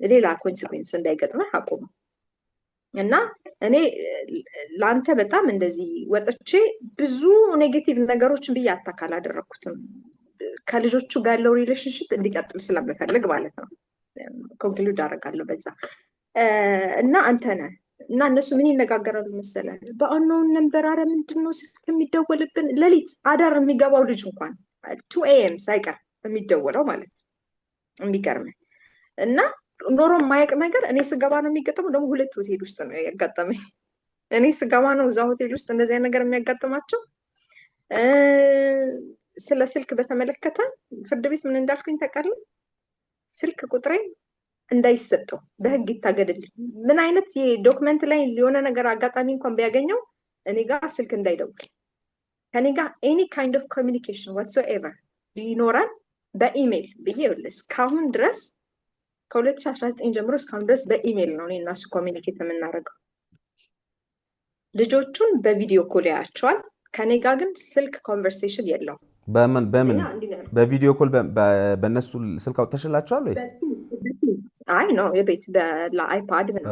ሌላ ኮንሲኩዌንስ እንዳይገጥመህ አቁም። እና እኔ ለአንተ በጣም እንደዚህ ወጥቼ ብዙ ኔጌቲቭ ነገሮችን ብዬ አታካል አደረኩትም። ከልጆቹ ጋር ያለው ሪሌሽንሽፕ እንዲቀጥል ስለምፈልግ ማለት ነው። ኮንክሉድ አደርጋለሁ በዛ። እና አንተ ነህ እና እነሱ ምን ይነጋገራሉ መሰለህ? በአናውን ነንበር። አረ ምንድን ነው ስልክ የሚደወልብን? ሌሊት አዳር የሚገባው ልጅ እንኳን 2 AM ሳይቀር የሚደወለው ማለት ነው። የሚገርምህ እና ኖሮ የማያውቅ ነገር እኔ ስገባ ነው የሚገጠመው። ደግሞ 2 ሆቴል ውስጥ ነው ያጋጠመኝ። እኔ ስገባ ነው እዛ ሆቴል ውስጥ እንደዚህ ነገር የሚያጋጥማቸው። ስለ ስልክ በተመለከተ ፍርድ ቤት ምን እንዳልኩኝ ታውቃለህ? ስልክ ቁጥሬ እንዳይሰጠው በህግ ይታገድልኝ። ምን አይነት ዶክመንት ላይ የሆነ ነገር አጋጣሚ እንኳን ቢያገኘው እኔ ጋር ስልክ እንዳይደውል፣ ከኔ ጋር ኤኒ ካይንድ ኦፍ ኮሚኒኬሽን ዋትሶኤቨር ቢኖረን በኢሜይል ብዬ እስካሁን ድረስ ከ2019 ጀምሮ እስካሁን ድረስ በኢሜይል ነው እኔ እና እሱ ኮሚኒኬት የምናደርገው። ልጆቹን በቪዲዮ ኮል ያያቸዋል። ከኔ ጋር ግን ስልክ ኮንቨርሴሽን የለውም። በምን በቪዲዮ ኮል በእነሱ ስልክ አውጥተሽላቸዋል ወይስ? አይ ነው የቤት ለአይፓድ ቤት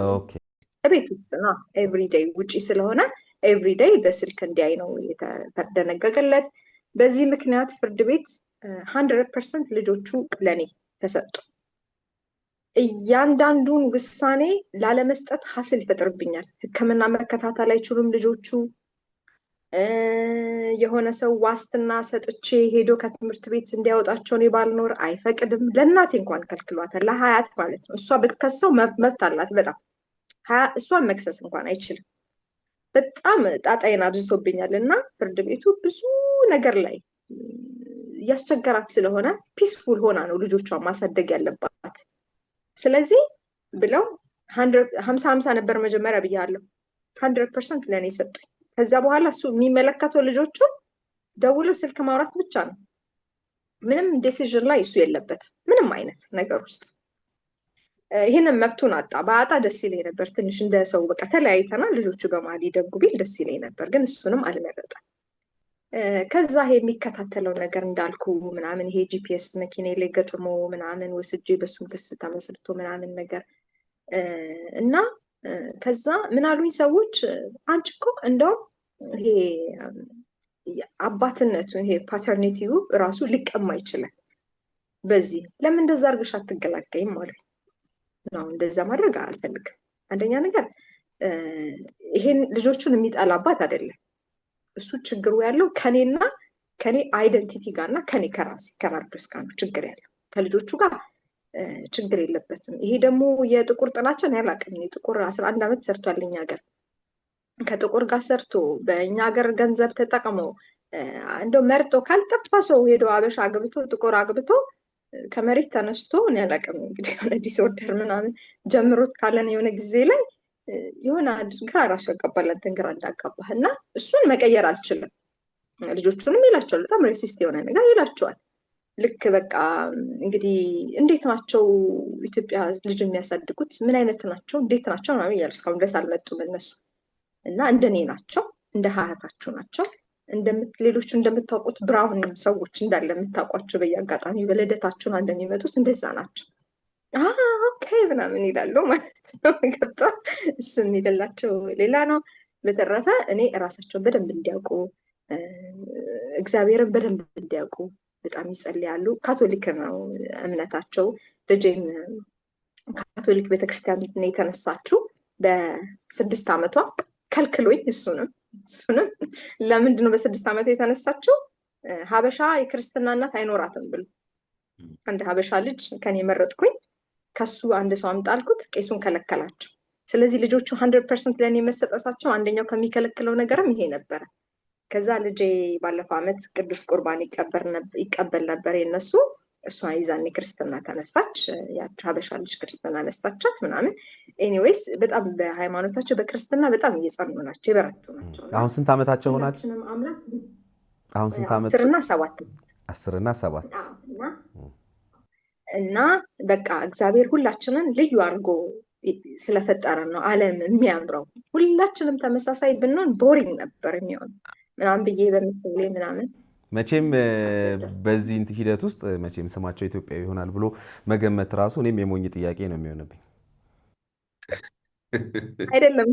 ውስጥ ነው። ኤቭሪዴይ ውጪ ስለሆነ ኤቭሪዴይ በስልክ እንዲያይ ነው የተደነገገለት። በዚህ ምክንያት ፍርድ ቤት 100% ልጆቹ ለኔ ተሰጡ። እያንዳንዱን ውሳኔ ላለመስጠት ሀስል ይፈጥርብኛል። ሕክምና መከታተል አይችሉም ልጆቹ። የሆነ ሰው ዋስትና ሰጥቼ ሄዶ ከትምህርት ቤት እንዲያወጣቸው እኔ ባልኖር አይፈቅድም። ለእናቴ እንኳን ከልክሏታል፣ ለሀያት ማለት ነው። እሷ ብትከሰው መብት አላት በጣም። እሷን መክሰስ እንኳን አይችልም። በጣም ጣጣዬን አብዝቶብኛል እና ፍርድ ቤቱ ብዙ ነገር ላይ እያስቸገራት ስለሆነ ፒስፉል ሆና ነው ልጆቿን ማሳደግ ያለባት። ስለዚህ ብለው 50-50 ነበር መጀመሪያ ብያለሁ። 100% ለእኔ ሰጡኝ። ከዛ በኋላ እሱ የሚመለከተው ልጆቹን ደውሎ ስልክ ማውራት ብቻ ነው። ምንም ዲሲዥን ላይ እሱ የለበት ምንም አይነት ነገር ውስጥ። ይህንን መብቱን አጣ። በአጣ ደስ ይለኝ ነበር ትንሽ እንደ ሰው በቃ ተለያይተናል ልጆቹ በማል ይደጉ ቢል ደስ ይለኝ ነበር፣ ግን እሱንም አልመረጠም። ከዛ ይሄ የሚከታተለው ነገር እንዳልኩ ምናምን ይሄ ጂፒኤስ መኪና ላይ ገጥሞ ምናምን ወስጄ በሱም ክስ ተመስርቶ ምናምን ነገር እና ከዛ ምን አሉኝ ሰዎች፣ አንቺ እኮ እንደውም ይሄ አባትነቱ ይሄ ፓተርኒቲው ራሱ ሊቀማ ይችላል። በዚህ ለምን እንደዛ አድርገሽ አትገላገይም ማለት ነው። እንደዛ ማድረግ አልፈልግም። አንደኛ ነገር ይሄን ልጆቹን የሚጠላ አባት አይደለም። እሱ ችግሩ ያለው ከኔና ከኔ አይደንቲቲ ጋር እና ከኔ ከራሴ ከናርዶስ ጋር ነው ችግር ያለው። ከልጆቹ ጋር ችግር የለበትም። ይሄ ደግሞ የጥቁር ጥላቻን ያላቅም። ጥቁር 11 ዓመት ሰርቷል እኛ ሀገር። ከጥቁር ጋር ሰርቶ በእኛ ሀገር ገንዘብ ተጠቅሞ እንደው መርጦ ካልጠፋ ሰው ሄዶ አበሻ አግብቶ ጥቁር አግብቶ ከመሬት ተነስቶ እኔ ያላቅም እንግዲህ የሆነ ዲስኦርደር ምናምን ጀምሮት ካለን የሆነ ጊዜ ላይ የሆነ ግራ ራሱ ያጋባል አንተን ግራ እንዳጋባህ እና እሱን መቀየር አልችልም። ልጆቹንም ይላቸዋል በጣም ሬሲስት የሆነ ነገር ይላቸዋል። ልክ በቃ እንግዲህ እንዴት ናቸው ኢትዮጵያ ልጅ የሚያሳድጉት ምን አይነት ናቸው እንዴት ናቸው ምናምን እያሉ እስካሁን ድረስ አልመጡም እነሱ እና እንደኔ ናቸው እንደ ሀያታችሁ ናቸው ሌሎቹ እንደምታውቁት ብራውን ሰዎች እንዳለ የምታውቋቸው በየአጋጣሚ በልደታችሁን እንደሚመጡት እንደዛ ናቸው። ኦኬ ምናምን ይላሉ ማለት ነው። ገባ እሱ የሚልላቸው ሌላ ነው። በተረፈ እኔ እራሳቸውን በደንብ እንዲያውቁ እግዚአብሔርን በደንብ እንዲያውቁ በጣም ይጸልያሉ። ካቶሊክ ነው እምነታቸው። ልጄም ካቶሊክ ቤተክርስቲያን ነው የተነሳችው በ6 ዓመቷ ከልክሎኝ እሱንም ለምንድን ነው በ6 ዓመቷ የተነሳችው? ሀበሻ የክርስትና እናት አይኖራትም ብሎ አንድ ሀበሻ ልጅ ከኔ መረጥኩኝ። ከሱ አንድ ሰው አምጣልኩት፣ ቄሱን ከለከላቸው። ስለዚህ ልጆቹ 100% ለእኔ መሰጠታቸው አንደኛው ከሚከለክለው ነገርም ይሄ ነበረ። ከዛ ልጄ ባለፈው ዓመት ቅዱስ ቁርባን ይቀበል ነበር የነሱ። እሷ ይዛኔ ክርስትና ተነሳች። ያቺ ሀበሻ ልጅ ክርስትና ነሳቻት ምናምን። ኤኒዌይስ በጣም በሃይማኖታቸው በክርስትና በጣም እየጸኑ ናቸው፣ የበረቱ ናቸው። አሁን ስንት ዓመታቸው ሆናቸው? አሁን ስንት ዓመት? 10 እና 7 እና በቃ እግዚአብሔር ሁላችንን ልዩ አድርጎ ስለፈጠረን ነው ዓለም የሚያምረው። ሁላችንም ተመሳሳይ ብንሆን ቦሪንግ ነበር የሚሆን ምናምን ብዬ በምስሌ ምናምን መቼም በዚህ ሂደት ውስጥ መቼም ስማቸው ኢትዮጵያዊ ይሆናል ብሎ መገመት ራሱ እኔም የሞኝ ጥያቄ ነው የሚሆንብኝ። አይደለም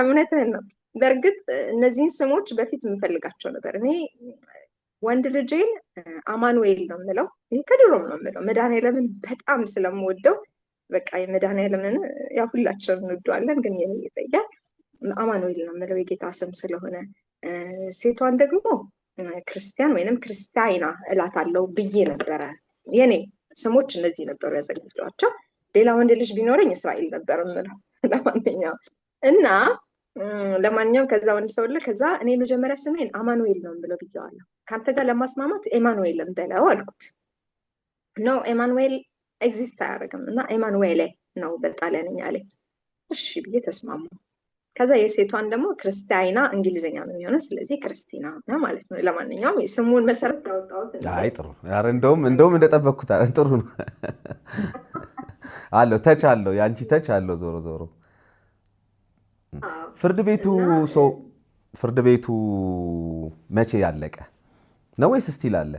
እውነትህን ነው። በእርግጥ እነዚህን ስሞች በፊት የምፈልጋቸው ነበር። እኔ ወንድ ልጄን አማኑኤል ነው የምለው። ይህ ከድሮም ነው የምለው። መድኃኔዓለምን በጣም ስለምወደው በቃ የመድኃኔዓለምን ያው ሁላችንም እንወደዋለን፣ ግን የኔ ይለያል። አማኑኤል ነው የምለው የጌታ ስም ስለሆነ። ሴቷን ደግሞ ክርስቲያን ወይንም ክርስቲያና እላታለሁ ብዬ ነበረ። የኔ ስሞች እነዚህ ነበሩ ያዘጋጀኋቸው። ሌላ ወንድ ልጅ ቢኖረኝ እስራኤል ነበር የምለው። ለማንኛውም ከዛ ወንድ ሰው ከዛ እኔ መጀመሪያ ስሜን አማኑኤል ነው የምለው ብዬዋለሁ። ከአንተ ጋር ለማስማማት ኤማኑኤል እንበለው አልኩት። ኖ ኤማኑኤል ኤግዚስት አያደርግም እና ኤማኑኤሌ ነው በጣሊያንኛ ላይ። እሺ ብዬ ተስማሙ። ከዛ የሴቷን ደግሞ ክርስቲያና እንግሊዝኛ ነው የሚሆነው፣ ስለዚህ ክርስቲና ነው ማለት ነው። ለማንኛውም ስሙን መሰረት ያወጣሁት። አይ ጥሩ። ኧረ እንደውም እንደጠበቅኩት ጥሩ ነው አለው። ተች አለው፣ የአንቺ ተች አለው። ዞሮ ዞሮ ፍርድ ቤቱ መቼ ያለቀ ነው ወይስ ስቲል አለ?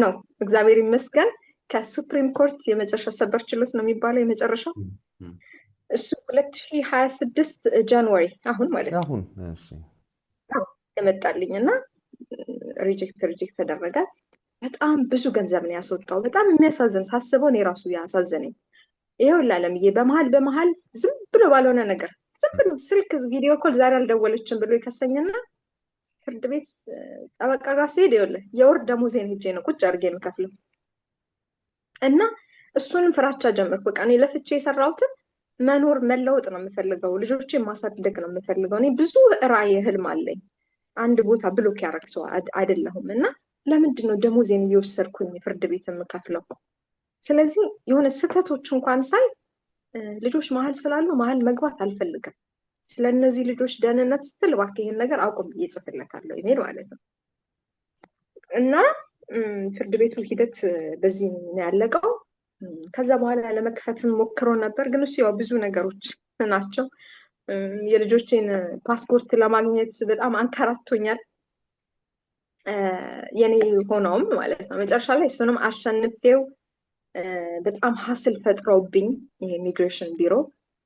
ነው እግዚአብሔር ይመስገን። ከሱፕሪም ኮርት የመጨረሻ ሰበር ችሎት ነው የሚባለው የመጨረሻው እሱ 2026 ጃንዋሪ አሁን ማለት ነው አሁን የመጣልኝ እና ሪጀክት ተደረገ። በጣም ብዙ ገንዘብ ነው ያስወጣው። በጣም የሚያሳዝን ሳስበው ነው የራሱ ያሳዘነኝ። ይሄው ለዓለምዬ በመሃል ዝም ብሎ ባልሆነ ነገር ዝም ብሎ ስልክ ቪዲዮ ኮል ዛሬ አልደወለችም ብሎ የከሰኝና ፍርድ ቤት ጠበቃ ጋር ሲሄድ ይኸውልህ የወር ደሞዜን ሄጄ ነው ቁጭ አድርጌ የምከፍለው እና እሱንም ፍራቻ ጀመርኩ። በቃ እኔ ለፍቼ የሰራሁትን መኖር መለወጥ ነው የምፈልገው፣ ልጆቼን ማሳደግ ነው የምፈልገው። እኔ ብዙ ራዕይ ህልም አለኝ። አንድ ቦታ ብሎክ ያደረግ ሰው አይደለሁም እና ለምንድን ነው ደሞዜን እየወሰድኩኝ ፍርድ ቤት የምከፍለው? ስለዚህ የሆነ ስህተቶች እንኳን ሳይ ልጆች መሀል ስላሉ መሀል መግባት አልፈልግም። ስለነዚህ ልጆች ደህንነት ስትል እባክህ ይሄን ነገር አቁም ብዬ እጽፍለታለሁ ኢሜል ማለት ነው። እና ፍርድ ቤቱ ሂደት በዚህ ነው ያለቀው። ከዛ በኋላ ለመክፈትም ሞክሮ ነበር፣ ግን እሱ ያው ብዙ ነገሮች ናቸው። የልጆቼን ፓስፖርት ለማግኘት በጣም አንከራቶኛል። የኔ ሆነውም ማለት ነው መጨረሻ ላይ እሱንም አሸንፌው በጣም ሀስል ፈጥረውብኝ የኢሚግሬሽን ቢሮ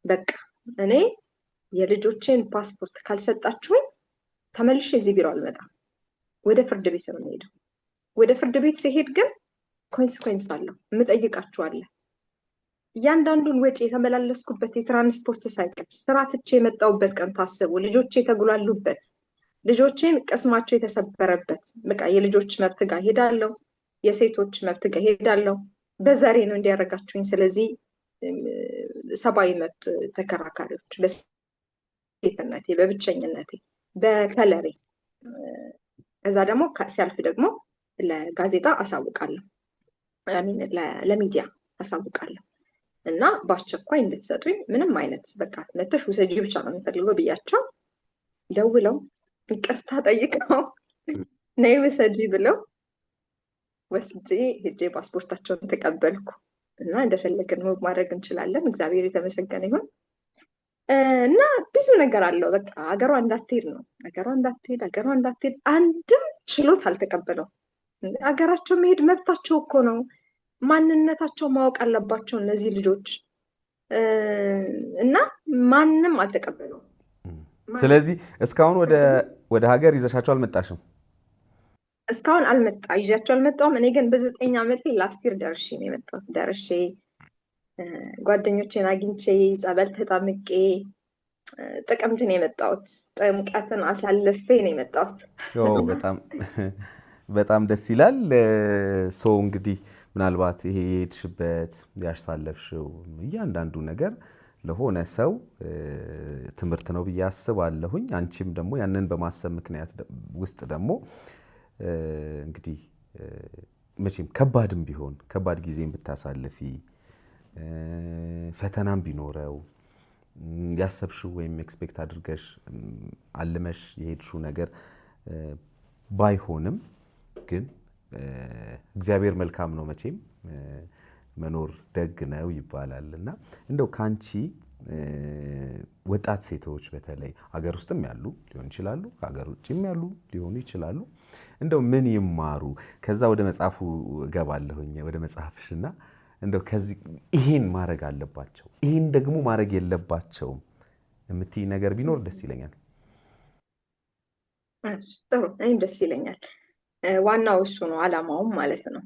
በቃ እኔ የልጆቼን ፓስፖርት ካልሰጣችሁኝ ተመልሼ እዚህ ቢሮ አልመጣም፣ ወደ ፍርድ ቤት ነው የምሄደው። ወደ ፍርድ ቤት ሲሄድ ግን ኮንሲኩዌንስ አለው፣ የምጠይቃችኋለሁ። እያንዳንዱን ወጪ የተመላለስኩበት የትራንስፖርት ሳይቀር ስራ ትቼ የመጣሁበት ቀን ታስቡ፣ ልጆቼ የተጉላሉበት፣ ልጆቼን ቅስማቸው የተሰበረበት፣ በቃ የልጆች መብት ጋር ሄዳለሁ፣ የሴቶች መብት ጋር ሄዳለሁ። በዘሬ ነው እንዲያደርጋችሁኝ። ስለዚህ ሰብአዊ መብት ተከራካሪዎች በሴትነቴ፣ በብቸኝነቴ፣ በከለሬ ከዛ ደግሞ ሲያልፍ ደግሞ ለጋዜጣ አሳውቃለሁ፣ ለሚዲያ አሳውቃለሁ እና በአስቸኳይ እንድትሰጡኝ ምንም አይነት በቃ መተሽ ውሰጂ ብቻ ነው የሚፈልገው ብያቸው ደውለው ይቅርታ ጠይቀው ነይ ውሰጂ ብለው ወስጄ ሄጄ ፓስፖርታቸውን ተቀበልኩ እና እንደፈለግን ማድረግ እንችላለን። እግዚአብሔር የተመሰገነ ይሁን። እና ብዙ ነገር አለው። በቃ ሀገሯ እንዳትሄድ ነው፣ ሀገሯ እንዳትሄድ አንድም ችሎት አልተቀበለው። ሀገራቸው መሄድ መብታቸው እኮ ነው። ማንነታቸው ማወቅ አለባቸው እነዚህ ልጆች እና ማንም አልተቀበለው። ስለዚህ እስካሁን ወደ ሀገር ይዘሻቸው አልመጣሽም? እስካሁን ይዣቸው አልመጣሁም። እኔ ግን በ9 ዓመቴ ላስቲር ደርሼ ነው የመጣሁት። ደርሼ ጓደኞቼን አግኝቼ ጸበል ተጣምቄ ጥቅምት ነው የመጣሁት። ጥምቀትን አሳልፌ ነው የመጣሁት። በጣም ደስ ይላል። ሰው እንግዲህ ምናልባት ይሄ የሄድሽበት ያሳለፍሽው እያንዳንዱ ነገር ለሆነ ሰው ትምህርት ነው ብዬ አስባለሁኝ። አንቺም ደግሞ ያንን በማሰብ ምክንያት ውስጥ ደግሞ እንግዲህ መቼም ከባድም ቢሆን ከባድ ጊዜም ብታሳልፊ ፈተናም ቢኖረው ያሰብሽው ወይም ኤክስፔክት አድርገሽ አልመሽ የሄድሽው ነገር ባይሆንም ግን እግዚአብሔር መልካም ነው። መቼም መኖር ደግ ነው ይባላል እና እንደው ከአንቺ ወጣት ሴቶች በተለይ ሀገር ውስጥም ያሉ ሊሆን ይችላሉ፣ ከሀገር ውጭም ያሉ ሊሆኑ ይችላሉ፣ እንደው ምን ይማሩ? ከዛ ወደ መጽሐፉ እገባለሁኝ ወደ መጽሐፍሽና እንደው ከዚህ ይሄን ማድረግ አለባቸው ይሄን ደግሞ ማድረግ የለባቸውም የምትይ ነገር ቢኖር ደስ ይለኛል። ጥሩ፣ እኔም ደስ ይለኛል። ዋናው እሱ ነው፣ አላማውም ማለት ነው።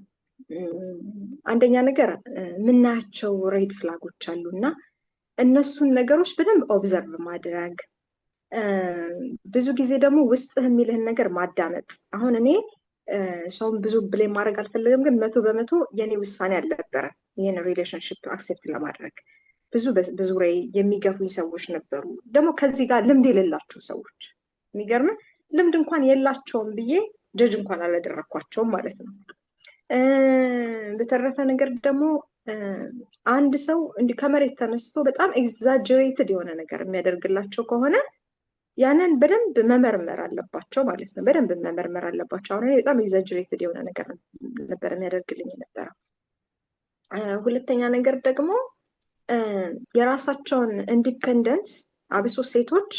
አንደኛ ነገር የምናያቸው ሬድ ፍላጎች አሉ እና እነሱን ነገሮች በደንብ ኦብዘርቭ ማድረግ፣ ብዙ ጊዜ ደግሞ ውስጥህ የሚልህን ነገር ማዳመጥ። አሁን እኔ ሰውን ብዙ ብሌም ማድረግ አልፈልግም፣ ግን 100% የኔ ውሳኔ አልነበረ ይህን ሪሌሽንሽፕ አክሴፕት ለማድረግ። ብዙ የሚገፉኝ ሰዎች ነበሩ፣ ደግሞ ከዚህ ጋር ልምድ የሌላቸው ሰዎች። የሚገርም ልምድ እንኳን የላቸውም ብዬ ጀጅ እንኳን አላደረኳቸውም ማለት ነው። በተረፈ ነገር ደግሞ አንድ ሰው እንዲህ ከመሬት ተነስቶ በጣም ኤግዛጀሬትድ የሆነ ነገር የሚያደርግላቸው ከሆነ ያንን በደንብ መመርመር አለባቸው ማለት ነው። በደንብ መመርመር አለባቸው። አሁን በጣም ኤግዛጀሬትድ የሆነ ነገር ነበር የሚያደርግልኝ የነበረው። ሁለተኛ ነገር ደግሞ የራሳቸውን ኢንዲፔንደንስ፣ አብሶ ሴቶች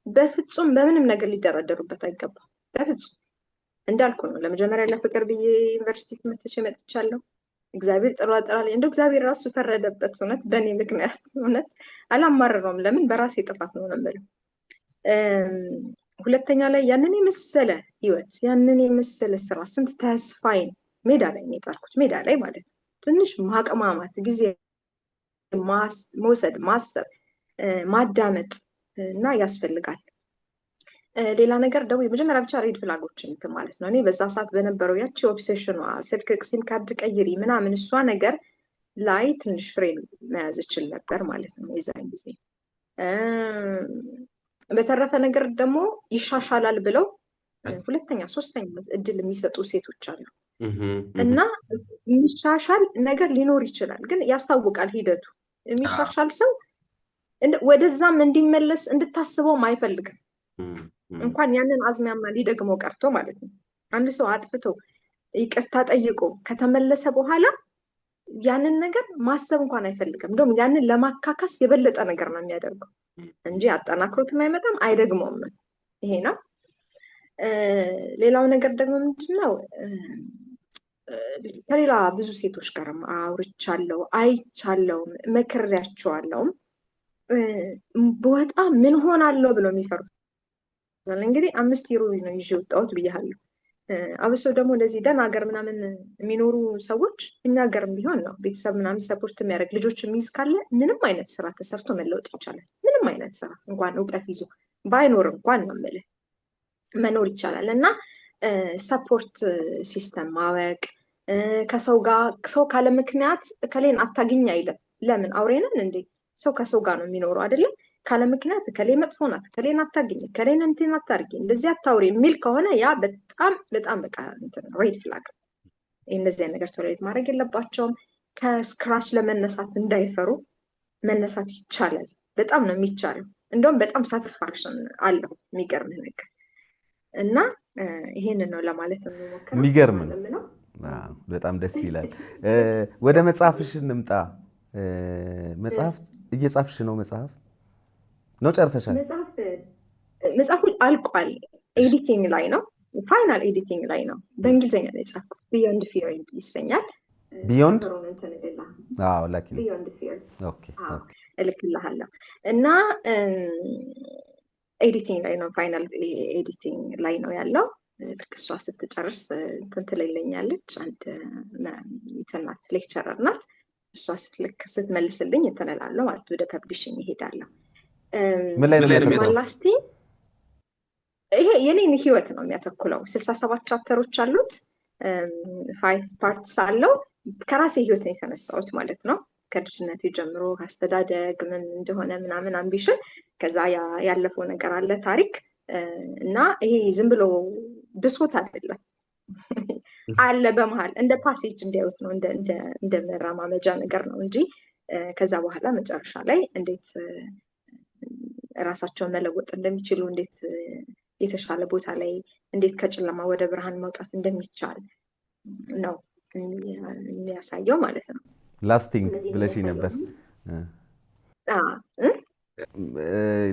በፍጹም በምንም ነገር ሊደራደሩበት አይገባም። በፍጹም እንዳልኩ ነው። ለመጀመሪያ ለፍቅር ብዬ ዩኒቨርሲቲ ትምህርት መጥቻለሁ። እግዚአብሔር ጥሩ አጥራለኝ። እንደው እግዚአብሔር ራሱ ፈረደበት። እውነት በእኔ ምክንያት እውነት አላማርረውም። ለምን በራሴ ጥፋት ነው የምለው። ሁለተኛ ላይ ያንን የመሰለ ህይወት፣ ያንን የመሰለ ስራ፣ ስንት ተስፋዬን ሜዳ ላይ ነው የጣልኩት። ሜዳ ላይ ማለት ነው። ትንሽ ማቅማማት፣ ጊዜ መውሰድ፣ ማሰብ፣ ማዳመጥ እና ያስፈልጋል። ሌላ ነገር ደግሞ የመጀመሪያ ብቻ ሬድ ፍላጎችን እንትን ማለት ነው። እኔ በዛ ሰዓት በነበረው ያቺ ኦብሴሽኗ ስልክ ሲም ካርድ ቀይሪ ምናምን እሷ ነገር ላይ ትንሽ ፍሬን መያዝ እችል ነበር ማለት ነው የዛን ጊዜ። በተረፈ ነገር ደግሞ ይሻሻላል ብለው ሁለተኛ ሶስተኛ እድል የሚሰጡ ሴቶች አሉ እና የሚሻሻል ነገር ሊኖር ይችላል፣ ግን ያስታውቃል ሂደቱ። የሚሻሻል ሰው ወደዛም እንዲመለስ እንድታስበውም አይፈልግም። እንኳን ያንን አዝማሚያ ሊደግመው ቀርቶ ማለት ነው። አንድ ሰው አጥፍቶ ይቅርታ ጠይቆ ከተመለሰ በኋላ ያንን ነገር ማሰብ እንኳን አይፈልግም። እንደውም ያንን ለማካካስ የበለጠ ነገር ነው የሚያደርገው እንጂ አጠናክሮትም አይመጣም፣ አይደግመውም። ይሄ ነው። ሌላው ነገር ደግሞ ምንድነው፣ ከሌላ ብዙ ሴቶች ጋርም አውርቻለሁ፣ አይቻለሁም፣ መክሬያቸዋለሁም። በጣም ምን ሆናለሁ ብለው የሚፈሩት እንግዲህ 5 ዩሮ ነው ይዤ ወጣሁት ብያለሁ። አብሶ ደግሞ እንደዚህ ደህና ሀገር ምናምን የሚኖሩ ሰዎች፣ እኛ ሀገርም ቢሆን ነው ቤተሰብ ምናምን ሰፖርት የሚያደርግ ልጆች የሚይዝ ካለ ምንም አይነት ስራ ተሰርቶ መለወጥ ይቻላል። ምንም አይነት ስራ እንኳን እውቀት ይዞ ባይኖር እንኳን ነው የምልህ መኖር ይቻላል። እና ሰፖርት ሲስተም ማወቅ፣ ከሰው ጋር ሰው ካለ ምክንያት እከሌን አታግኝ አይልም። ለምን አውሬንን እንዴ? ሰው ከሰው ጋር ነው የሚኖረው አይደለም? ካለ ምክንያት እከሌ መጥፎ ናት፣ እከሌን አታግኝ፣ እከሌን እንትን አታርጊ፣ እንደዚህ አታውሪ የሚል ከሆነ ያ በጣም በጣም በቃ ሬድ ፍላግ። እንደዚህ ነገር ቶሌሬት ማድረግ የለባቸውም። ከስክራች ለመነሳት እንዳይፈሩ። መነሳት ይቻላል፣ በጣም ነው የሚቻለው። እንደውም በጣም ሳቲስፋክሽን አለው የሚገርም ነገር። እና ይሄንን ነው ለማለት የምሞክረው። የሚገርም ነው። በጣም ደስ ይላል። ወደ መጽሐፍሽ እንምጣ። መጽሐፍ እየጻፍሽ ነው? መጽሐፍ ነው ጨርሰሻል? መጽሐፉ አልቋል። ኤዲቲንግ ላይ ነው። ፋይናል ኤዲቲንግ ላይ ነው። በእንግሊዝኛ ነው የጻፍኩት። ቢዮንድ ፊር ይሰኛል። ቢዮንድ እልክልሃለሁ። እና ኤዲቲንግ ላይ ነው። ፋይናል ኤዲቲንግ ላይ ነው ያለው። ልክ እሷ ስትጨርስ እንትን ትለኛለች። አንድ እንትናት ሌክቸረር ናት። እሷ ስትመልስልኝ እንትን እላለሁ ማለት ወደ ፐብሊሽንግ ይሄዳለሁ። ምን ላይ ነው ማላስቲ? ይሄ የኔን ህይወት ነው የሚያተኩለው። 67 ቻፕተሮች አሉት። 5 ፓርትስ አለው። ከራሴ ህይወት ነው የተነሳሁት ማለት ነው። ከልጅነቴ ጀምሮ አስተዳደግ ምን እንደሆነ ምናምን አምቢሽን፣ ከዛ ያለፈው ነገር አለ ታሪክ እና ይሄ ዝም ብሎ ብሶት አይደለም አለ በመሃል እንደ ፓሴጅ እንዲያዩት ነው፣ እንደ መራማመጃ ነገር ነው እንጂ ከዛ በኋላ መጨረሻ ላይ እንዴት ራሳቸውን መለወጥ እንደሚችሉ፣ እንዴት የተሻለ ቦታ ላይ እንዴት ከጨለማ ወደ ብርሃን መውጣት እንደሚቻል ነው የሚያሳየው ማለት ነው። ላስቲንግ ብለሽ ነበር።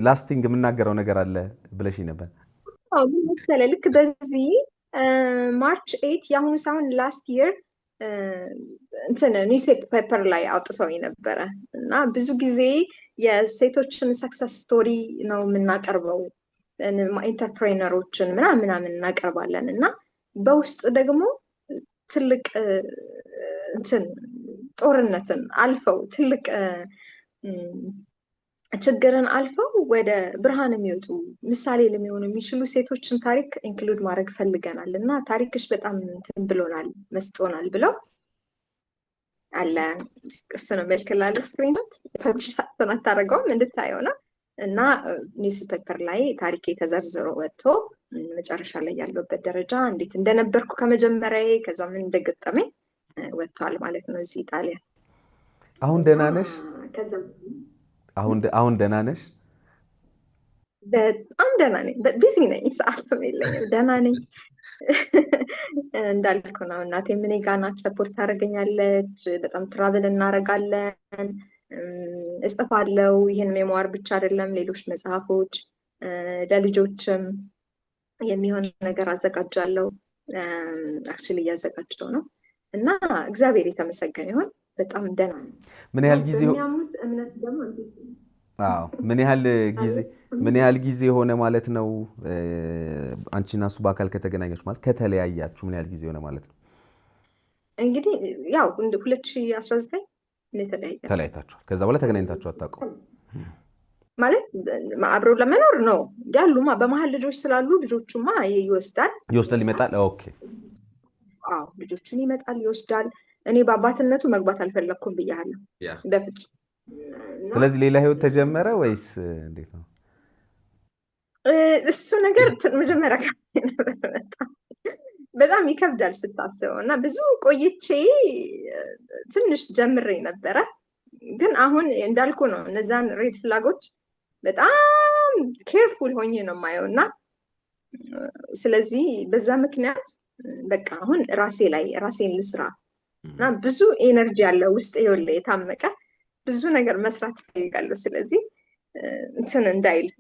ላስቲንግ የምናገረው ነገር አለ ብለሽ ነበር። መሰለህ ልክ በዚህ ማርች 8 የአሁኑ ሳይሆን ላስት ይር እንትን ኒውስ ፔፐር ላይ አውጥተው ነበረ እና ብዙ ጊዜ የሴቶችን ሰክሰስ ስቶሪ ነው የምናቀርበው ኢንተርፕሬነሮችን ምናምን እናቀርባለን እና በውስጥ ደግሞ ትልቅ እንትን ጦርነትን አልፈው ትልቅ ችግርን አልፈው ወደ ብርሃን የሚወጡ ምሳሌ ለሚሆኑ የሚችሉ ሴቶችን ታሪክ ኢንክሉድ ማድረግ ፈልገናል እና ታሪክሽ በጣም እንትን ብሎናል መስጦናል ብለው አለ እሱ ነው መልክ ላለው ስክሪንሾት ፐብሊሽ አታደርገውም እንድታየው ነው እና ኒውስ ፔፐር ላይ ታሪኬ ተዘርዝሮ ወጥቶ መጨረሻ ላይ ያለበት ደረጃ እንዴት እንደነበርኩ ከመጀመሪያዬ ከዛ ምን እንደገጠመኝ ወጥቷል ማለት ነው እዚህ ጣሊያን። አሁን ደህና ነሽ? አሁን ደህና ነሽ? በጣም ደህና ነኝ። ቢዚ ነኝ፣ ሰዓትም የለኝም። ደህና ነኝ። እንዳልኩ ነው። እናቴም እኔ ጋር ናት፣ ሰፖርት ታደርገኛለች። በጣም ትራቭል እናደርጋለን፣ እጽፋለሁ። ይህን ሜሞር ብቻ አይደለም፣ ሌሎች መጽሐፎች ለልጆችም የሚሆን ነገር አዘጋጃለሁ። አክቹዋሊ እያዘጋጀው ነው እና እግዚአብሔር የተመሰገነ ይሁን። በጣም ደህና ነኝ። ምን ያህል ጊዜ በሚያምኑት እምነት ደግሞ ምን ያህል ጊዜ ሆነ ማለት ነው? አንቺና እሱ በአካል ከተገናኛችሁ ማለት ከተለያያችሁ ምን ያህል ጊዜ ሆነ ማለት ነው? እንግዲህ ያው 2019 ተለያይታችኋል። ከዛ በኋላ ተገናኝታችሁ አታውቁም ማለት? አብረው ለመኖር ነው ያሉማ። በመሀል ልጆች ስላሉ ልጆቹማ ይወስዳል ይመጣል። ኦኬ። አዎ ልጆቹን ይመጣል ይወስዳል። እኔ በአባትነቱ መግባት አልፈለኩም ብያለሁ በፍጹም። ስለዚህ ሌላ ህይወት ተጀመረ ወይስ እንዴት ነው? እሱ ነገር መጀመሪያ በጣም ይከብዳል ስታስበው እና ብዙ ቆይቼ ትንሽ ጀምሬ ነበረ። ግን አሁን እንዳልኩ ነው እነዛን ሬድ ፍላጎች በጣም ኬርፉል ሆኜ ነው የማየው እና ስለዚህ በዛ ምክንያት በቃ አሁን ራሴን ልስራ እና ብዙ ኤነርጂ ያለው ውስጥ ይኸውልህ የታመቀ ብዙ ነገር መስራት እፈልጋለሁ። ስለዚህ እንትን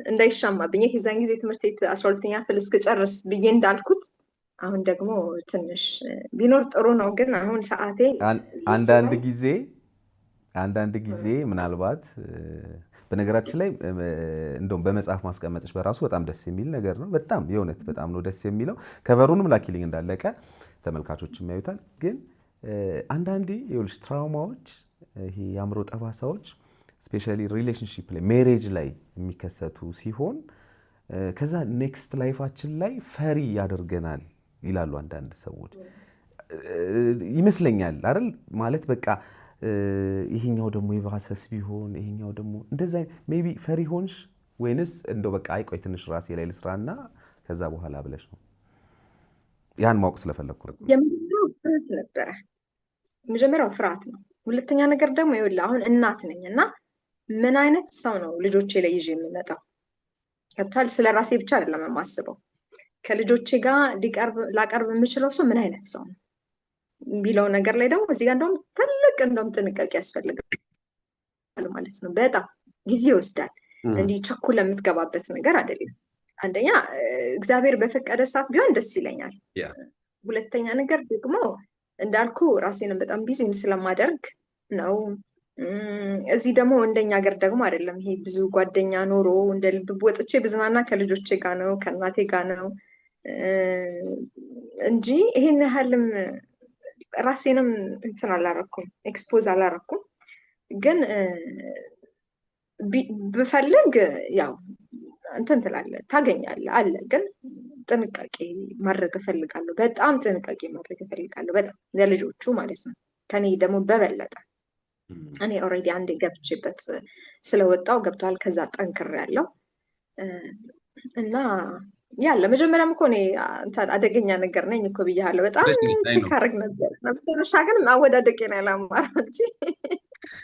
እንዳይሻማብኝ የዛን ጊዜ ትምህርት ቤት 12ኛ ክፍል እስክጨርስ ብዬ እንዳልኩት አሁን ደግሞ ትንሽ ቢኖር ጥሩ ነው። ግን አሁን ሰዓቴ አንዳንድ ጊዜ ምናልባት በነገራችን ላይ እንደውም በመጽሐፍ ማስቀመጥሽ በራሱ በጣም ደስ የሚል ነገር ነው። በጣም የእውነት በጣም ነው ደስ የሚለው። ከቨሩንም ላኪልኝ እንዳለቀ ተመልካቾች የሚያዩታል። ግን አንዳንዴ ይኸውልሽ ትራውማዎች፣ ይሄ የአእምሮ ጠባሳዎች ስፔሻሊ ሪሌሽንሺፕ ላይ ሜሬጅ ላይ የሚከሰቱ ሲሆን ከዛ ኔክስት ላይፋችን ላይ ፈሪ ያደርገናል ይላሉ አንዳንድ ሰዎች። ይመስለኛል አይደል? ማለት በቃ ይሄኛው ደግሞ የባሰስ ቢሆን ይሄኛው ደግሞ እንደዛ ሜቢ ፈሪ ሆንሽ ወይንስ እንደው በቃ ቆይ ትንሽ ራሴ ላይ ልስራና ከዛ በኋላ ብለሽ ነው? ያን ማወቅ ስለፈለኩ ነው። የመጀመሪያው ፍርሃት ነበረ። መጀመሪያው ፍርሃት ነው። ሁለተኛ ነገር ደግሞ ይኸውልህ አሁን እናት ነኝ እና ምን አይነት ሰው ነው ልጆቼ ላይ ይዤ የምመጣው? ገብቶሃል? ስለ ራሴ ብቻ አይደለም የማስበው፣ ከልጆቼ ጋር ላቀርብ የምችለው ሰው ምን አይነት ሰው ነው የሚለው ነገር ላይ ደግሞ እዚህ ጋር እንደውም ጥንቃቄ ያስፈልጋል ማለት ነው። በጣም ጊዜ ይወስዳል። እንዲህ ቸኩል ለምትገባበት ነገር አይደለም። አንደኛ እግዚአብሔር በፈቀደ ሰዓት ቢሆን ደስ ይለኛል። ሁለተኛ ነገር ደግሞ እንዳልኩ ራሴንም በጣም ቢዚም ስለማደርግ ነው። እዚህ ደግሞ እንደኛ ሀገር ደግሞ አይደለም። ይሄ ብዙ ጓደኛ ኖሮ እንደ ልብ ወጥቼ ብዝናና ከልጆቼ ጋር ነው ከእናቴ ጋር ነው እንጂ ይሄን ያህልም ራሴንም እንትን አላረኩም፣ ኤክስፖዝ አላረኩም። ግን ብፈልግ ያው እንትን ትላለህ ታገኛለህ አለ። ግን ጥንቃቄ ማድረግ እፈልጋለሁ። በጣም ጥንቃቄ ማድረግ እፈልጋለሁ። በጣም ለልጆቹ ማለት ነው። ከኔ ደግሞ በበለጠ እኔ ኦልሬዲ አንዴ ገብቼበት ስለወጣው ገብቷል። ከዛ ጠንክሬያለሁ እና ያለ መጀመሪያም እኮ እኔ አደገኛ ነገር ነኝ እኮ ብያለሁ። በጣም ቼክ አደረግ ነበር። መጨረሻ ግን አወዳደቄን ያላማረው እንጂ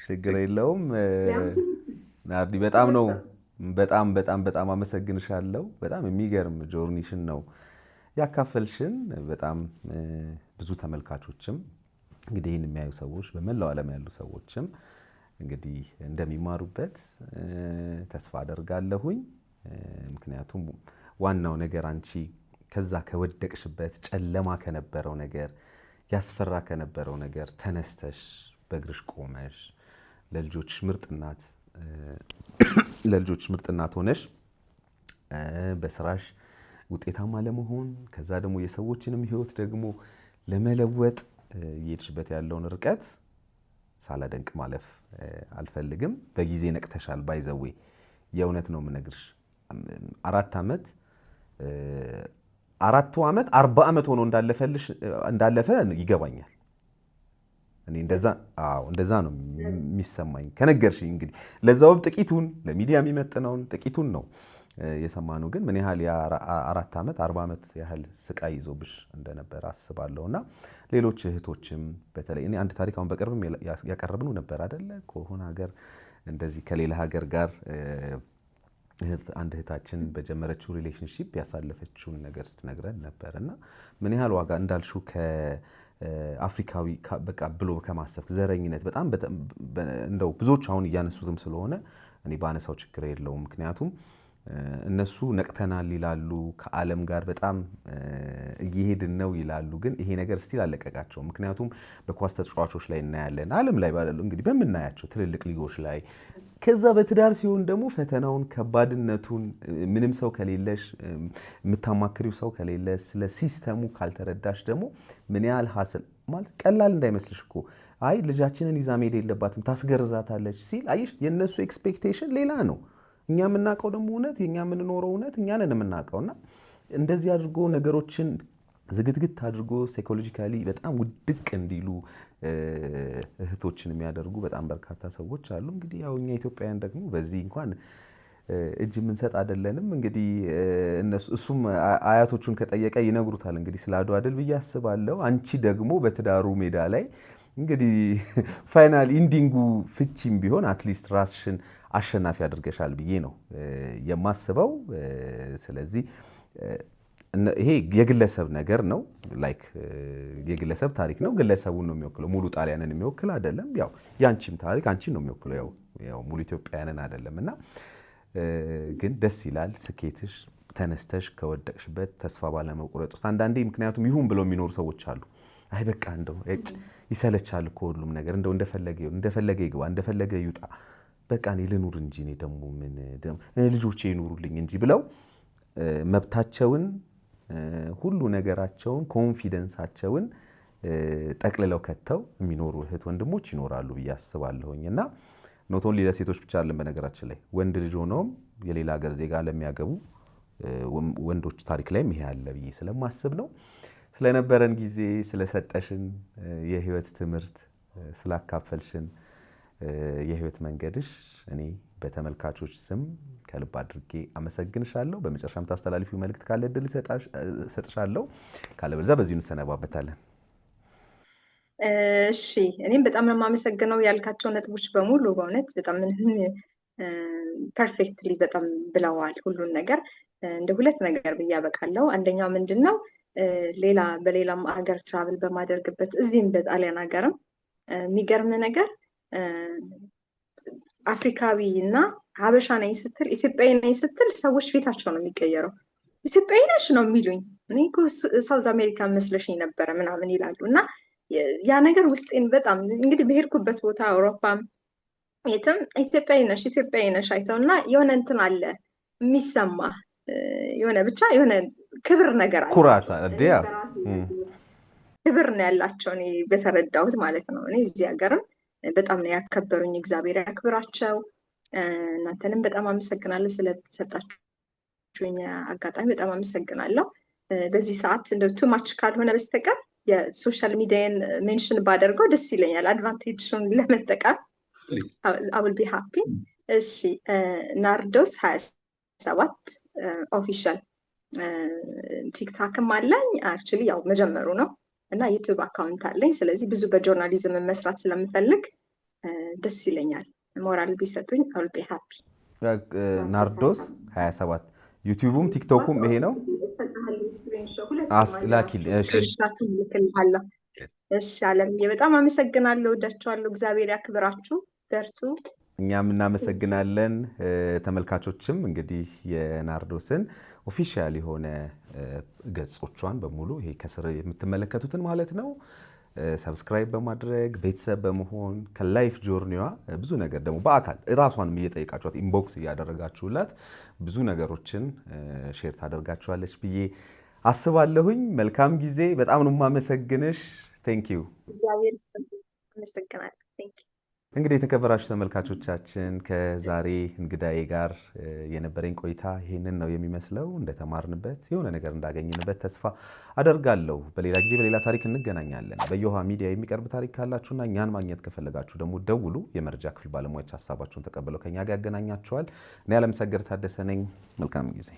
ችግር የለውም። ናርዲ በጣም አመሰግንሻለሁ። በጣም የሚገርም ጆርኒሽን ነው ያካፈልሽን። በጣም ብዙ ተመልካቾችም እንግዲህ ይህን የሚያዩ ሰዎች በመላው ዓለም ያሉ ሰዎችም እንግዲህ እንደሚማሩበት ተስፋ አደርጋለሁኝ። ምክንያቱም ዋናው ነገር አንቺ ከዛ ከወደቅሽበት ጨለማ ከነበረው ነገር ያስፈራ ከነበረው ነገር ተነስተሽ በእግርሽ ቆመሽ ለልጆች ምርጥ እናት ሆነሽ በስራሽ ውጤታማ ለመሆን ከዛ ደግሞ የሰዎችንም ህይወት ደግሞ ለመለወጥ እየሄድሽበት ያለውን ርቀት ሳላደንቅ ማለፍ አልፈልግም። በጊዜ ነቅተሻል። ባይዘዌ የእውነት ነው የምነግርሽ። 4 ዓመት 40 ዓመት ሆኖ እንዳለፈ ይገባኛል። እኔ እንደዛ ነው የሚሰማኝ ከነገርሽኝ። እንግዲህ ለዛውም ጥቂቱን ለሚዲያ የሚመጥነውን ጥቂቱን ነው የሰማነው። ግን ምን ያህል የ4 ዓመት 40 ዓመት ያህል ስቃይ ይዞብሽ እንደነበር አስባለሁ። እና ሌሎች እህቶችም በተለይ እኔ አንድ ታሪክ አሁን በቅርብም ያቀረብነው ነበር አይደለ? ከሆነ ሀገር እንደዚህ ከሌላ ሀገር ጋር አንድ እህታችን በጀመረችው ሪሌሽንሺፕ ያሳለፈችውን ነገር ስትነግረን ነበር። እና ምን ያህል ዋጋ እንዳልሽው ከአፍሪካዊ በቃ ብሎ ከማሰብ ዘረኝነት በጣም እንደው ብዙዎች አሁን እያነሱትም ስለሆነ እኔ ባነሳው ችግር የለውም። ምክንያቱም እነሱ ነቅተናል ይላሉ፣ ከዓለም ጋር በጣም እየሄድን ነው ይላሉ። ግን ይሄ ነገር ስቲል አለቀቃቸው። ምክንያቱም በኳስ ተጫዋቾች ላይ እናያለን፣ ዓለም ላይ ባሉ እንግዲህ በምናያቸው ትልልቅ ሊጎች ላይ። ከዛ በትዳር ሲሆን ደግሞ ፈተናውን፣ ከባድነቱን ምንም ሰው ከሌለሽ፣ የምታማክሪው ሰው ከሌለ፣ ስለ ሲስተሙ ካልተረዳሽ ደግሞ ምን ያህል ሀስል ማለት ቀላል እንዳይመስልሽ እኮ አይ ልጃችንን ይዛ መሄድ የለባትም ታስገርዛታለች ሲል አየሽ፣ የእነሱ ኤክስፔክቴሽን ሌላ ነው። እኛ የምናውቀው ደግሞ እውነት፣ የኛ የምንኖረው እውነት እኛ ነን የምናውቀውና እንደዚህ አድርጎ ነገሮችን ዝግትግት አድርጎ ሳይኮሎጂካሊ በጣም ውድቅ እንዲሉ እህቶችን የሚያደርጉ በጣም በርካታ ሰዎች አሉ። እንግዲህ ያው እኛ ኢትዮጵያውያን ደግሞ በዚህ እንኳን እጅ የምንሰጥ አይደለንም። እንግዲህ እሱም አያቶቹን ከጠየቀ ይነግሩታል እንግዲህ ስለ አድዋ ድል ብዬ አስባለሁ። አንቺ ደግሞ በትዳሩ ሜዳ ላይ እንግዲህ ፋይናል ኢንዲንጉ ፍቺም ቢሆን አትሊስት ራስሽን አሸናፊ አድርገሻል ብዬ ነው የማስበው። ስለዚህ ይሄ የግለሰብ ነገር ነው፣ ላይክ የግለሰብ ታሪክ ነው። ግለሰቡን ነው የሚወክለው፣ ሙሉ ጣሊያንን የሚወክል አይደለም። ያው ያንቺም ታሪክ አንቺን ነው የሚወክለው፣ ያው ሙሉ ኢትዮጵያውያንን አይደለም። እና ግን ደስ ይላል ስኬትሽ፣ ተነስተሽ ከወደቅሽበት ተስፋ ባለመቁረጥ ውስጥ አንዳንዴ ምክንያቱም ይሁን ብለው የሚኖሩ ሰዎች አሉ። አይ በቃ እንደው ይሰለቻል እኮ ሁሉም ነገር፣ እንደው እንደፈለገ ይግባ፣ እንደፈለገ ይውጣ፣ በቃ እኔ ልኑር እንጂ እኔ ደግሞ ምን ልጆቼ ይኑሩልኝ እንጂ ብለው መብታቸውን ሁሉ ነገራቸውን ኮንፊደንሳቸውን ጠቅልለው ከተው የሚኖሩ እህት ወንድሞች ይኖራሉ ብዬ አስባለሁኝ። እና ኖት ኦንሊ ለሴቶች ብቻ አይደለም፣ በነገራችን ላይ ወንድ ልጅ ሆነውም የሌላ ሀገር ዜጋ ለሚያገቡ ወንዶች ታሪክ ላይም ይሄ አለ ብዬ ስለማስብ ነው። ስለነበረን ጊዜ፣ ስለሰጠሽን የህይወት ትምህርት፣ ስላካፈልሽን የህይወት መንገድሽ እኔ በተመልካቾች ስም ከልብ አድርጌ አመሰግንሻለሁ። በመጨረሻም ታስተላልፊው መልእክት ካለ እድል ሰጥሻለሁ፣ ካለበለዚያ በዚሁ እንሰነባበታለን። እሺ፣ እኔም በጣም ነው የማመሰግነው። ያልካቸው ነጥቦች በሙሉ በእውነት በጣም ፐርፌክትሊ በጣም ብለዋል ሁሉን ነገር። እንደ ሁለት ነገር ብዬ አበቃለሁ። አንደኛው ምንድን ነው በሌላም ሀገር ትራቭል በማደርግበት እዚህም በጣሊያን ሀገርም የሚገርም ነገር አፍሪካዊ እና ሀበሻ ነኝ ስትል ኢትዮጵያዊ ነኝ ስትል ሰዎች ፊታቸው ነው የሚቀየረው። ኢትዮጵያዊ ነሽ ነው የሚሉኝ። እኔ ሳውዝ አሜሪካ መስለሽኝ ነበረ ምናምን ይላሉ። እና ያ ነገር ውስጤን በጣም እንግዲህ በሄድኩበት ቦታ አውሮፓም የትም ኢትዮጵያዊ ነሽ አይተው እና የሆነ እንትን አለ የሚሰማ የሆነ ብቻ የሆነ ክብር ነገር አለ፣ ኩራት ክብር ነው ያላቸው እኔ በተረዳሁት ማለት ነው። እኔ እዚህ ሀገርም በጣም ነው ያከበሩኝ። እግዚአብሔር ያክብራቸው። እናንተንም በጣም አመሰግናለሁ ስለተሰጣችሁኝ አጋጣሚ በጣም አመሰግናለሁ። በዚህ ሰዓት እንደው ቱማች ካልሆነ በስተቀር የሶሻል ሚዲያን ሜንሽን ባደርገው ደስ ይለኛል፣ አድቫንቴጅን ለመጠቀም አውል ቢ ሃፒ። እሺ፣ ናርዶስ 27 ኦፊሻል ቲክታክም አለኝ። አክቹሊ ያው መጀመሩ ነው እና ዩቲዩብ አካውንት አለኝ። ስለዚህ ብዙ በጆርናሊዝም መስራት ስለምፈልግ ደስ ይለኛል። ሞራል ቢሰጡኝ አውል ቢ ሃፒ። ናርዶስ 27 ዩቲዩቡም ቲክቶኩም ይሄ ነው። እሺ አለምዬ በጣም አመሰግናለሁ። ወዳችኋለሁ። እግዚአብሔር ያክብራችሁ። በርቱ። እኛም እናመሰግናለን። ተመልካቾችም እንግዲህ የናርዶስን ኦፊሻል የሆነ ገጾቿን በሙሉ ይሄ ከስር የምትመለከቱትን ማለት ነው ሰብስክራይብ በማድረግ ቤተሰብ በመሆን ከላይፍ ጆርኒዋ ብዙ ነገር ደግሞ በአካል ራሷንም እየጠየቃችኋት ኢንቦክስ እያደረጋችሁላት ብዙ ነገሮችን ሼር ታደርጋችኋለች ብዬ አስባለሁኝ። መልካም ጊዜ። በጣም ነው የማመሰግንሽ። ቴንክ ዩ። እንግዲህ የተከበራችሁ ተመልካቾቻችን ከዛሬ እንግዳዬ ጋር የነበረኝ ቆይታ ይህንን ነው የሚመስለው። እንደተማርንበት የሆነ ነገር እንዳገኝንበት ተስፋ አደርጋለሁ። በሌላ ጊዜ በሌላ ታሪክ እንገናኛለን። በየውሃ ሚዲያ የሚቀርብ ታሪክ ካላችሁና እኛን ማግኘት ከፈለጋችሁ ደግሞ ደውሉ። የመረጃ ክፍል ባለሙያዎች ሀሳባችሁን ተቀብለው ከኛ ጋር ያገናኛችኋል። እኔ አለምሰገድ ታደሰ ነኝ። መልካም ጊዜ